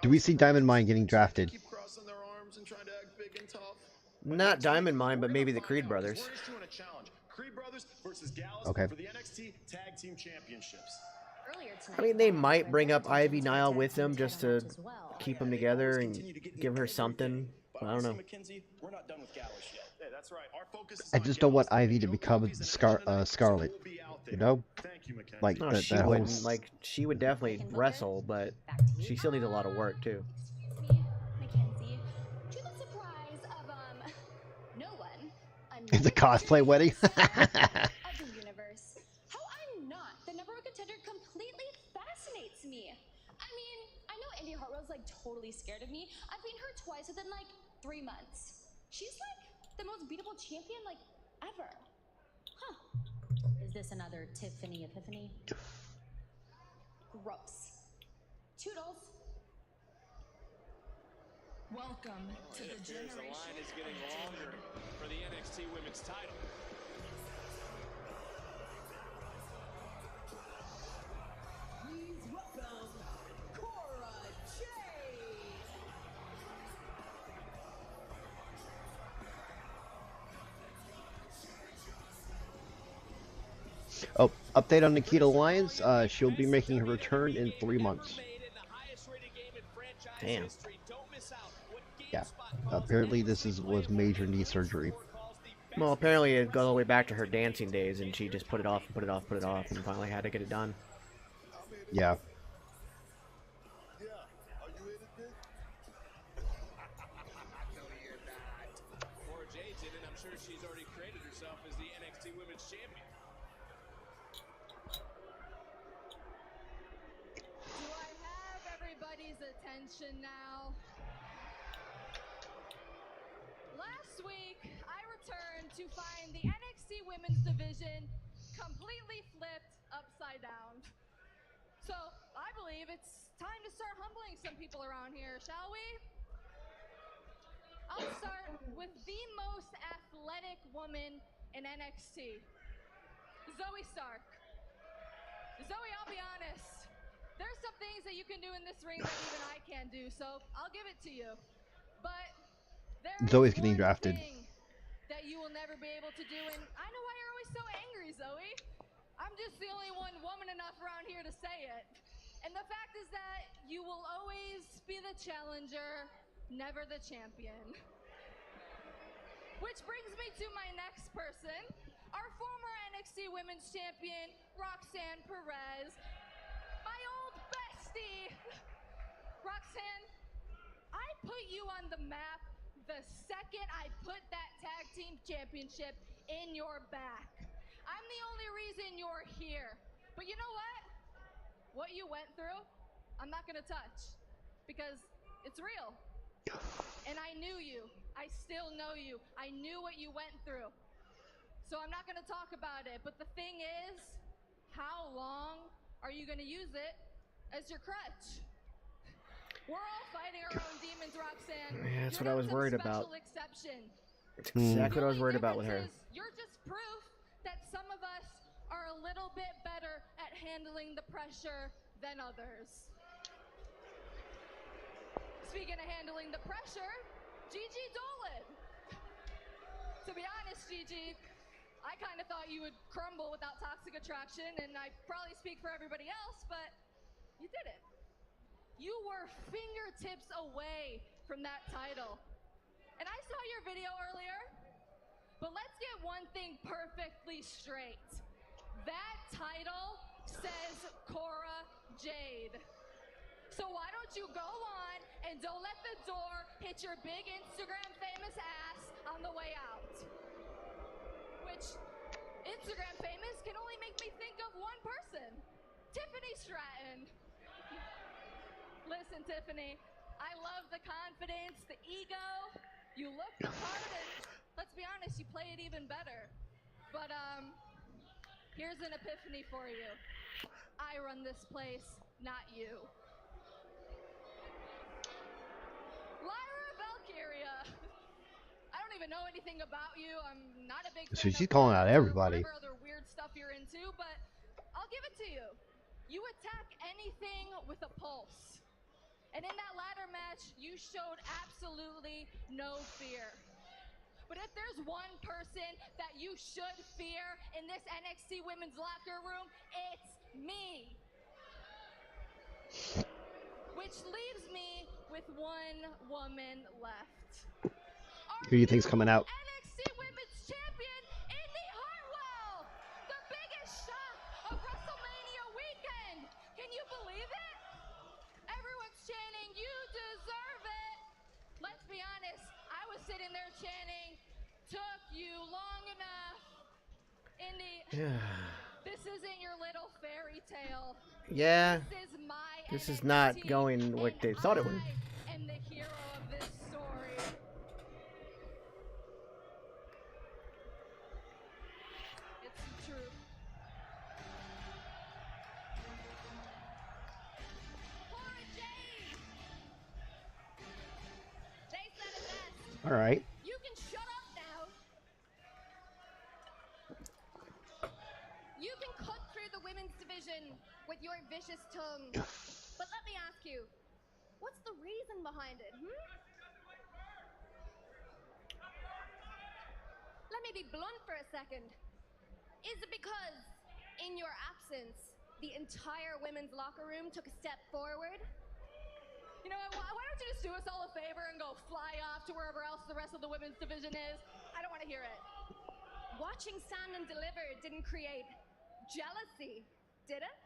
Do we see Diamond Mine getting drafted? keep crossing their arms and trying to act big and tough. Not Diamond Mine, but maybe the Creed brothers. We're issuing a challenge. Creed brothers versus Gallus Okay. for the NXT Tag Team Championships. I mean, they might bring up Ivy Nile with them just to keep them together and give her something. I don't know. We're not done with Gallus yet. Yeah, that's right. Our focus is I just don't want Ivy to become Scarlet. You know? Like, No, the she whole... wouldn't. Like, she would definitely wrestle, but she still needs a lot of work too. Mackenzie, to the surprise of no one. It's a cosplay wedding? Of the universe. How I'm not the number one contender completely fascinates me. I mean, I know Indy Hartwell's like totally scared of me. I've beaten her twice within like 3 months. She's like the most beatable champion like ever. Huh. Is this another Tiffany epiphany? Gross. Toodles. Welcome to the generation. The line is getting longer for the NXT Women's title. Please welcome Cora Jade. Oh, update on Nikita Lyons. She'll be making her return in 3 months. Damn. Yeah. Apparently this was major knee surgery. Well, apparently it goes all the way back to her dancing days, and she just put it off and put it off, put it off, and finally had to get it done. Yeah. Cora Jade's in it. I'm sure she's already created herself as the NXT Women's Champion. Do I have everybody's attention now? Last week, I returned to find the NXT NXT women's division completely flipped upside down. So I believe it's time to start humbling some people around here, shall we? I'll start with the most athletic woman in NXT, Zoe Stark. Zoe, I'll be honest, there's some things that you can do in this ring that even I can't do, so I'll give it to you. But there Zoe's is getting one drafted. thing that you will never be able to do, and I know why you're always so angry, Zoe. I'm just the only one woman enough around here to say it. And the fact is that you will always be the challenger, never the champion. Which brings me to my next person, our former NXT Women's Champion, Roxanne Perez, my old bestie. Roxanne, I put you on the map the second I put that tag team championship in your back. I'm the only reason you're here. But you know what? What you went through, I'm not gonna touch because it's real. And I knew you. I still know you. I knew what you went through. So I'm not gonna talk about it. But the thing is, how long are you gonna use it as your crutch? We're all fighting our own demons, Roxanne. Yeah, that's You're what I not was some worried special about. exception. That's exactly what I was worried about with her. You're just proof that some of us are a little bit better at handling the pressure than others. Speaking of handling the pressure, Gigi Dolan. To be honest, Gigi, I kind of thought you would crumble without Toxic Attraction, and I probably speak for everybody else, but you didn't. You were fingertips away from that title. And I saw your video earlier, but let's get one thing perfectly straight. That title says Cora Jade. So why don't you go on and don't let the door hit your big Instagram famous ass on the way out? Which, Instagram famous can only make me think of one person, Tiffany Stratton. Listen, Tiffany, I love the confidence, the ego. You look the part, and let's be honest, you play it even better. But here's an epiphany for you. I run this place, not you. Lyra Valkyria. I don't even know anything about you. I'm not a big fan So she's of calling out violence or everybody. whatever other weird stuff you're into, but I'll give it to you. You attack anything with a pulse. And in that ladder match, you showed absolutely no fear. But if there's one person that you should fear in this NXT women's locker room, it's me. Which leaves me with one woman left. Who do you think's coming out? NXT Women's Champion, Indy Hartwell! The biggest shock of WrestleMania weekend! Can you believe it? Everyone's chanting, you deserve it! Let's be honest, I was sitting there chanting, took you long enough. Indy, this isn't your little fairy tale. Yeah, This is my this is NXT, not going what they thought it would. I am the hero of this story. It's the truth. Cora Jade! Jay said it best. All right. You can shut up now. You can cut through the women's division with your vicious tongue. But let me ask you, what's the reason behind it, Let me be blunt for a second. Is it because, in your absence, the entire women's locker room took a step forward? You know what, why don't you just do us all a favor and go fly off to wherever else the rest of the women's division is? I don't want to hear it. Watching Stand and Deliver didn't create jealousy, did it?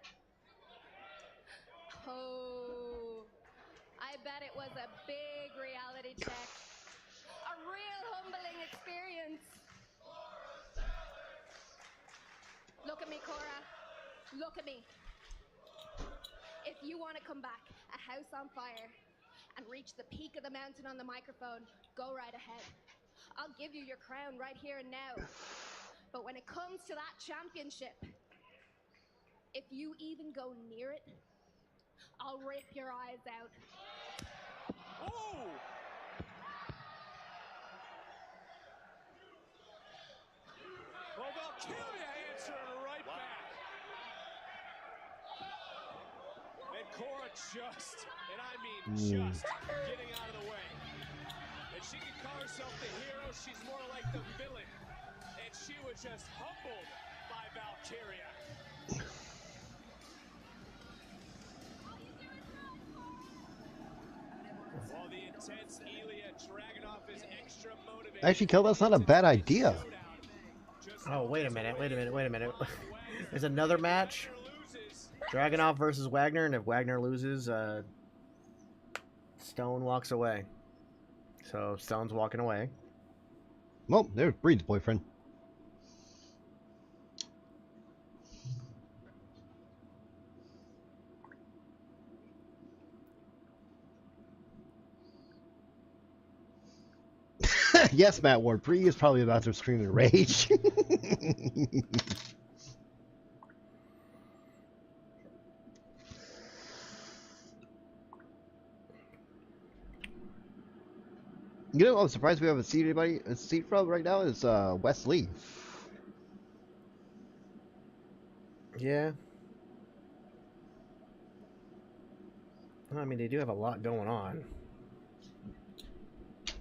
Oh, I bet it was a big reality check. A real humbling experience. Look at me, Cora. Look at me. If you want to come back, a house on fire, and reach the peak of the mountain on the microphone, go right ahead. I'll give you your crown right here and now. But when it comes to that championship, if you even go near it, I'll rip your eyes out. Oh! Well, Valkyria answering right back. And Cora just, and I mean just, getting out of the way. And she can call herself the hero. She's more like the villain. And she was just humbled by Valkyria. While the intense Ilya Dragunov is extra motivated. Actually, Kel, that's not a bad idea. Oh, wait a minute. There's another match. Dragunov versus Wagner, and if Wagner loses, Stone walks away. So Stone's walking away. Well, there's Breed's boyfriend. Yes, Matt Ward. Bree is probably about to scream in rage. You know, I'm surprised we haven't seen anybody from right now is Wes Lee. Yeah. Well, I mean, they do have a lot going on.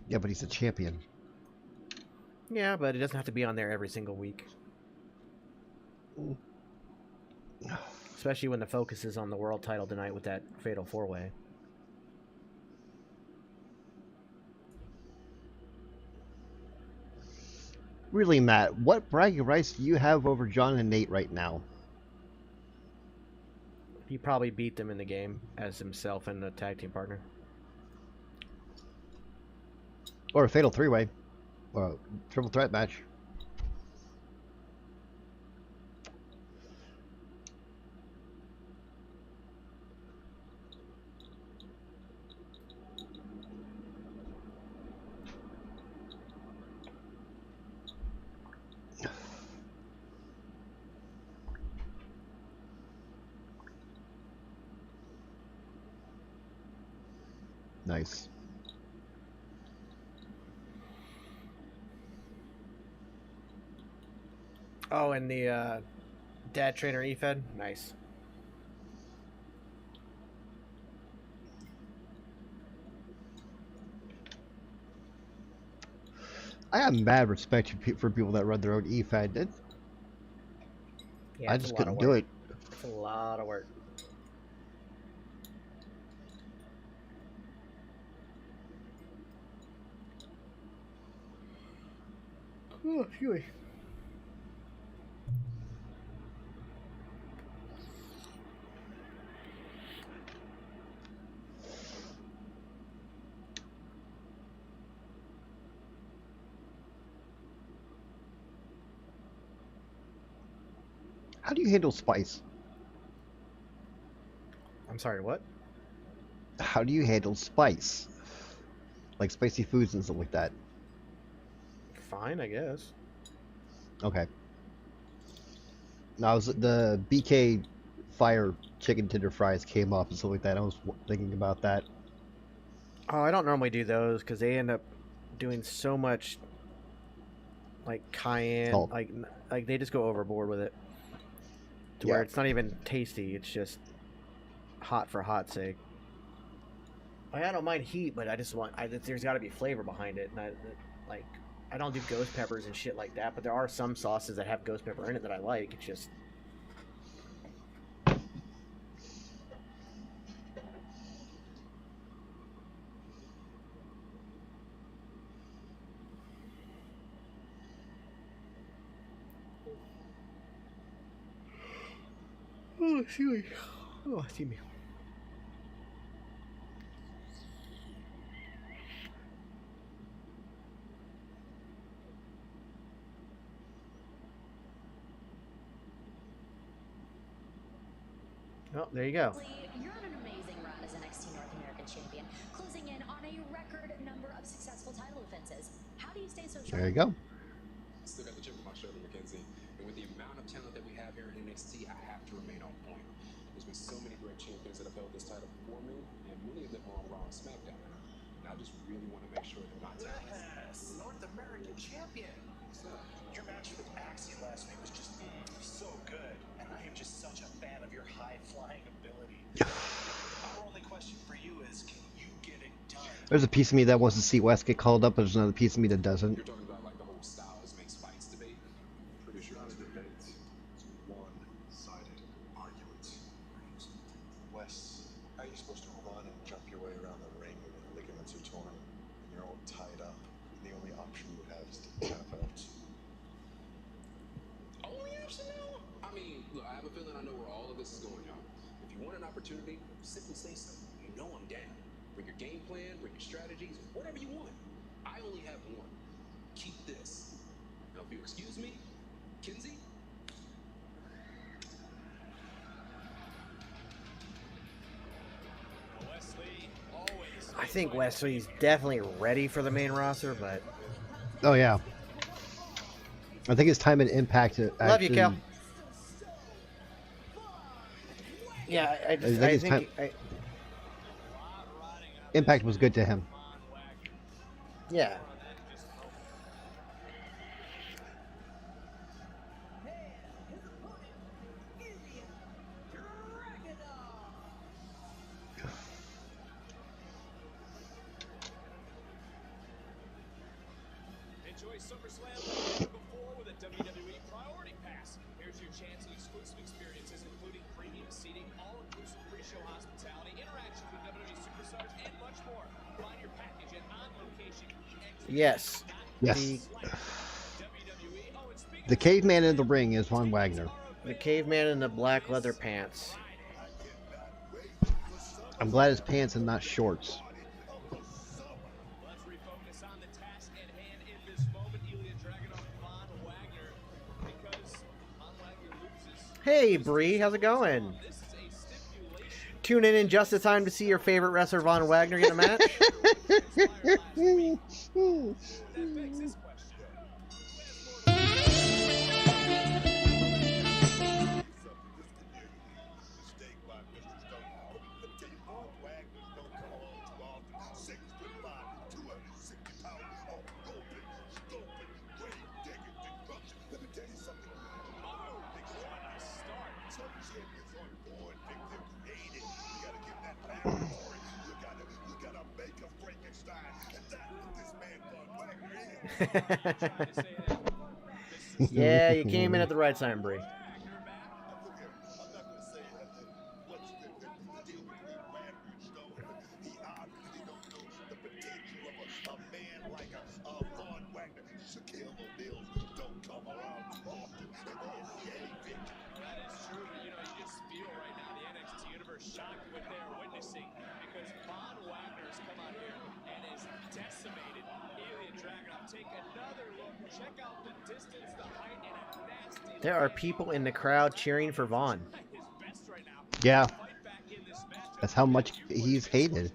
Yeah, but he's a champion. Yeah, but it doesn't have to be on there every single week. Especially when the focus is on the world title tonight with that fatal 4-way. Really, Matt, what bragging rights do you have over John and Nate right now? He probably beat them in the game as himself and the tag team partner. Or a fatal 3-way. Or a triple threat match. Nice. Oh, and the dad trainer E-Fed? Nice. I have mad respect for people that run their own E-Fed. Yeah, I just couldn't do it. It's a lot of work. Oh, phew. How do you handle spice? I'm sorry, what? How do you handle spice? Like spicy foods and stuff like that. Fine, I guess. Okay. Now, the BK Fire chicken tender fries came up and stuff like that. I was thinking about that. Oh, I don't normally do those because they end up doing so much, like cayenne, like they just go overboard with it. To where it's not even tasty. It's just hot for hot's sake. I don't mind heat, but I just want there's got to be flavor behind it. And I don't do ghost peppers and shit like that, but there are some sauces that have ghost pepper in it that I like. It's just oh, excuse me. Oh, excuse me. Oh, there you go. You're on an amazing run as NXT North American champion, closing in on a record number of successful title defenses. How do you stay so sharp? There you go. Still got the chip on my shoulder, Mackenzie. NXT, I have to remain on point. There's been so many great champions that have held this title before me, and many of them are on Raw and SmackDown. And I just really want to make sure that my talent is North American champion. Your match with Maxie last week was just so good, and I am just such a fan of your high-flying ability. Our only question for you is, can you get it done? There's a piece of me that wants to see West get called up, but there's another piece of me that doesn't. You're talking about like the whole styles makes fights debate. I'm pretty sure Not a debate. It's a one-sided argument. Wes, how are you supposed to run and jump your way around the ring when your ligaments are torn and you're all tied up? And the only option you would have is to tap out. Only option now? I mean, look, I have a feeling I know where all of this is going, y'all. If you want an opportunity, simply say so. You know I'm down. Bring your game plan, bring your strategies, whatever you want. I only have one. Keep this. Now, if you excuse me, Kinsey. I think Wesley's definitely ready for the main roster, but Oh yeah. I think his time in Impact. love you, Cal. Yeah, I think Impact was good to him. yeah. Enjoy SummerSlam like never before with a WWE Priority Pass. Here's your chance at exclusive experiences, including premium seating, all-inclusive pre-show hospitality, interactions with WWE superstars, and much more. Find your package at on-location. Yes. Yes. The caveman in the ring is Von Wagner. The caveman in the black leather pants. I'm glad his pants and not shorts. Let's refocus on the task at hand in this moment. Ilya Dragunov, Von Wagner, because Von Wagner loses. Hey, Bree, how's it going? Tune in just in time to see your favorite wrestler, Von Wagner, get a match. Yeah, you came in at the right time, Bree. Shocked what they're witnessing because Von Wagner's come out here and is decimated. Ilya Dragunov, take another look. Check out the distance, the height, and a nasty. There are people in the crowd cheering for Von. Yeah. That's how much he's hated.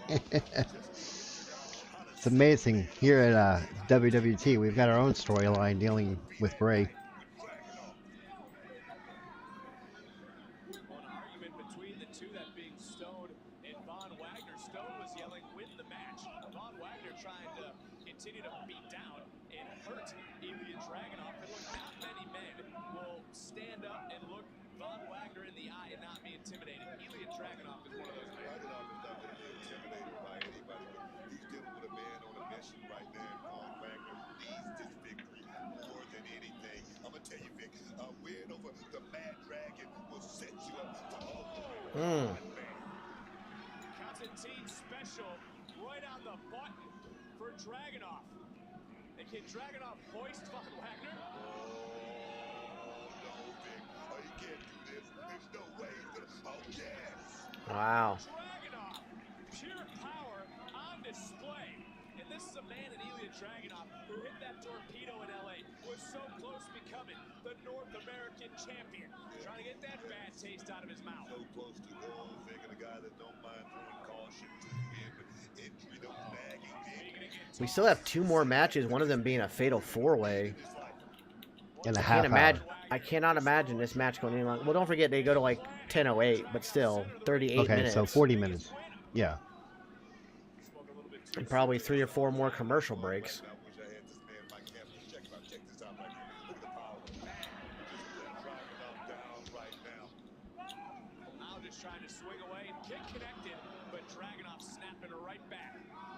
It's amazing. Here at WWT, we've got our own storyline dealing with Bray. An argument between the two, that being Stone and Von Wagner. Stone was yelling, win the match. Von Wagner trying to continue to beat down and hurt Ilya Dragunov. And look, not many men will stand up and look Von Wagner in the eye and not be intimidated. Ilya Dragunov is one of those men. Dragunov is not going to be intimidated by anybody, but he's dealing with a man on a mission right there. Von Wagner needs this victory more than anything. I'm going to tell you, Vic, a win over the Mad Dragon will set you up for all the way. Constantine special right on the button for Dragunov. And can Dragunov hoist Von Wagner? You can't do this. There's no way he's going to. Oh, yes. Wow. Dragunov, pure power on display. And this is a man in Ilya Dragunov who hit that torpedo in LA, was so close to becoming the North American champion. Trying to get that bad taste out of his mouth. So close to goal, thinking a guy that don't mind throwing caution to the wind, but injury, those nagging. Speaking of We still have 2 more matches, one of them being a fatal 4-way. In a half hour. I cannot imagine this match going any longer. Well, don't forget they go to like 10:08, but still 38 minutes. Okay, so 40 minutes. Yeah. And probably 3 or 4 more commercial breaks. Now just trying to swing away and get connected, but Dragunov snapping right back.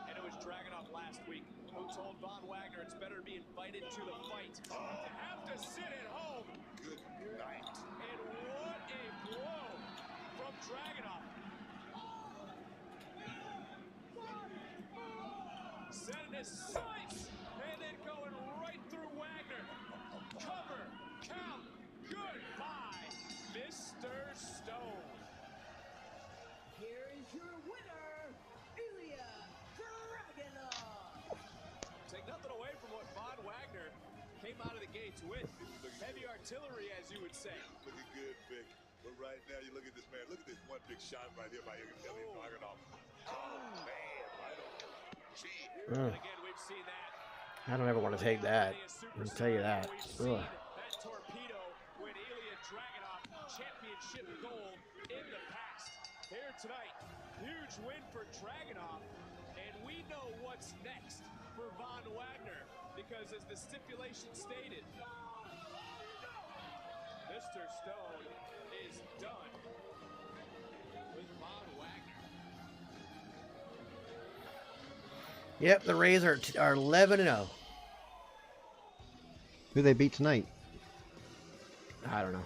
And it was Dragunov last week who told Von Wagner it's better to be invited to the fight to have to sit at home. Good night. And what a blow from Dragunov. Setting his sights and then going right through Wagner. Cover, count, goodbye, Mr. Stone. Here is your winner, Ilya Dragunov. Take nothing away from what Von Wagner came out of the gates with. Heavy artillery, as you would say. Looking good, Vic. But right now, you look at this man. Look at this one big shot right here by Ilya Dragunov. Oh, man. Right on. Gee. Again, we've seen that. I don't ever want to take that. I'll tell you that. Ugh. That torpedo when Ilya Dragunov championship gold in the past. Here tonight, huge win for Dragunov, and we know what's next for Von Wagner because as the stipulation stated, Mr. Stone is done with Von Wagner. Yep, the Rays are 11-0. Who they beat tonight? I don't know.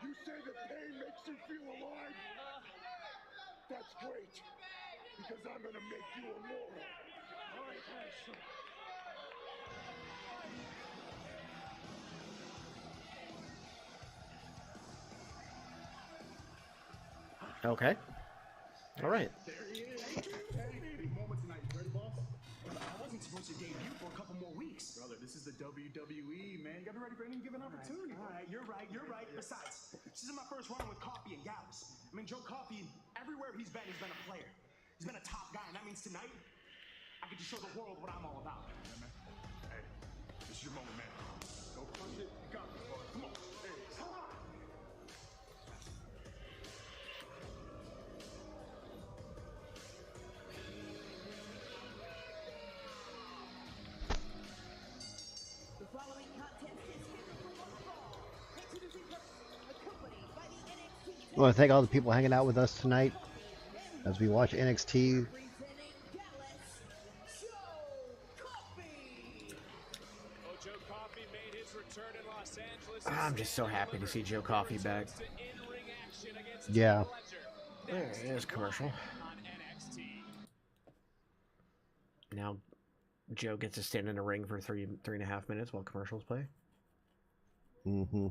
You say the pain makes you feel alive? That's great. Because I'm gonna make you immortal. All right, Harrison. Okay. All right. There he is. Hey, big moment tonight. You ready, boss? I wasn't supposed to debut for a couple more weeks. Brother, this is the WWE, man. You gotta be ready for any given opportunity. All right, you're right. Besides, this is my first run with Coffee and Gallus. I mean, Joe Coffey, everywhere he's been a player. He's been a top guy, and that means tonight, I get to show the world what I'm all about. Yeah, man. Hey, this is your moment, man. Go punch it. You got this, boy. Come on. There it is. Come on. The following contest is scheduled for one fall. Introducing first, accompanied by the NXT. I want to thank all the people hanging out with us tonight as we watch NXT. Joe Coffey made his return in Los Angeles. I'm just so happy to see Joe Coffey back. Yeah. There it is, commercial. Now Joe gets to stand in a ring for 3.5 minutes while commercials play. Mm-hmm.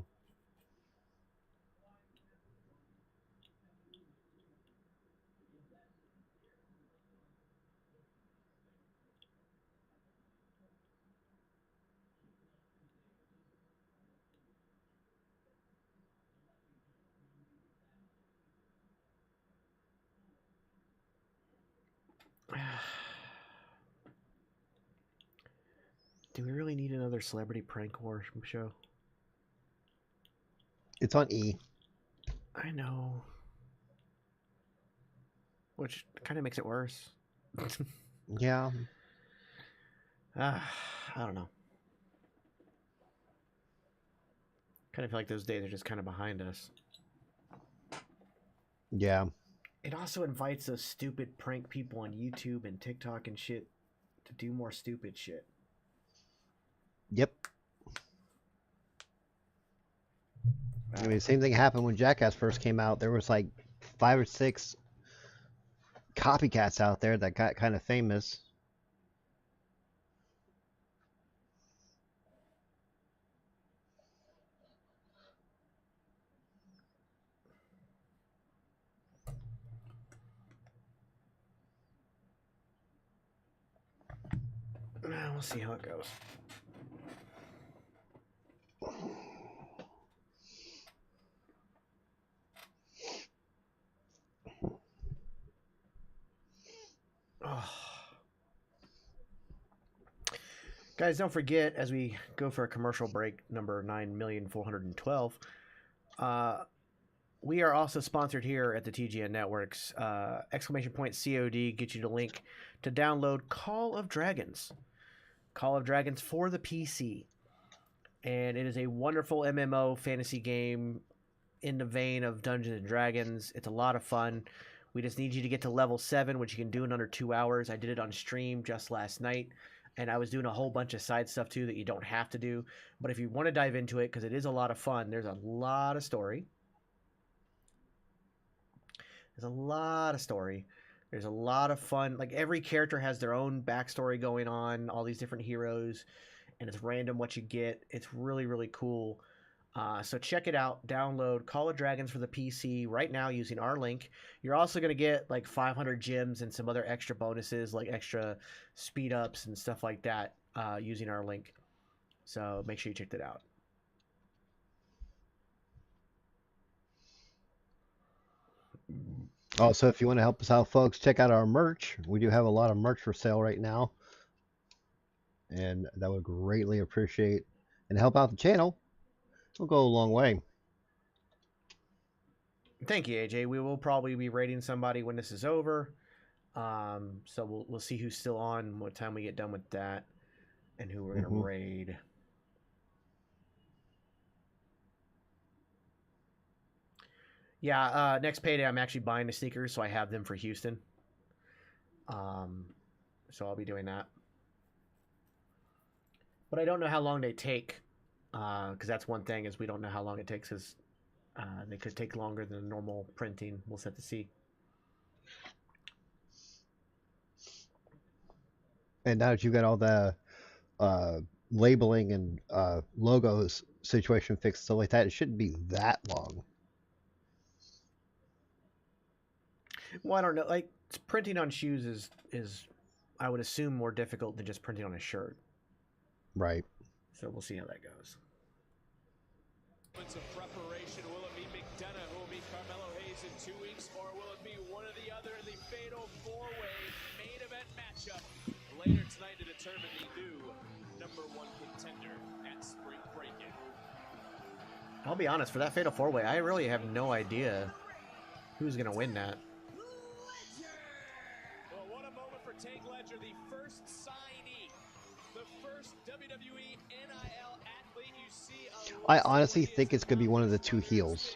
Do we really need another celebrity prank war show? It's on E. I know. Which kind of makes it worse. Yeah. I don't know. Kind of feel like those days are just kind of behind us. Yeah. It also invites those stupid prank people on YouTube and TikTok and shit to do more stupid shit. Yep. I mean, same thing happened when Jackass first came out. There was like 5 or 6 copycats out there that got kind of famous. We'll see how it goes. Oh. Guys, don't forget, as we go for a commercial break, number 9,412, we are also sponsored here at the TGN Networks. Exclamation point COD gets you the link to download Call of Dragons. Call of Dragons for the PC. And it is a wonderful MMO fantasy game in the vein of Dungeons and Dragons. It's a lot of fun. We just need you to get to level 7, which you can do in under 2 hours. I did it on stream just last night. And I was doing a whole bunch of side stuff too that you don't have to do. But if you want to dive into it, because it is a lot of fun, there's a lot of story. There's a lot of story. There's a lot of fun. Like, every character has their own backstory going on, all these different heroes, and it's random what you get. It's really, really cool. So check it out. Download Call of Dragons for the PC right now using our link. You're also going to get like 500 gems and some other extra bonuses, like extra speed ups and stuff like that, using our link. So make sure you check that out. Also, if you want to help us out, folks, check out our merch. We do have a lot of merch for sale right now, and that would greatly appreciate and help out the channel. It'll go a long way. Thank you, AJ. We will probably be raiding somebody when this is over. So we'll see who's still on, what time we get done with that, and who we're going to raid. Yeah, next payday I'm actually buying the sneakers, so I have them for Houston. So I'll be doing that. But I don't know how long they take, because that's one thing, is we don't know how long it takes, because they could take longer than normal printing. We'll have to see. And now that you got all the labeling and logos situation fixed, so like that, it shouldn't be that long. Well, I don't know. Like, printing on shoes is I would assume more difficult than just printing on a shirt. Right. So we'll see how that goes. Of preparation, will it be McDonough who will meet Carmelo Hayes in 2 weeks, or will it be one or the other in the fatal four-way main event matchup later tonight to determine the new #1 contender at Spring Break-In? I'll be honest, for that fatal four-way, I really have no idea who's going to win that. Well, what a moment for Tank Ledger, the first signee, the first WWE NIL athlete you see. I honestly think it's going to be one of the two heels.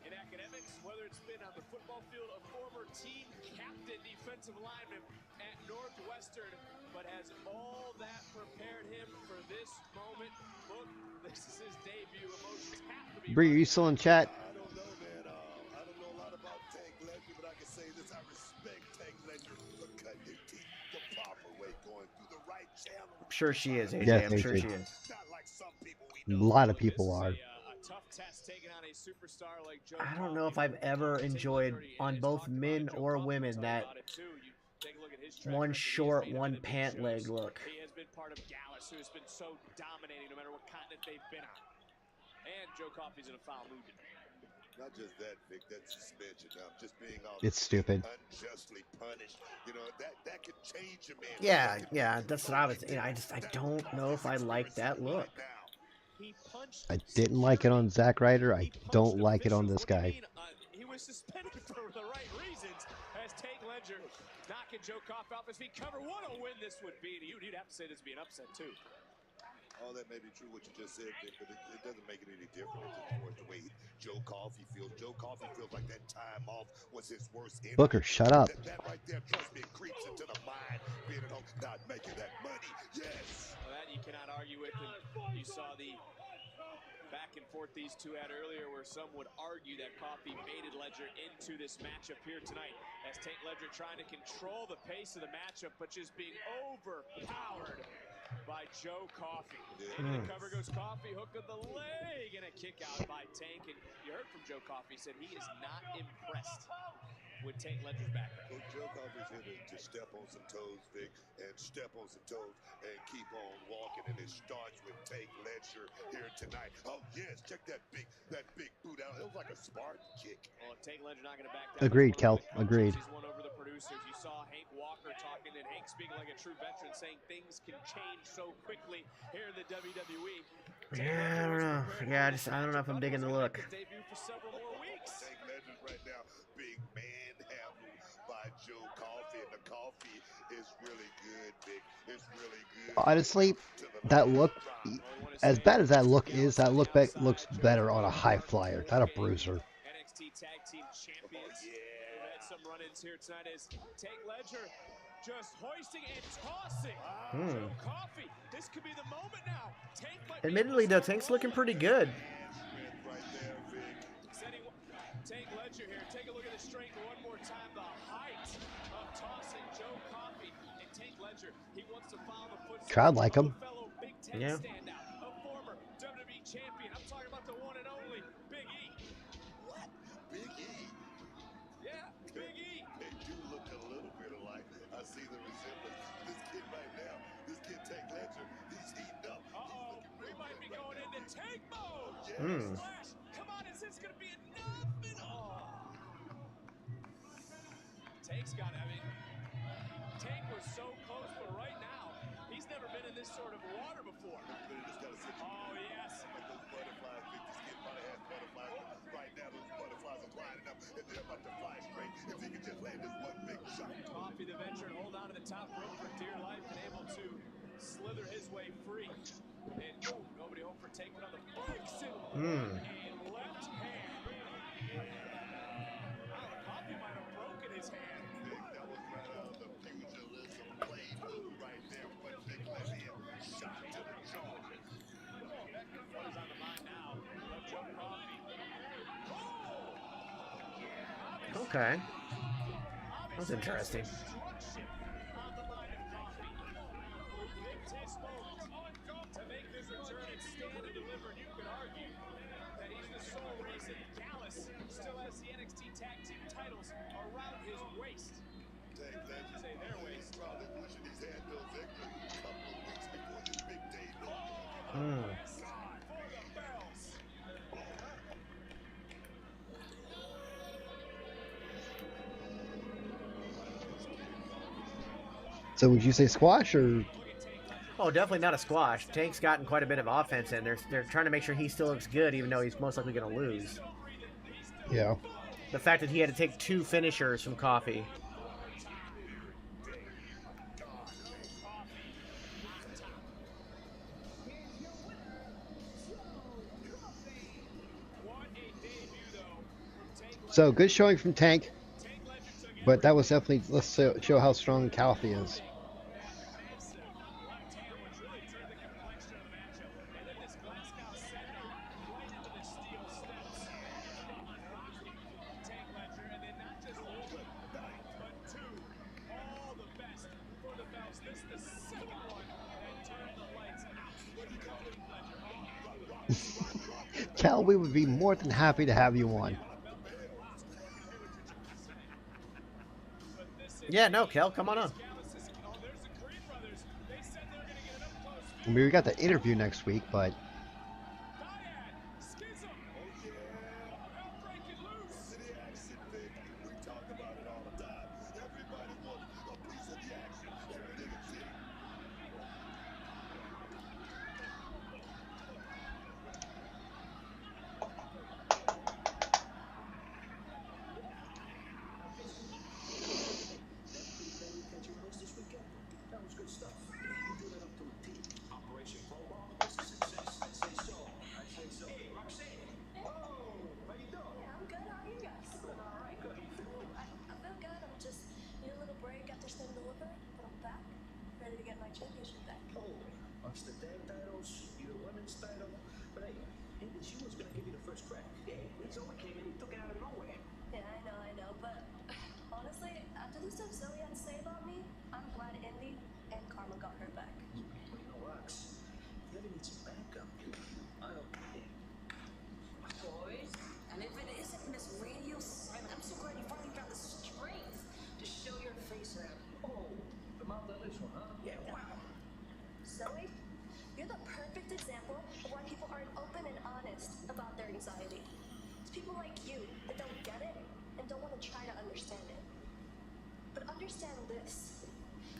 In academics, whether it's been on the football field, a former team captain, defensive lineman at Northwestern, but has all that prepared him for this moment. Look, this is his debut. Emotions have to be. Bree, are you still in chat? I don't know, man. I don't know a lot about Tank Ledger, but I can say this: I respect Tank Ledger for cutting his teeth the proper way, going through the right channel. I'm sure she is, AJ. Yes, I'm sure AJ. she is. A lot of people are. I don't know if I've ever enjoyed on both men or women that one short, one pant leg look. He has been part of Gallus, who has been so dominating no matter what continent they've been on. And Joe Coffey's in a foul mood today. Not just that, Vic, that suspension. Just being It's stupid. unjustly punished. You know, that could change a man. Yeah, that's what I was. I don't know if I like that look. I didn't like it on Zack Ryder. I don't like it on this guy. He was suspended for the right reasons as Tank Ledger knocking Joe Coffey off his feet. Cover, what a win this would be to you. You'd have to say this would be an upset, too. All that may be true, what you just said, Vic, but it doesn't make it any different as far as the way Joe Coffey feels. Joe Coffey feels like that time off was his worst enemy. Booker, shut up. That right there, trust me, it creeps into the mind, being at home, not making that money. Yes. Well, that you cannot argue with. And you saw the back and forth these two had earlier, where some would argue that Coffey baited Ledger into this matchup here tonight, as Tank Ledger trying to control the pace of the matchup, but just being overpowered by Joe Coffey. Into the cover goes Coffey, hook of the leg, and a kick out by Tank. And you heard from Joe Coffey, said he is not impressed would take Ledger's background. Coach Joe Coffey's here to step on some toes, Vic, and step on some toes and keep on walking. And it starts with Tank Ledger here tonight. Oh yes, check that big boot out. It was like a Spartan kick. Well, Tank Ledger not going to back down. Agreed, Kel. Agreed. He's won over the producers. You saw Hank Walker talking, and Hank speaking like a true veteran, saying things can change so quickly here in the WWE. Yeah, I don't know. Yeah, I don't know if I'm digging the look. Debut for several more weeks. Tank Ledger's right now being manhandled by Joe Coffey, and the coffee is really good, Vic. It's really good. Honestly, that look, as bad as that look is, that look looks better on a high flyer, not a bruiser. NXT Tag Team Champions. We've had some run-ins here tonight as Tank Ledger just hoisting and tossing Joe Coffey. This could be the moment now. Tank might Admittedly, though, Tank's looking pretty good. Tank Ledger here. Take a look at the strength one more time. The height of tossing Joe Coffey and Tank Ledger. He wants to follow the footsteps Crowd like him. fellow Big Ten standout, a former WWE champion. I'm talking about the one and only Big E. What? Big E? Yeah, Big E. They do look a little bit alike. I see the resemblance. This kid right now, this kid Tank Ledger, he's heating up. We might be going into tank mode. Yes. Come on, is this going to be enough? Tank's got it. I mean, Tank was so close, but right now, he's never been in this sort of water before. Oh, yes. Those butterflies, Vic, this kid probably has butterflies. Right now, those butterflies are lining up, and they're about to fly straight. If he can just land this one big shot. Coffey, the veteran, hold on to the top rope for dear life and able to slither his way free. And nobody home for Tank, but on the big single. And left hand. Coffey might have broken his hand. That was right out of the pugilism playbook right there. But Nick Levy shot to the jaw. What is on the mind now of Joe Coffey? Okay. That's interesting. To make this return and stand and deliver, you could argue that he's the sole reason Gallus still has the NXT Tag Team titles around his waist. Tank Ledger, Say their waist. probably wishing he's had Bill Ziggler a couple of weeks before this big debut. God, for the bells. So would you say squash or? Oh, definitely not a squash. Tank's gotten quite a bit of offense in. They're trying to make sure he still looks good, even though he's most likely going to lose. Yeah. The fact that he had to take 2 finishers from Coffey. So good showing from Tank, but that was definitely, let's show how strong Coffey is. Cal, we would be more than happy to have you on. Yeah, no, Kel, come on up. I mean, we got the interview next week, but aren't open and honest about their anxiety. It's people like you that don't get it and don't want to try to understand it. But understand this.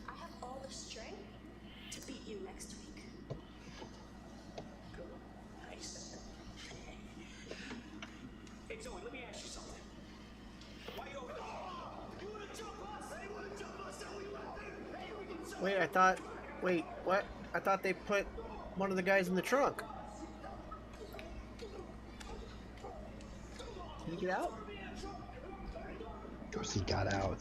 I have all the strength to beat you next week. Nice. Hey, Zoe, let me ask you something. Why you over there? You wanna jump us? Hey, wanna jump us? And we left it. Hey, we can jump. Wait, I thought... Wait, what? I thought they put one of the guys in the trunk. Can you get out? Of course he got out.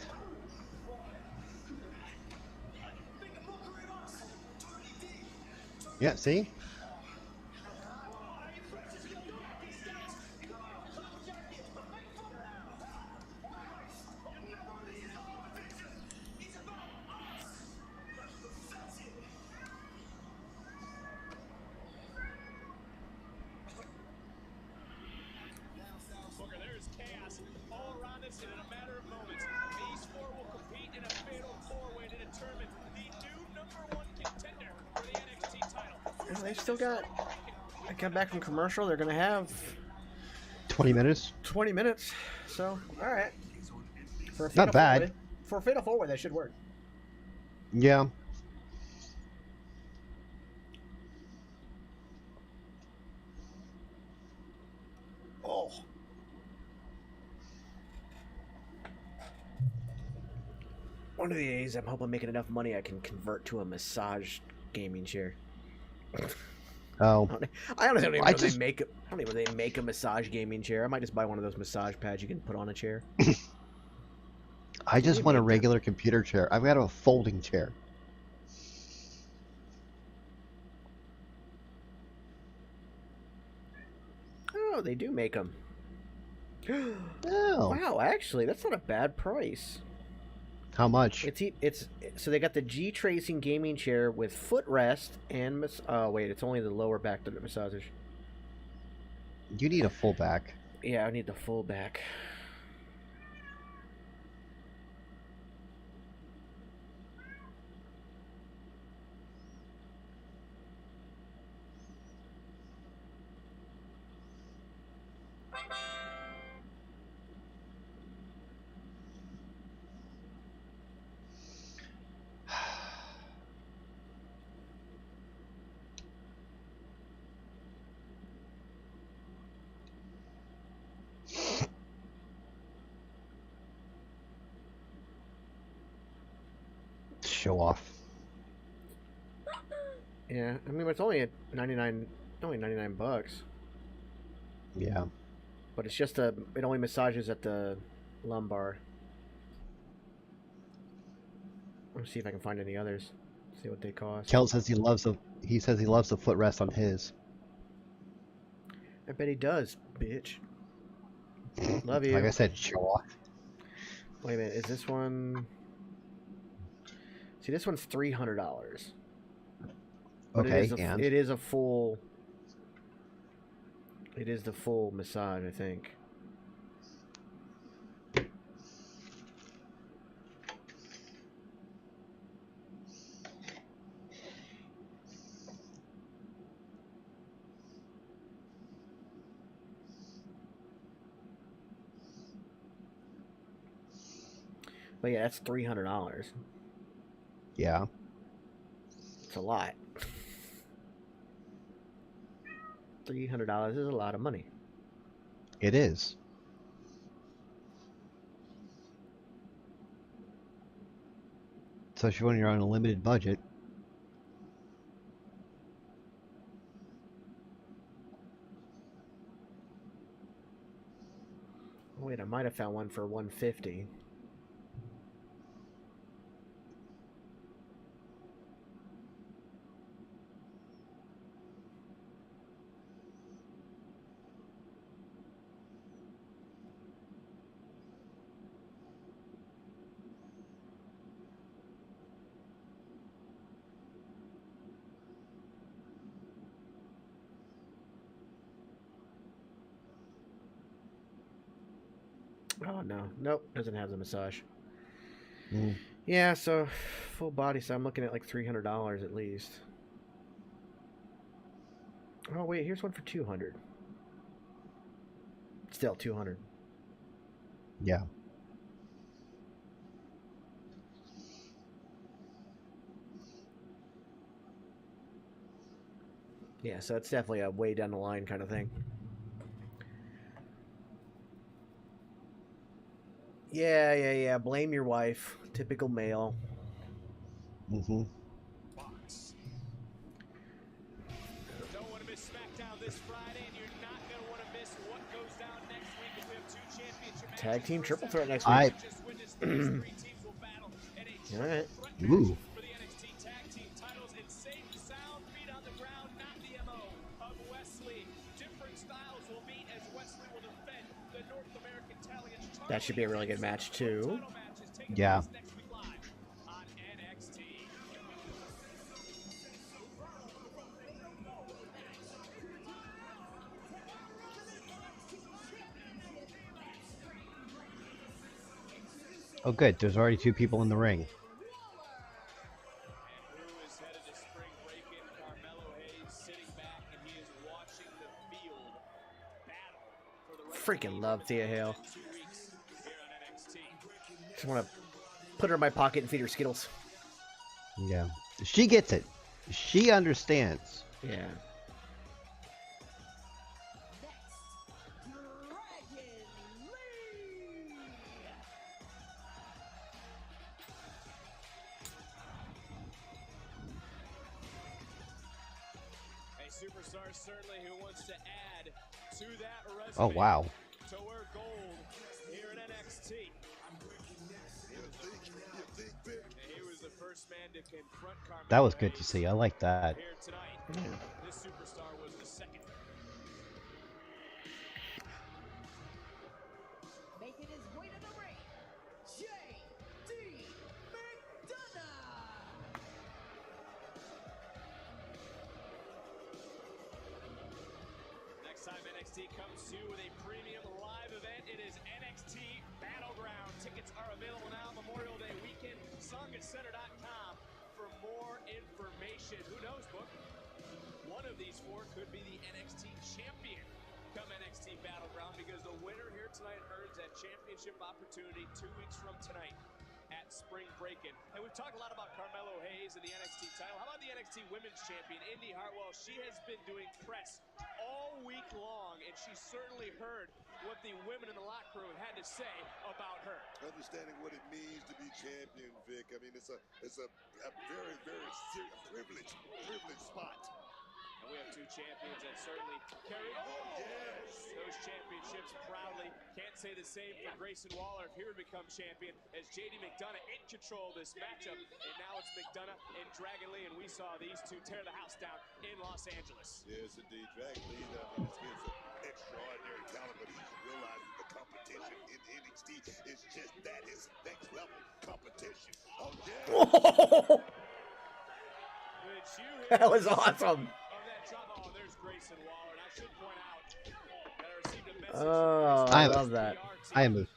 Yeah, see? Booker, there is chaos all around us, and in a matter of moments, these four will compete in a fatal four-way to determine the new #1 contender for the NXT title. Well, they still got... I come back from commercial, they're going to have... 20 minutes? 20 minutes. So, alright. Not bad. For a fatal four-way, that should work. Yeah. Oh. One of the days, I'm hoping I'm making enough money I can convert to a massage gaming chair. Oh. I honestly don't even know if they make. I don't even know if they make a massage gaming chair. I might just buy one of those massage pads you can put on a chair. I just want a regular computer chair. I've got a folding chair. Oh, they do make them. Oh. Wow, actually, that's not a bad price. How much? It's so they got the G Tracing gaming chair with footrest and oh wait, it's only the lower back that it massages. You need a full back. Yeah, I need the full back. Show off. Yeah, I mean, it's only at 99, only 99 bucks. Yeah. But it's just it only massages at the lumbar. Let's see if I can find any others. See what they cost. Kel says he loves the footrest on his. I bet he does, bitch. Love you. Like I said, show off. Wait a minute, is this one? See, this one's $300. Okay, it is a full. It is the full massage, I think. But yeah, that's $300. Yeah. It's a lot. $300 is a lot of money. It is. Especially when you're on a limited budget. Wait, I might have found one for $150. Oh no, nope, doesn't have the massage. Yeah, so full body, so I'm looking at like $300 at least. Oh wait, here's one for 200. Still 200. Yeah. Yeah, so it's definitely a way down the line kind of thing. Yeah. Blame your wife. Typical male. Mm-hmm. Don't want to miss SmackDown this Friday, and you're not going to want to miss what goes down next week as we have 2 championship matches. Tag team triple threat next week. All right. Ooh. For the NXT tag team titles, it's safe, sound, feet on the ground, not the MO of Wesley. Different styles will meet as Wesley will defend the North American Challenge. That should be a really good match too. Yeah. Next week live on NXT. Oh, good. There's already 2 people in the ring. Freaking love Thea Hale. Just want to put her in my pocket and feed her Skittles. Yeah. She gets it. She understands. Yeah. A superstar certainly who wants to add to that resume. Oh, wow. To wear gold here at NXT. He was the first man to confront Carmelo. That was good to see. I like that. Here tonight. This superstar was the second. Making his way to the ring, J.D. McDonough. Next time NXT comes to you with a premium live event, it is NXT Battleground. Tickets are available now, Memorial Day weekend. SongaCenter.com for more information. Who knows, Book? One of these 4 could be the NXT champion come NXT Battleground, because the winner here tonight earns that championship opportunity 2 weeks from tonight at Spring Breakin'. And we've talked a lot about Carmelo Hayes and the NXT title. How about the NXT Women's Champion, Indy Hartwell? She has been doing press all week long, and she certainly heard what the women in the locker room had to say about her. Understanding what it means to be champion, Vic. I mean, it's a very, very serious, privileged spot. And we have 2 champions that certainly carry those championships proudly. Can't say the same for Grayson Waller if he would become champion, as JD McDonough in control of this matchup. And now it's McDonough and Dragon Lee, and we saw these 2 tear the house down in Los Angeles. Yes, indeed. Dragon Lee, I mean, it's extraordinary talent, but he's realizing the competition in NXT is just that. It's next level competition. Oh, yeah. That was awesome. Oh, there's Grayson Waller, and I should point out that I received a message. Oh, I love that. I am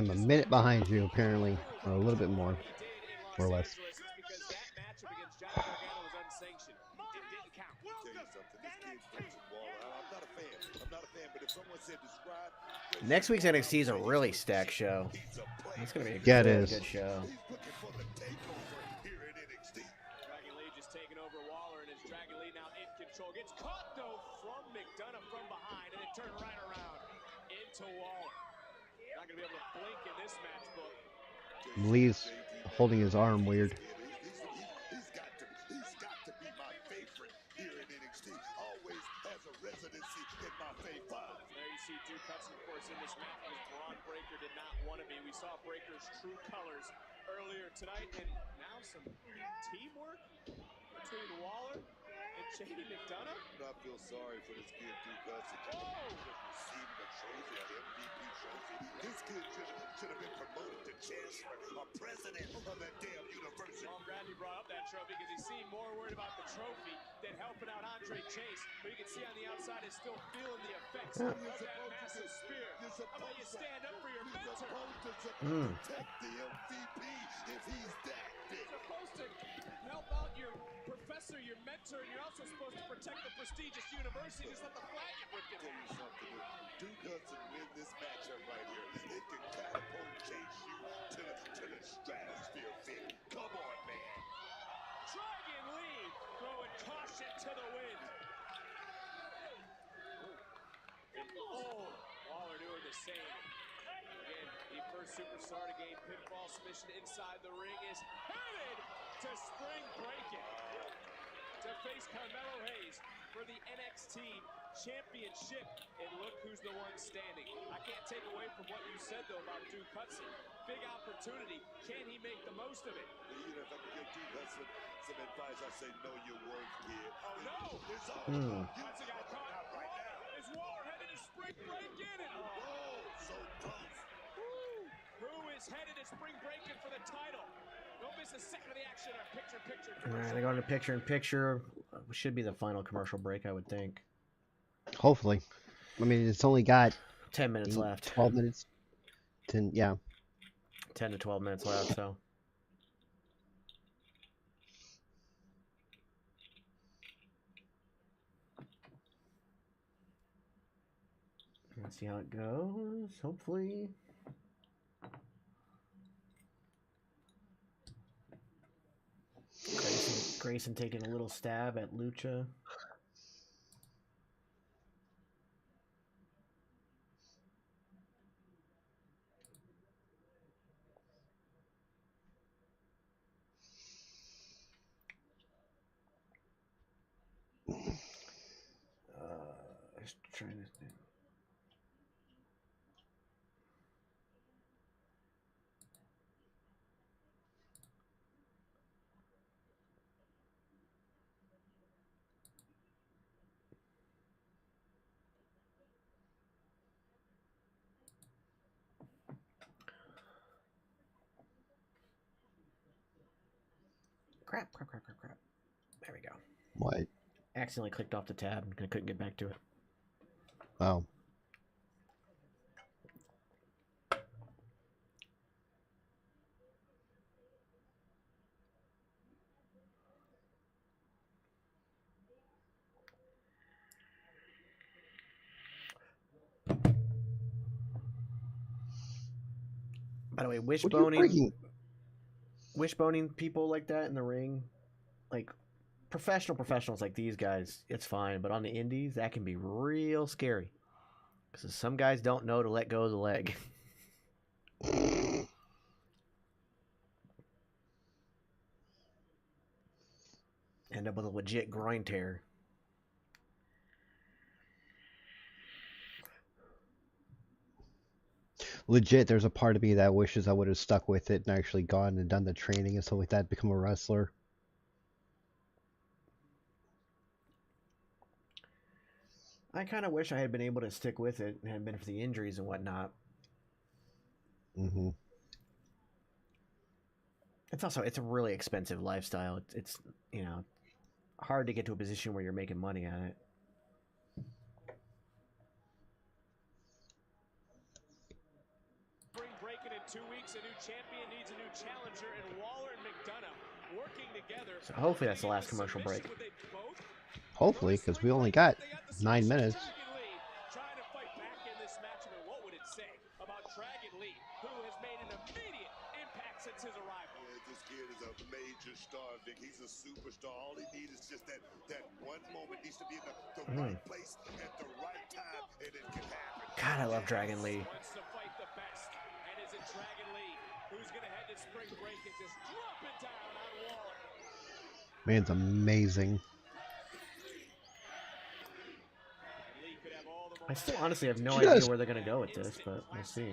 a minute behind you, apparently, or a little bit more, or less. Because that matchup against Johnny Gargano was unsanctioned. It didn't count. I'll tell you something. This kid, Grayson Waller, I'm not a fan, but if someone said describe... Next week's NXT is a really stacked show. It's going to be a Yeah, it really is. good show. Dragon Lee just taking over Waller, and it's Dragon Lee now in control. Gets caught, though, from McDonough from behind, and it turned right around into Waller. Not going to be able to blink in this match book. Lee's holding his arm weird. He's got to be my favorite here in NXT. Always has a residency in my favorite. There you see Duke Hudson, of course, in this match, because Braun Breaker did not want to be. We saw Breaker's true colors earlier tonight, and now some teamwork between Waller and JD McDonough. I feel sorry for this kid, Duke Hudson. Receiving a trophy, an MVP trophy. This kid should have been promoted to chancellor or president of that damn university. Well, I'm glad you brought up that trophy, because he seemed more worried about the trophy than helping out Andre Chase But you can see on the outside is still feeling the effects of that massive spear. How about you stand up for your mentor? Protect the MVP if he's that big. You're supposed to help out your professor, your mentor, and you're also supposed to protect the prestigious university. Just let the flag get ripped in half. Duke Hudson win this matchup right here. It can catapult chase you to the stratosphere, Vic. Come on, man. Dragon Lee throwing caution to the wind. Oh, Waller doing the same. Again, the first superstar to gain pinfall submission inside the ring is headed to spring breaking to face Carmelo Hayes for the NXT Championship. And look who's the one standing. I can't take away from what you said, though, about Duke Hudson. Big opportunity. Can he make the most of it? You know, if I could give Duke Hudson some advice, I say know your worth, kid. Oh, no. It's all about you. Hudson got caught out right now. Is Waller headed to spring break in it? Oh, so close. Who is headed to spring breaking for the title? Don't miss a second of the action on picture-in-picture. All right, they're going to picture-in-picture. Should be the final commercial break, I would think. Hopefully. I mean, it's only got 10 minutes left. 12 minutes. 10, yeah. 10 to 12 minutes left, so. Let's see how it goes. Hopefully. Grayson taking a little stab at Lucha. Just trying to think. Crap. There we go. What? Accidentally clicked off the tab and couldn't get back to it. Oh. By the way, wishboning people like that in the ring, like professionals like these guys, it's fine. But on the indies, that can be real scary because some guys don't know to let go of the leg. End up with a legit groin tear. Legit, there's a part of me that wishes I would have stuck with it and actually gone and done the training and stuff like that, become a wrestler. I kind of wish I had been able to stick with it and had been for the injuries and whatnot. Mm-hmm. It's a really expensive lifestyle. It's hard to get to a position where you're making money at it. Spring breaking in 2 weeks, a new champion needs a new challenger, and Waller and McDonough working together. So hopefully that's the last commercial break. Hopefully, because we only got 9 minutes. Trying to fight back in this matchup, and what would it say about Dragon Lee, who has made an immediate impact since his arrival? Yeah, this kid is a major star, Vic. He's a superstar. All he needs is just that one moment. Needs to be in the right place at the right time, and it can happen. God, I love Dragon Lee. Wants to fight the best, and is it Dragon Lee who's going to head to spring break and just drop it down on Waller? Man's amazing. I still honestly have no idea where they're going to go with this, but we'll see.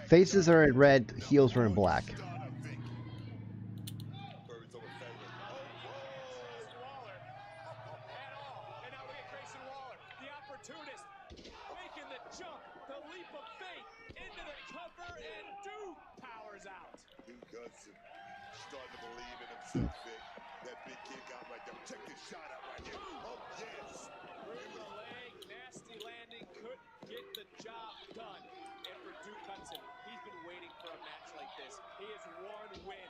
Faces are in red, heels are in black. Making the jump, the leap of faith into the cover, and Duke powers out. Duke Hudson starting to believe in himself, Vic. big kick out right there. Check this shot out right here. Oh, yes. Through the leg, nasty landing, couldn't get the job done. And for Duke Hudson, he's been waiting for a match like this. He is one win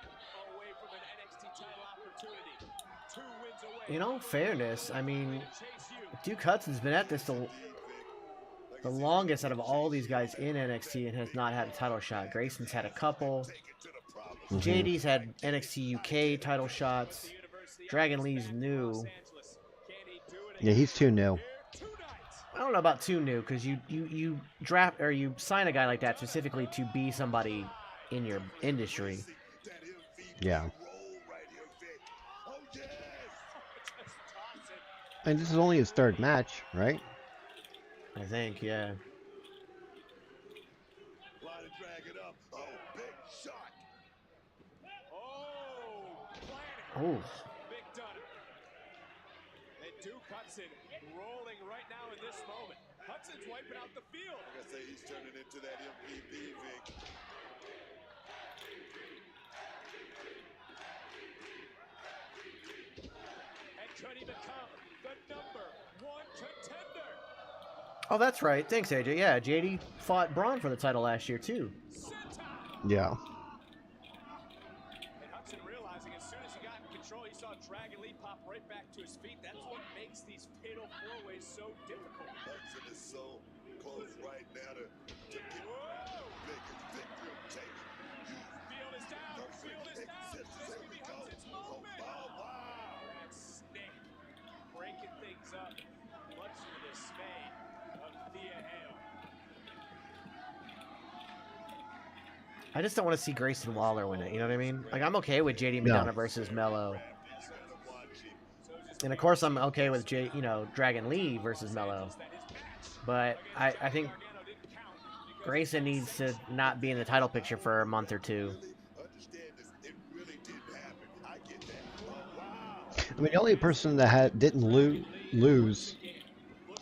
away from an NXT title opportunity. 2 wins away. In all fairness, I mean, Duke Hudson's been at this the longest out of all these guys in NXT and has not had a title shot. Grayson's had a couple. JD's had NXT UK title shots. Dragon Lee's new. Yeah, he's too new. I don't know about too new, because you draft or you sign a guy like that specifically to be somebody in your industry. Yeah. And this is only his 3rd match, right? I think, yeah. Oh. Big done. And Duke Hudson rolling right now in this moment. Hudson's wiping out the field. Like I say, he's turning into that MVP, Vic. And could he become the #1 contender? Oh, that's right. Thanks, AJ. Yeah, JD fought Braun for the title last year, too. Yeah. And Hudson realizing as soon as he got in control, he saw Dragon Lee pop right back to his feet. That's what makes these fatal 4-ways so difficult. Hudson is so close right now to get Vic. Field is down. Field is down. This could be Hudson's moment. Wow. That snake breaking things up. Much to the dismay of Thea Hale. I just don't want to see Grayson Waller win it. You know what I mean? Like, I'm okay with JD McDonough versus Mello. And of course, I'm okay with Dragon Lee versus Mello. But I think Grayson needs to not be in the title picture for a month or 2. I mean, the only person that didn't lose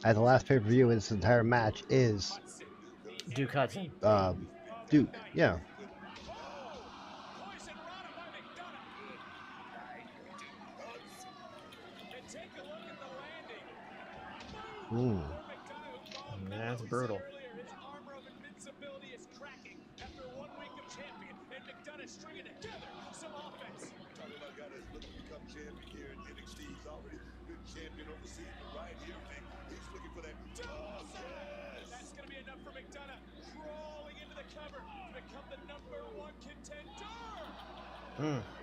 at the last pay-per-view in this entire match is Duke Hudson. Duke, yeah. That's brutal. His armor of invincibility is cracking after 1 week of champion, and McDonough stringing together some offense. Talking about a guy that's looking to become champion here in NXT. He's already been champion overseas, but right here, Vic, he's looking for that. Oh, yes! That's going to be enough for McDonough, crawling into the cover to become the #1 contender.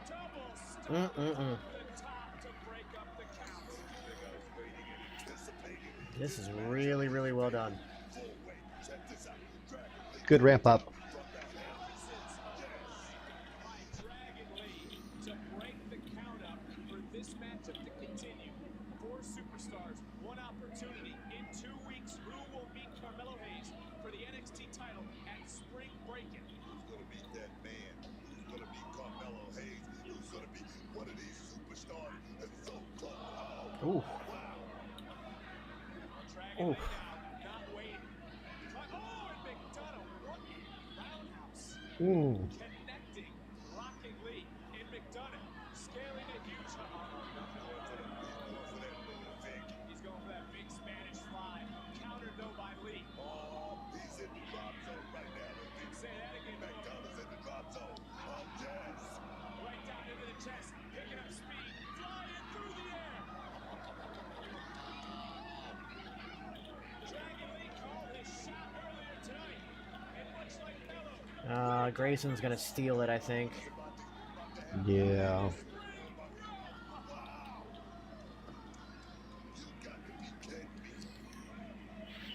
Double stop the top to break up the count. This is really, really well done. Good ramp up. Dragon Lee to break the count up for this matchup to continue. 4 superstars, 1 opportunity in 2 weeks. Who will meet Carmelo Hayes for the NXT title at Spring Breakin'? Who's going to beat that man? Who's going to beat Carmelo Hayes? Who's going to be one of these superstars that's so close? Ooh. Dragon Lee now, not waiting. Oh, and McDonough, what a roundhouse. Connecting, locking Lee and McDonough, scaling a huge He's going for that big Spanish fly. Countered though by Lee. Oh, he's in the drop zone right now. Say that again. McDonough's in the drop zone. Oh, yes. Right down into the chest, picking up speed, flying through the air. Dragon Lee called his shot earlier tonight, and much like Mello, Grayson's gonna steal it, I think. Yeah.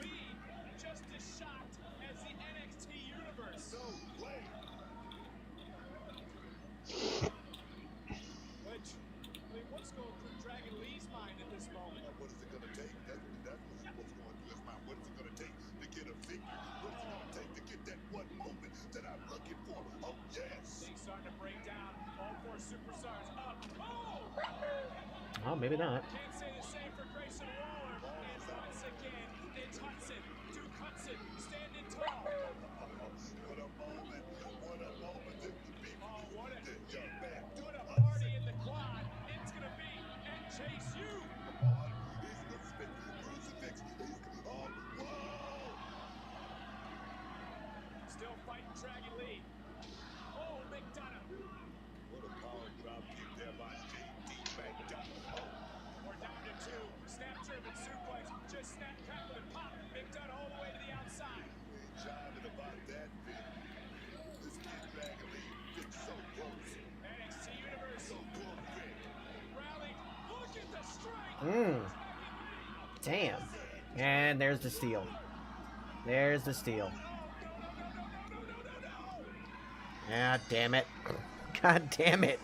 Lee just as shocked as the NXT universe. What's going through Dragon Lee's mind at this moment? What is it going to take? That's what's going through his mind. What is it going to take to get a victory? What is it going to take to get that one moment that I'm looking for? Oh, yes. Things starting to break down. All 4 superstars up. Oh! Oh, maybe not. Can't say the same for Grayson Waller. And once again, it's Hudson. Duke Hudson standing tall. What a moment. What a moment. This would be for this young man. Doing a party in the quad. It's going to be Damn. And there's the steal. There's the steal. Ah, damn it. God damn it.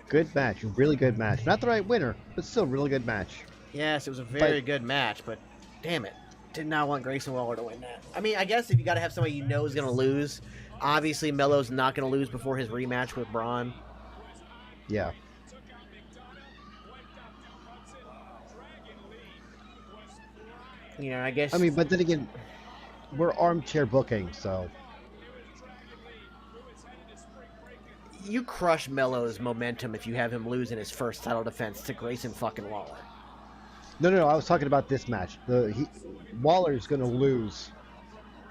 Good match, really good match. Not the right winner, but still really good match. Yes, it was a very good match, but damn it. Did not want Grayson Waller to win that. I mean, I guess if you got to have somebody you know is going to lose, obviously Melo's not going to lose before his rematch with Braun. Yeah. You know, I guess... I mean, but then again, we're armchair booking, so... You crush Melo's momentum if you have him lose in his first title defense to Grayson fucking Waller. No, I was talking about this match. Waller's going to lose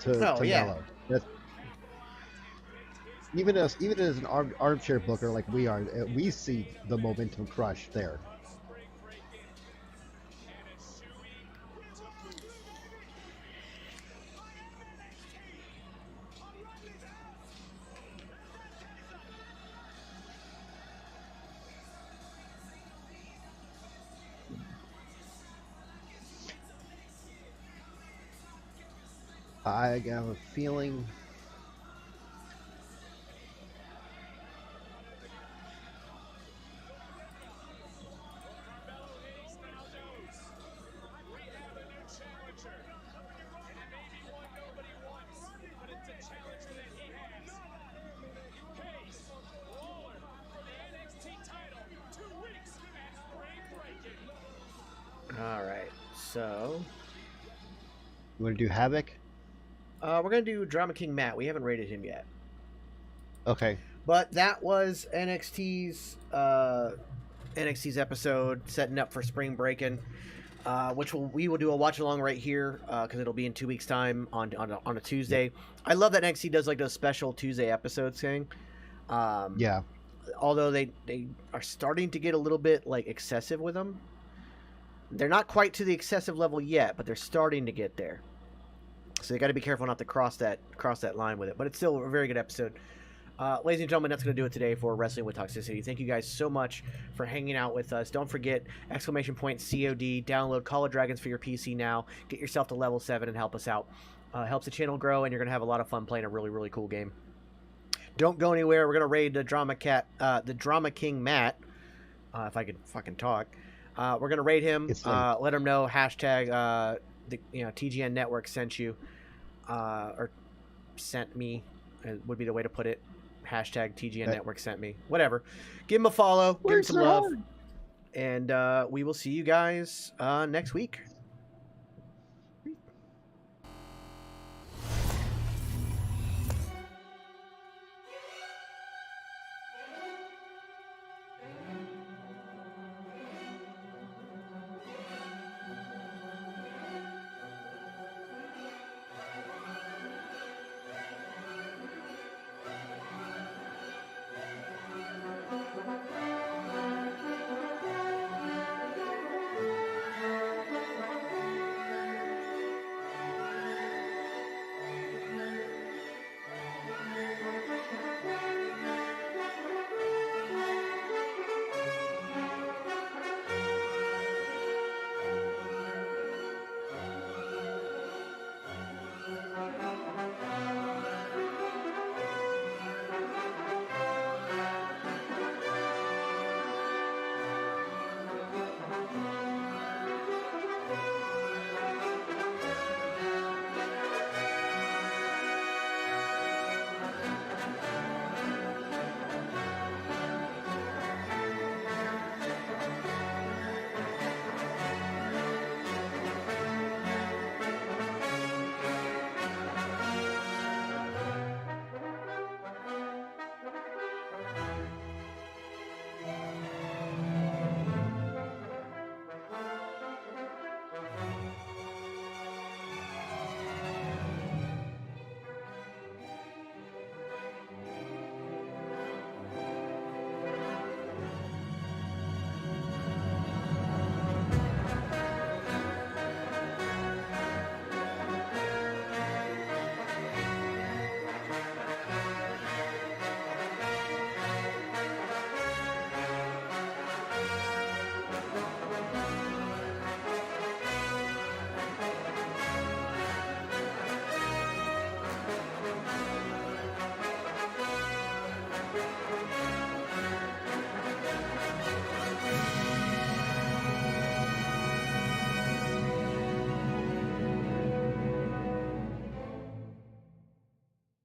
to Melo. Even as an armchair booker like we are, we see the momentum crush there. I have a feeling All right, so you want to do Havoc? We're gonna do Drama King Matt. We haven't rated him yet. Okay. But that was NXT's episode, setting up for spring breaking, which we will do a watch along right here because it'll be in 2 weeks' time on a Tuesday. I love that NXT does like those special Tuesday episodes thing. Yeah. Although they are starting to get a little bit like excessive with them. They're not quite to the excessive level yet, but they're starting to get there. So you got to be careful not to cross that line with it. But it's still a very good episode. Ladies and gentlemen, that's going to do it today for Wrestling with Toxicity. Thank you guys so much for hanging out with us. Don't forget, !COD, download Call of Dragons for your PC now. Get yourself to level 7 and help us out. Helps the channel grow, and you're going to have a lot of fun playing a really, really cool game. Don't go anywhere. We're going to raid the Drama King Matt, if I could fucking talk. We're going to raid him. Let him know, hashtag, TGN Network sent you, or sent me, would be the way to put it. Hashtag TGN Network sent me. Whatever. Give him a follow. Give him some love. And we will see you guys next week.